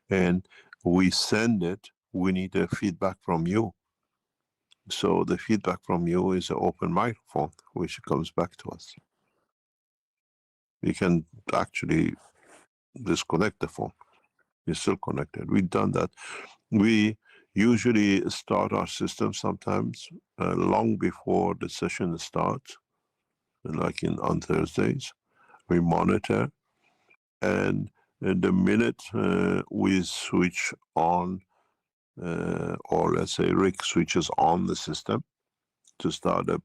And we send it, we need a feedback from you. So the feedback from you is an open microphone, which comes back to us. We can actually disconnect the phone. It's still connected. We've done that. We usually start our system sometimes long before the session starts, like on Thursdays. We monitor, and the minute we switch on, or let's say Rick switches on the system to start a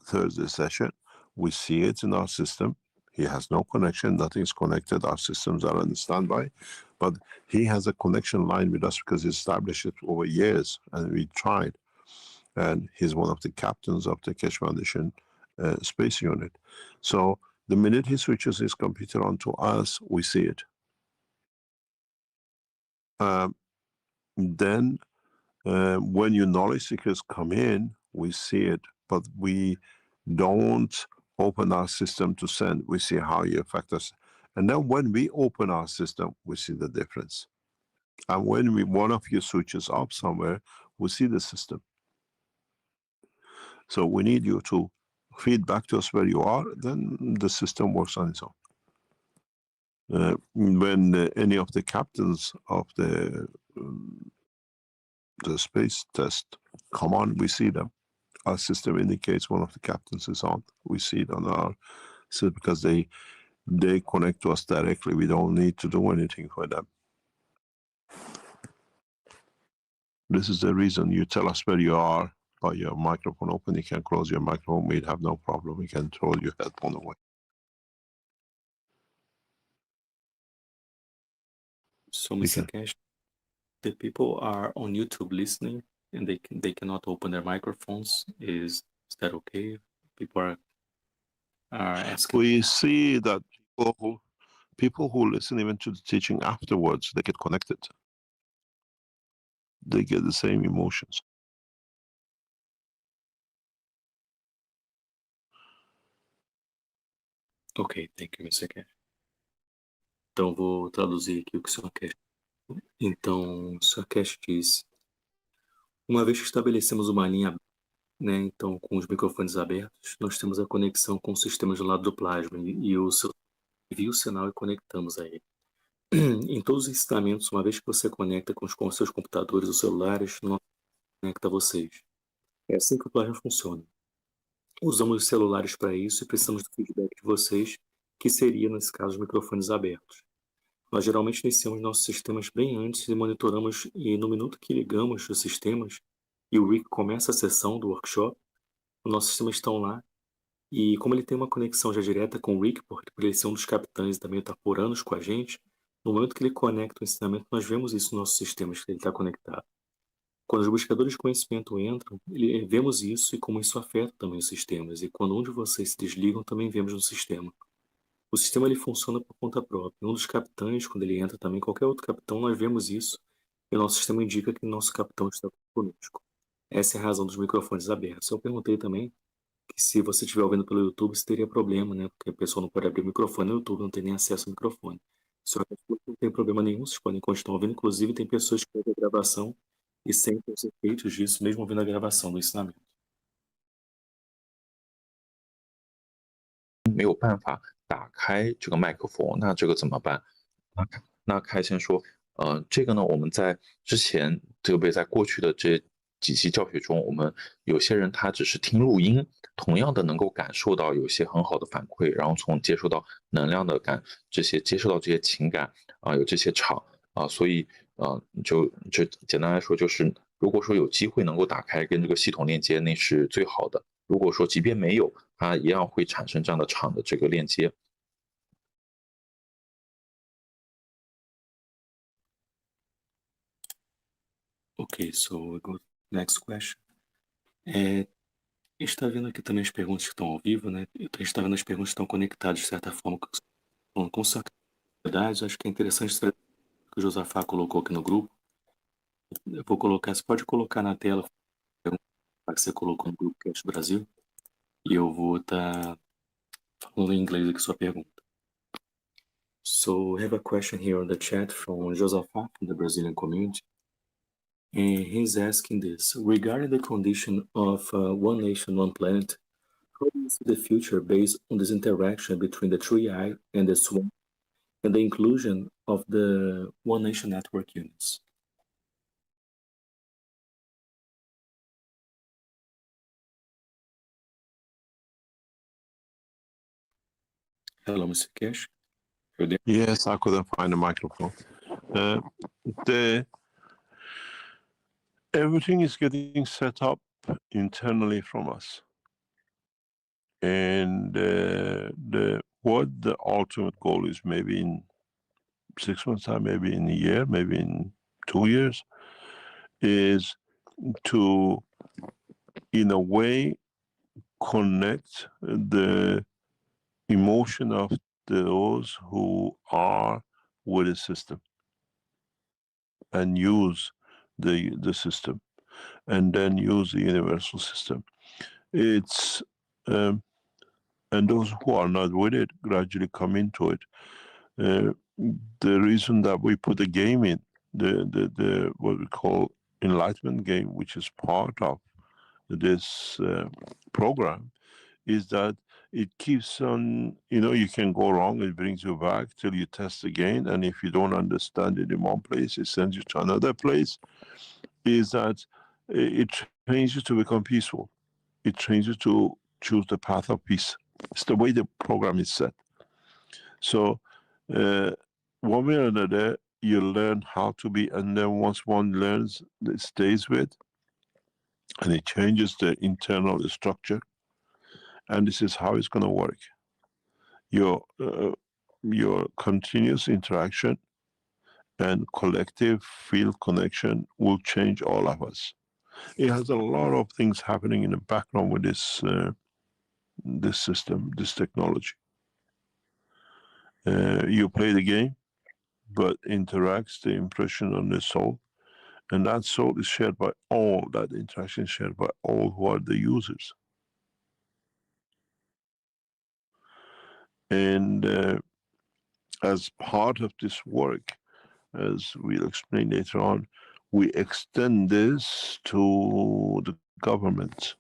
Thursday session, we see it in our system. He has no connection, nothing's connected, our systems are on standby, but he has a connection line with us because he established it over years, and we tried. And he's one of the captains of the Keshe Foundation space unit. So the minute he switches his computer on to us, we see it. Then when your knowledge seekers come in, we see it, but we don't open our system to send. We see how you affect us. And then when we open our system, we see the difference. And when one of you switches up somewhere, we see the system. So we need you to feed back to us where you are, then the system works on its own. When any of the captains of the space test come on, we see them. Our system indicates one of the captains is on. We see it on our system because they connect to us directly. We don't need to do anything for them. This is the reason you tell us where you are by your microphone open. You can close your microphone. We'd have no problem. We can throw your headphone away. So, Mr. Keshe, the people are on YouTube listening and they cannot open their microphones. Is that okay? People are are asking. We see that people who listen even to the teaching afterwards, they get connected. They get the same emotions. Ok, thank you, Mr. Keshe. Então, vou traduzir aqui o que o Sr. Keshe. Então, o Sr. Keshe disse: uma vez que estabelecemos uma linha, né, então, com os microfones abertos, nós temos a conexão com o sistema do lado do plasma e o seu envia o sinal e conectamos a ele. Em todos os ensinamentos, uma vez que você conecta com os seus computadores ou celulares, nós conecta a vocês. É assim que o plasma funciona. Usamos os celulares para isso e precisamos do feedback de vocês, que seria, nesse caso, os microfones abertos. Nós geralmente iniciamos nossos sistemas bem antes e monitoramos, e no minuto que ligamos os sistemas e o Wiki começa a sessão do workshop, os nossos sistemas estão lá, e como ele tem uma conexão já direta com o Wiki, porque por ele ser um dos capitães e também está por anos com a gente, no momento que ele conecta o ensinamento, nós vemos isso nos nossos sistemas, que ele está conectado. Quando os buscadores de conhecimento entram, vemos isso e como isso afeta também os sistemas. E quando um de vocês se desligam, também vemos no sistema. O sistema ele funciona por conta própria. Um dos capitães, quando ele entra também, qualquer outro capitão, nós vemos isso. E o nosso sistema indica que o nosso capitão está conosco. Essa é a razão dos microfones abertos. Eu perguntei também que se você estiver ouvindo pelo YouTube, se teria problema, né? Porque a pessoa não pode abrir o microfone no YouTube, não tem nem acesso ao microfone. Só que não tem problema nenhum, vocês podem continuar ouvindo. Inclusive, tem pessoas que ouvem a gravação e sentem os efeitos disso, mesmo ouvindo a gravação do ensinamento. 没有办法打开这个麦克风，那这个怎么办？那开先说，这个呢，我们在之前，特别在过去的这几期教学中，我们有些人他只是听录音，同样的能够感受到有些很好的反馈，然后从接收到能量的接受到这些情感有这些场所以就简单来说，就是如果说有机会能够打开跟这个系统链接，那是最好的。如果说即便没有，它一样会产生这样的场的这个链接。Ok, so we go next question. A gente está vendo aqui também as perguntas que estão ao vivo, né? A gente está vendo as perguntas que estão conectadas de certa forma com sua verdade. Acho que é interessante o que o Josafá colocou aqui no grupo. Eu vou colocar, você pode colocar na tela a pergunta que você colocou no grupo Keshe Brasil e eu vou estar falando em inglês aqui sua pergunta. So we have a question here on the chat from Josafá from the Brazilian community. And he's asking this: regarding the condition of one nation, one planet, how do you see the future based on this interaction between the tree eye and the swan, and the inclusion of the One Nation network units? Hello, Mr. Keshe. Yes, I couldn't find a microphone. Everything is getting set up internally from us. And what the ultimate goal is, maybe in 6 months' time, maybe in a year, maybe in 2 years, is to, in a way, connect the emotion of those who are with the system and use the system, and then use the universal system. It's and those who are not with it gradually come into it. The reason that we put a game in, the what we call enlightenment game, which is part of this program, is that it keeps on, you can go wrong, it brings you back till you test again, and if you don't understand it in one place, it sends you to another place. Is that it trains you to become peaceful. It trains you to choose the path of peace. It's the way the program is set. So one way or another, you learn how to be, and then once one learns, it stays with, and it changes the internal structure. And this is how it's going to work. Your continuous interaction and collective field connection will change all of us. It has a lot of things happening in the background with this this system, this technology. You play the game, but interacts the impression on the soul, and that soul is shared by all, that interaction is shared by all who are the users. And as part of this work, as we'll explain later on, we extend this to the government.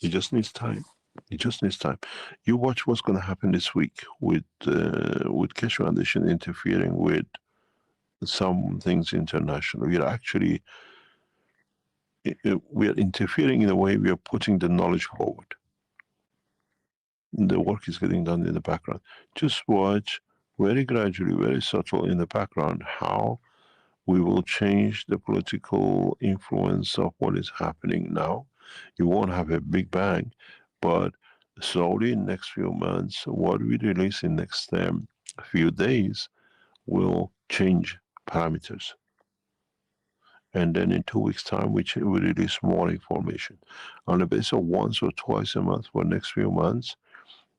It just needs time. It just needs time. You watch what's going to happen this week with Keshe Foundation interfering with some things international. We are interfering in a way. We are putting the knowledge forward. The work is getting done in the background. Just watch very gradually, very subtle in the background how we will change the political influence of what is happening now. You won't have a big bang, but slowly in the next few months, what we release in next few days will change parameters. And then in 2 weeks' time, we release more information. On the basis of once or twice a month for the next few months,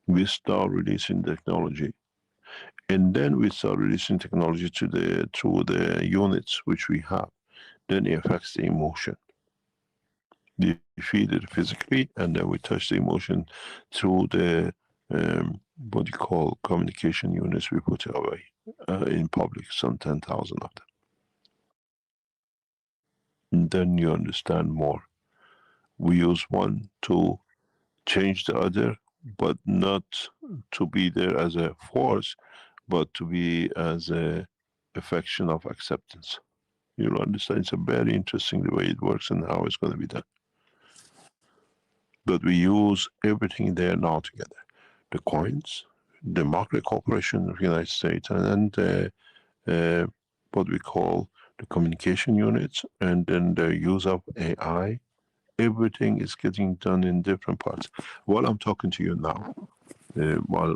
we start releasing technology. And then we start releasing technology through the units which we have. Then it affects the emotion. We feed it physically, and then we touch the emotion through the what you call communication units we put away in public, some 10,000 of them. And then you understand more. We use one to change the other, but not to be there as a force, but to be as a affection of acceptance. You'll understand it's a very interesting the way it works and how it's going to be done. But we use everything there now together. The coins, the market corporation of the United States, and then what we call the communication units, and then the use of AI. Everything is getting done in different parts. While I'm talking to you now, while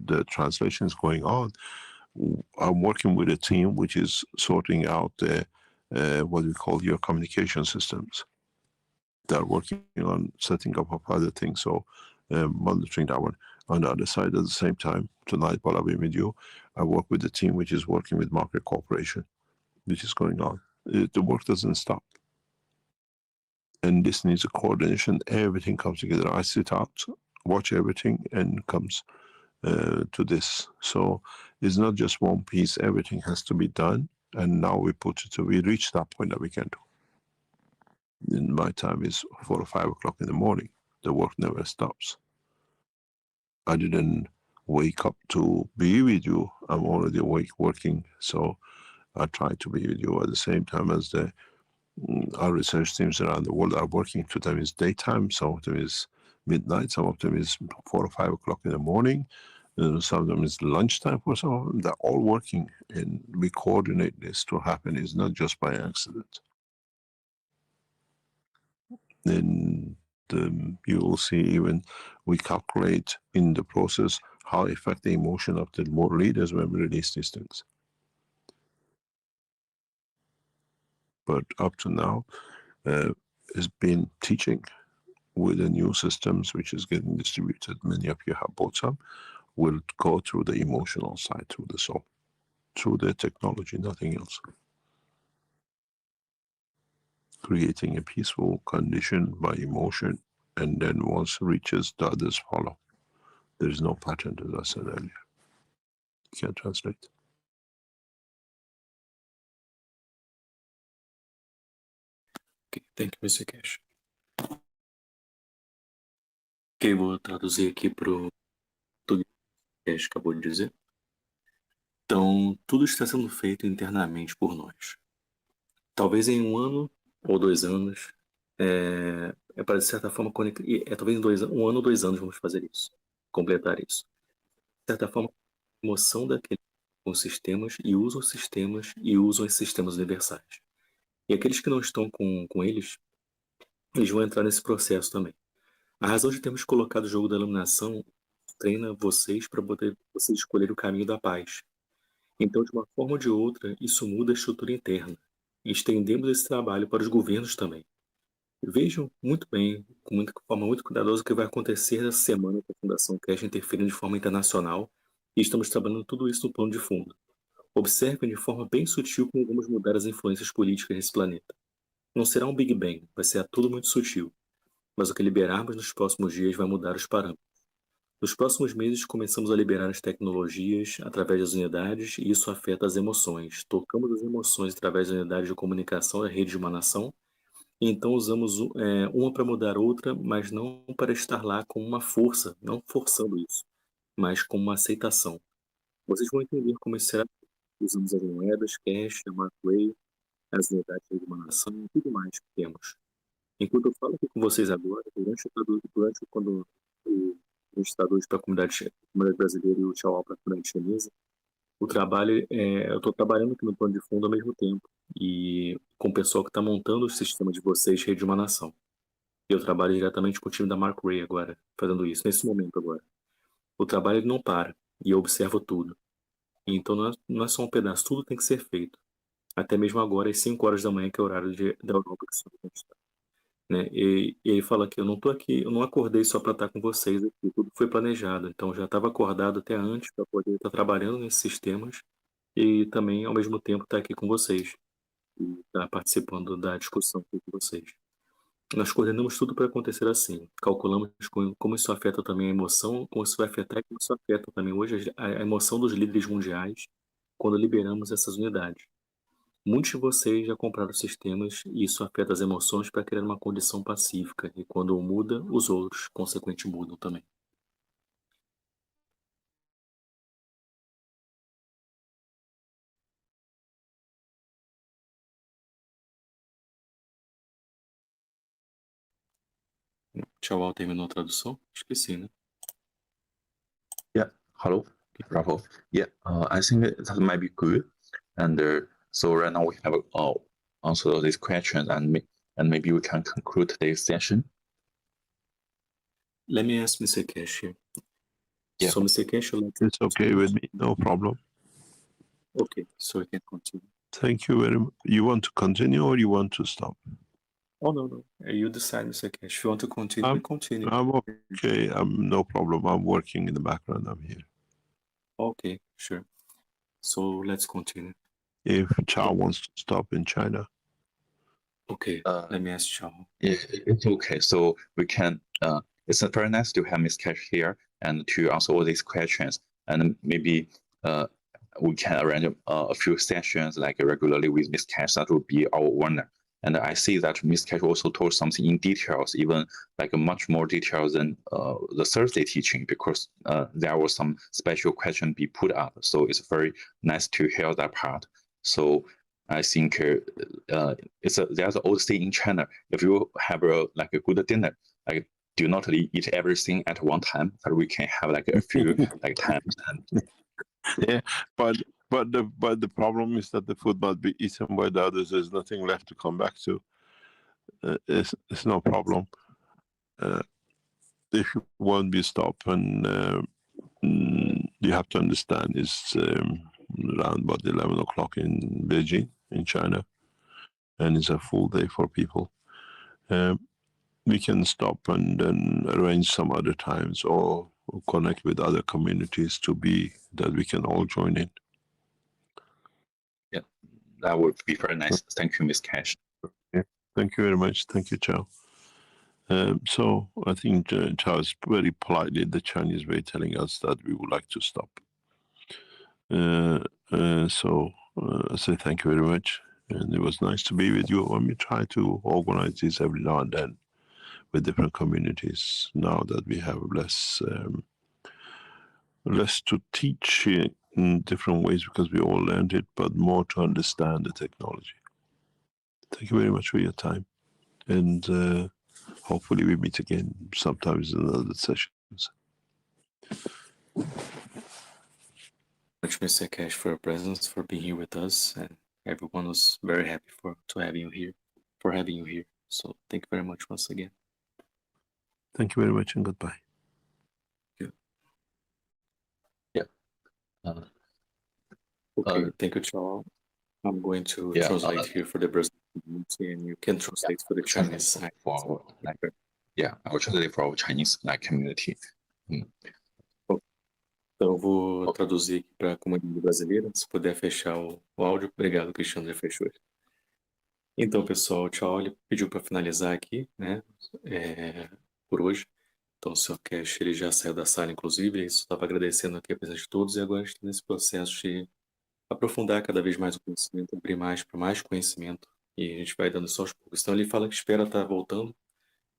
the translation is going on, I'm working with a team which is sorting out what we call your communication systems. They're working on setting up other things, so monitoring that one. On the other side, at the same time, tonight while I've been with you, I work with the team which is working with market corporation, which is going on. The work doesn't stop. And this needs a coordination. Everything comes together. I sit out, watch everything, and comes to this. So it's not just one piece. Everything has to be done. And now we reach that point that we can do. In my time is 4 or 5 o'clock in the morning. The work never stops. I didn't wake up to be with you. I'm already awake working. So I try to be with you at the same time as our research teams around the world are working. To them is daytime, some of them is midnight, some of them is 4 or 5 o'clock in the morning, some of them is lunchtime for some of them. They're all working, and we coordinate this to happen. It's not just by accident. Then you will see even we calculate in the process how affect the emotion of the more leaders when we release these things. But up to now, it's been teaching with the new systems which is getting distributed. Many of you have bought some. Will go through the emotional side, through the soul, through the technology, nothing else. Creating a peaceful condition by emotion, and then once reaches, the others follow. There is no pattern, as I said earlier. You can't translate. Okay, thank you, Mr. Keshe. Ok, vou traduzir aqui para o português que Keshe acabou de dizer. Então, tudo está sendo feito internamente por nós. Talvez em 1 ano ou 2 anos, para de certa forma, talvez em 1 ano ou 2 anos vamos fazer isso, completar isso. De certa forma, a emoção daqueles com os sistemas e usam os sistemas e usam esses sistemas universais. E aqueles que não estão com eles vão entrar nesse processo também. A razão de termos colocado o jogo da iluminação treina vocês para poder vocês escolher o caminho da paz. Então, de uma forma ou de outra, isso muda a estrutura interna. E estendemos esse trabalho para os governos também. Vejam muito bem, com forma muito cuidadosa, o que vai acontecer nessa semana com a Fundação Keshe interferindo de forma internacional, e estamos trabalhando tudo isso no plano de fundo. Observem de forma bem sutil como vamos mudar as influências políticas nesse planeta. Não será um Big Bang, vai ser tudo muito sutil, mas o que liberarmos nos próximos dias vai mudar os parâmetros. Nos próximos meses, começamos a liberar as tecnologias através das unidades e isso afeta as emoções. Tocamos as emoções através das unidades de comunicação da rede de uma nação e então usamos uma para mudar outra, mas não para estar lá com uma força, não forçando isso, mas com uma aceitação. Vocês vão entender como isso será. Usamos as moedas, cash, a Markway, as unidades de uma nação e tudo mais que temos. Enquanto eu falo aqui com vocês agora, durante quando o estado para a comunidade brasileira e o Tchau para a comunidade chinesa, o trabalho, eu estou trabalhando aqui no plano de fundo ao mesmo tempo e com o pessoal que está montando o sistema de vocês, Rede de uma Nação. Eu trabalho diretamente com o time da Mark Ray agora, fazendo isso, nesse momento agora. O trabalho ele não para e eu observo tudo. Então não é só um pedaço, tudo tem que ser feito. Até mesmo agora, às 5 horas da manhã, que é o horário da Europa que está. Né? E ele fala que eu não tô aqui, eu não acordei só para estar com vocês aqui, tudo foi planejado. Então eu já estava acordado até antes para poder estar trabalhando nesses sistemas e também ao mesmo tempo estar aqui com vocês e estar participando da discussão aqui com vocês. Nós coordenamos tudo para acontecer assim. Calculamos como isso afeta também a emoção, como isso vai afetar e como isso afeta também hoje a emoção dos líderes mundiais quando liberamos essas unidades. Muitos de vocês já compraram sistemas e isso afeta as emoções para criar uma condição pacífica. E quando um muda, os outros, consequentemente, mudam também. Tchau, terminou a tradução? Esqueci, né? Yeah, hello, Rafa. Yeah, I think that might be good. And so right now we have answered all these questions, and maybe we can conclude today's session. Let me ask Mr. Keshe. Yeah. So, Mr. Keshe, It's okay with me, no problem. Okay, so we can continue. Thank you very much. You want to continue or you want to stop? Oh, no. You decide, Mr. Keshe. If you want to continue, we continue. I'm okay. No problem. I'm working in the background. I'm here. Okay, sure. So let's continue. If Chao wants to stop in China. Okay, let me ask Chao. It's okay. So we can. It's very nice to have Ms. Keshe here and to answer all these questions. And maybe we can arrange a few sessions like regularly with Ms. Keshe. That would be our honor. And I see that Ms. Keshe also told something in details, even like much more details than the Thursday teaching, because there was some special question be put up. So it's very nice to hear that part. So I think there's an old saying in China: if you have a good dinner, like do not eat everything at one time, but we can have like a few like times. Yeah, but the problem is that the food must be eaten by the others. There's nothing left to come back to. It's no problem. If you won't be stopped, and you have to understand, it's around about 11 o'clock in Beijing, in China, and it's a full day for people. We can stop and then arrange some other times or connect with other communities that we can all join in. Yeah, that would be very nice. Thank you, Ms. Keshe. Yeah, thank you very much. Thank you, Chao. So I think Chao is very politely the Chinese way telling us that we would like to stop. So I say thank you very much. And it was nice to be with you. When we try to organize this every now and then with different communities, now that we have less to teach in different ways because we all learned it, but more to understand the technology. Thank you very much for your time. And hopefully we meet again sometimes in other sessions. Much, Mr. Keshe, for your presence, for being here with us, and everyone was very happy to having you here. So thank you very much once again. Thank you very much and goodbye. Okay. Thank you, Chao. I'm going to translate here for the Brazilian and you can translate for the Chinese side. For our, I will translate for our Chinese community. Então, eu vou traduzir aqui para a comunidade brasileira. Se puder fechar o áudio. Obrigado, Cristiano, já fechou. Então, pessoal, tchau. Ele pediu para finalizar aqui, né, por hoje. Então, o Sr. Keshe, ele já saiu da sala, inclusive. Ele só estava agradecendo aqui a presença de todos. E agora a gente está nesse processo de aprofundar cada vez mais o conhecimento, abrir mais para mais conhecimento. E a gente vai dando só aos poucos. Então, ele fala que espera estar voltando,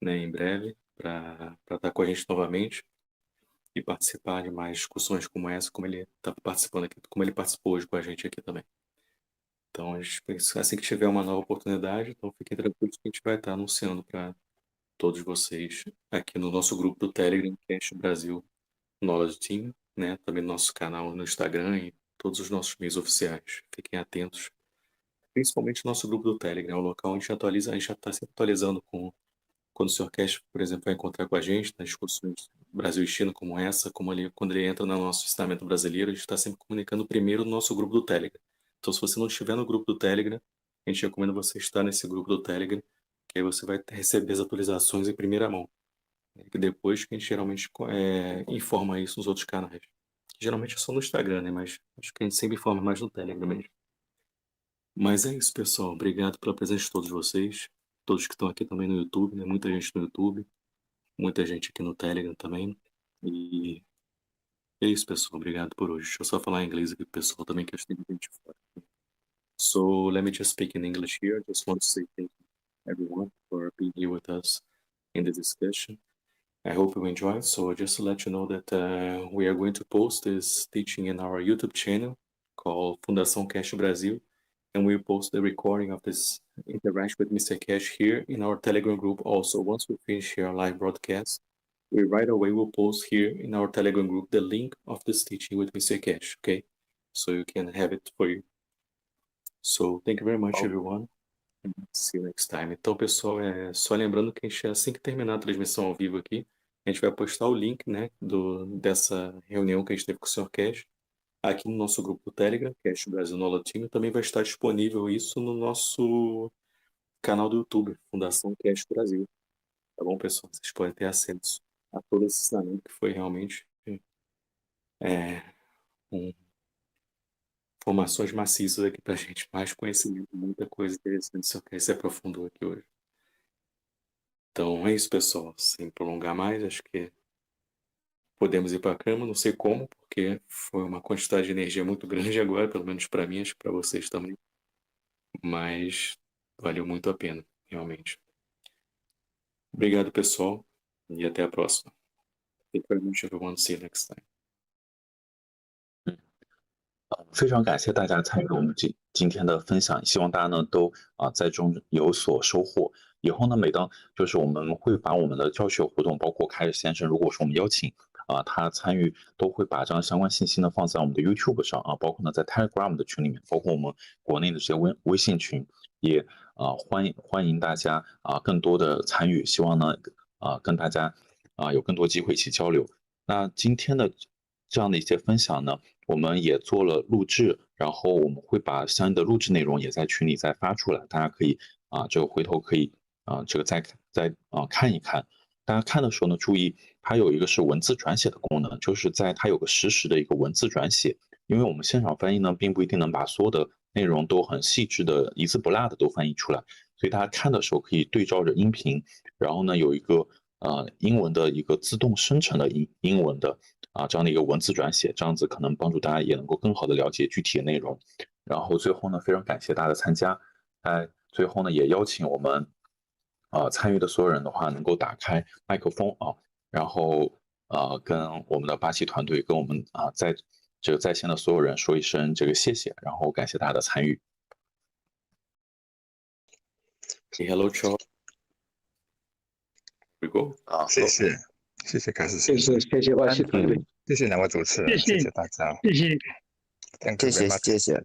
né, em breve para estar com a gente novamente e participar de mais discussões como essa, como ele está participando aqui, como ele participou hoje com a gente aqui também. Então, a gente, assim que tiver uma nova oportunidade, então fiquem tranquilos que a gente vai estar anunciando para todos vocês aqui no nosso grupo do Telegram, Keshe Brasil, Nova Ciência, né? Também no nosso canal no Instagram e todos os nossos meios oficiais. Fiquem atentos. Principalmente no nosso grupo do Telegram, é o local onde a gente já está sempre atualizando quando o Sr. Keshe, por exemplo, vai encontrar com a gente nas discussões Brasil e China como essa, quando ele entra no nosso ensinamento brasileiro, a gente está sempre comunicando primeiro no nosso grupo do Telegram. Então, se você não estiver no grupo do Telegram, a gente recomenda você estar nesse grupo do Telegram, que aí você vai receber as atualizações em primeira mão. E depois que a gente geralmente informa isso nos outros canais. Geralmente é só no Instagram, né? Mas acho que a gente sempre informa mais no Telegram mesmo. Mas é isso, pessoal. Obrigado pela presença de todos vocês. Todos que estão aqui também no YouTube, né? Muita gente no YouTube. Muita gente aqui no Telegram também. E é isso, pessoal. Obrigado por hoje. Deixa eu só falar em inglês aqui pro pessoal também, que acho que tem gente fora. So, let me just speak in English here. Just want to say thank you, everyone, for being here with us in the discussion. I hope you enjoyed. So, just to let you know that we are going to post this teaching in our YouTube channel called Fundação Keshe Brasil. And we'll post the recording of this interaction with Mr. Keshe here in our Telegram group also. Once we finish our live broadcast, we right away will post here in our Telegram group the link of this teaching with Mr. Keshe, okay? So you can have it for you. So thank you very much, everyone. And see you next time. Então, pessoal, só lembrando que a gente, assim que terminar a transmissão ao vivo aqui, a gente vai postar o link, né, dessa reunião que a gente teve com o Sr. Keshe aqui no nosso grupo do Telegram, Keshe Brasil no Latino. Também vai estar disponível isso no nosso canal do YouTube, Fundação Keshe Brasil. Tá bom, pessoal? Vocês podem ter acesso a todo esse ensinamento que foi realmente informações maciças aqui pra gente, mais conhecimento, muita coisa interessante só que se aprofundou aqui hoje. Então é isso, pessoal. Sem prolongar mais, acho que podemos ir para a cama, não sei como, porque foi uma quantidade de energia muito grande agora, pelo menos para mim, acho que para vocês também. Mas valeu muito a pena, realmente. Obrigado, pessoal, e até a próxima. Thank you very much, everyone. See you next time. 非常感谢大家参与我们今天的分享，希望大家呢都在中有所收获。以后呢，每当就是我们会把我们的教学活动，包括凯尔先生，如果说我们邀请他参与，都会把这样相关信息呢放在我们的 YouTube 上包括呢在 Telegram 的群里面，包括我们国内的这些微信群，也欢迎大家更多的参与，希望呢跟大家有更多机会一起交流。那今天的这样的一些分享呢，我们也做了录制，然后我们会把相应的录制内容也在群里再发出来，大家可以这个回头可以这个再看一看。大家看的时候呢，注意它有一个是文字转写的功能，就是它有个实时的一个文字转写，因为我们现场翻译呢，并不一定能把所有的内容都很细致的一字不落的都翻译出来，所以大家看的时候可以对照着音频，然后呢有一个英文的一个自动生成的英文的这样的一个文字转写，这样子可能帮助大家也能够更好的了解具体的内容。然后最后呢，非常感谢大家的参加，最后呢也邀请我们参与的所有人的话，能够打开麦克风然后跟我们的巴西团队，跟我们在这个在线的所有人说一声这个谢谢，然后感谢大家的参与。Hello, Charles. We go. 谢谢凯斯先生，谢谢巴西团队，谢谢两位主持人，谢谢大家，谢谢，谢谢。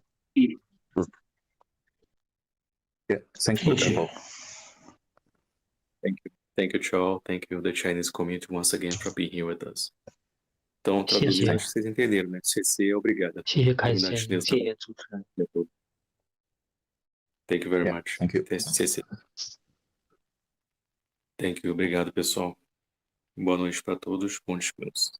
Thank you. Thank you, Charles. Thank you, the Chinese community, once again, for being here with us. Então, traduzindo, acho que vocês entenderam, né? CC, obrigado. 谢谢凯先生，谢谢主持人。Thank you very Yeah, much. thank you. Thank you. Obrigado, pessoal. Boa noite para todos. Bom descanso.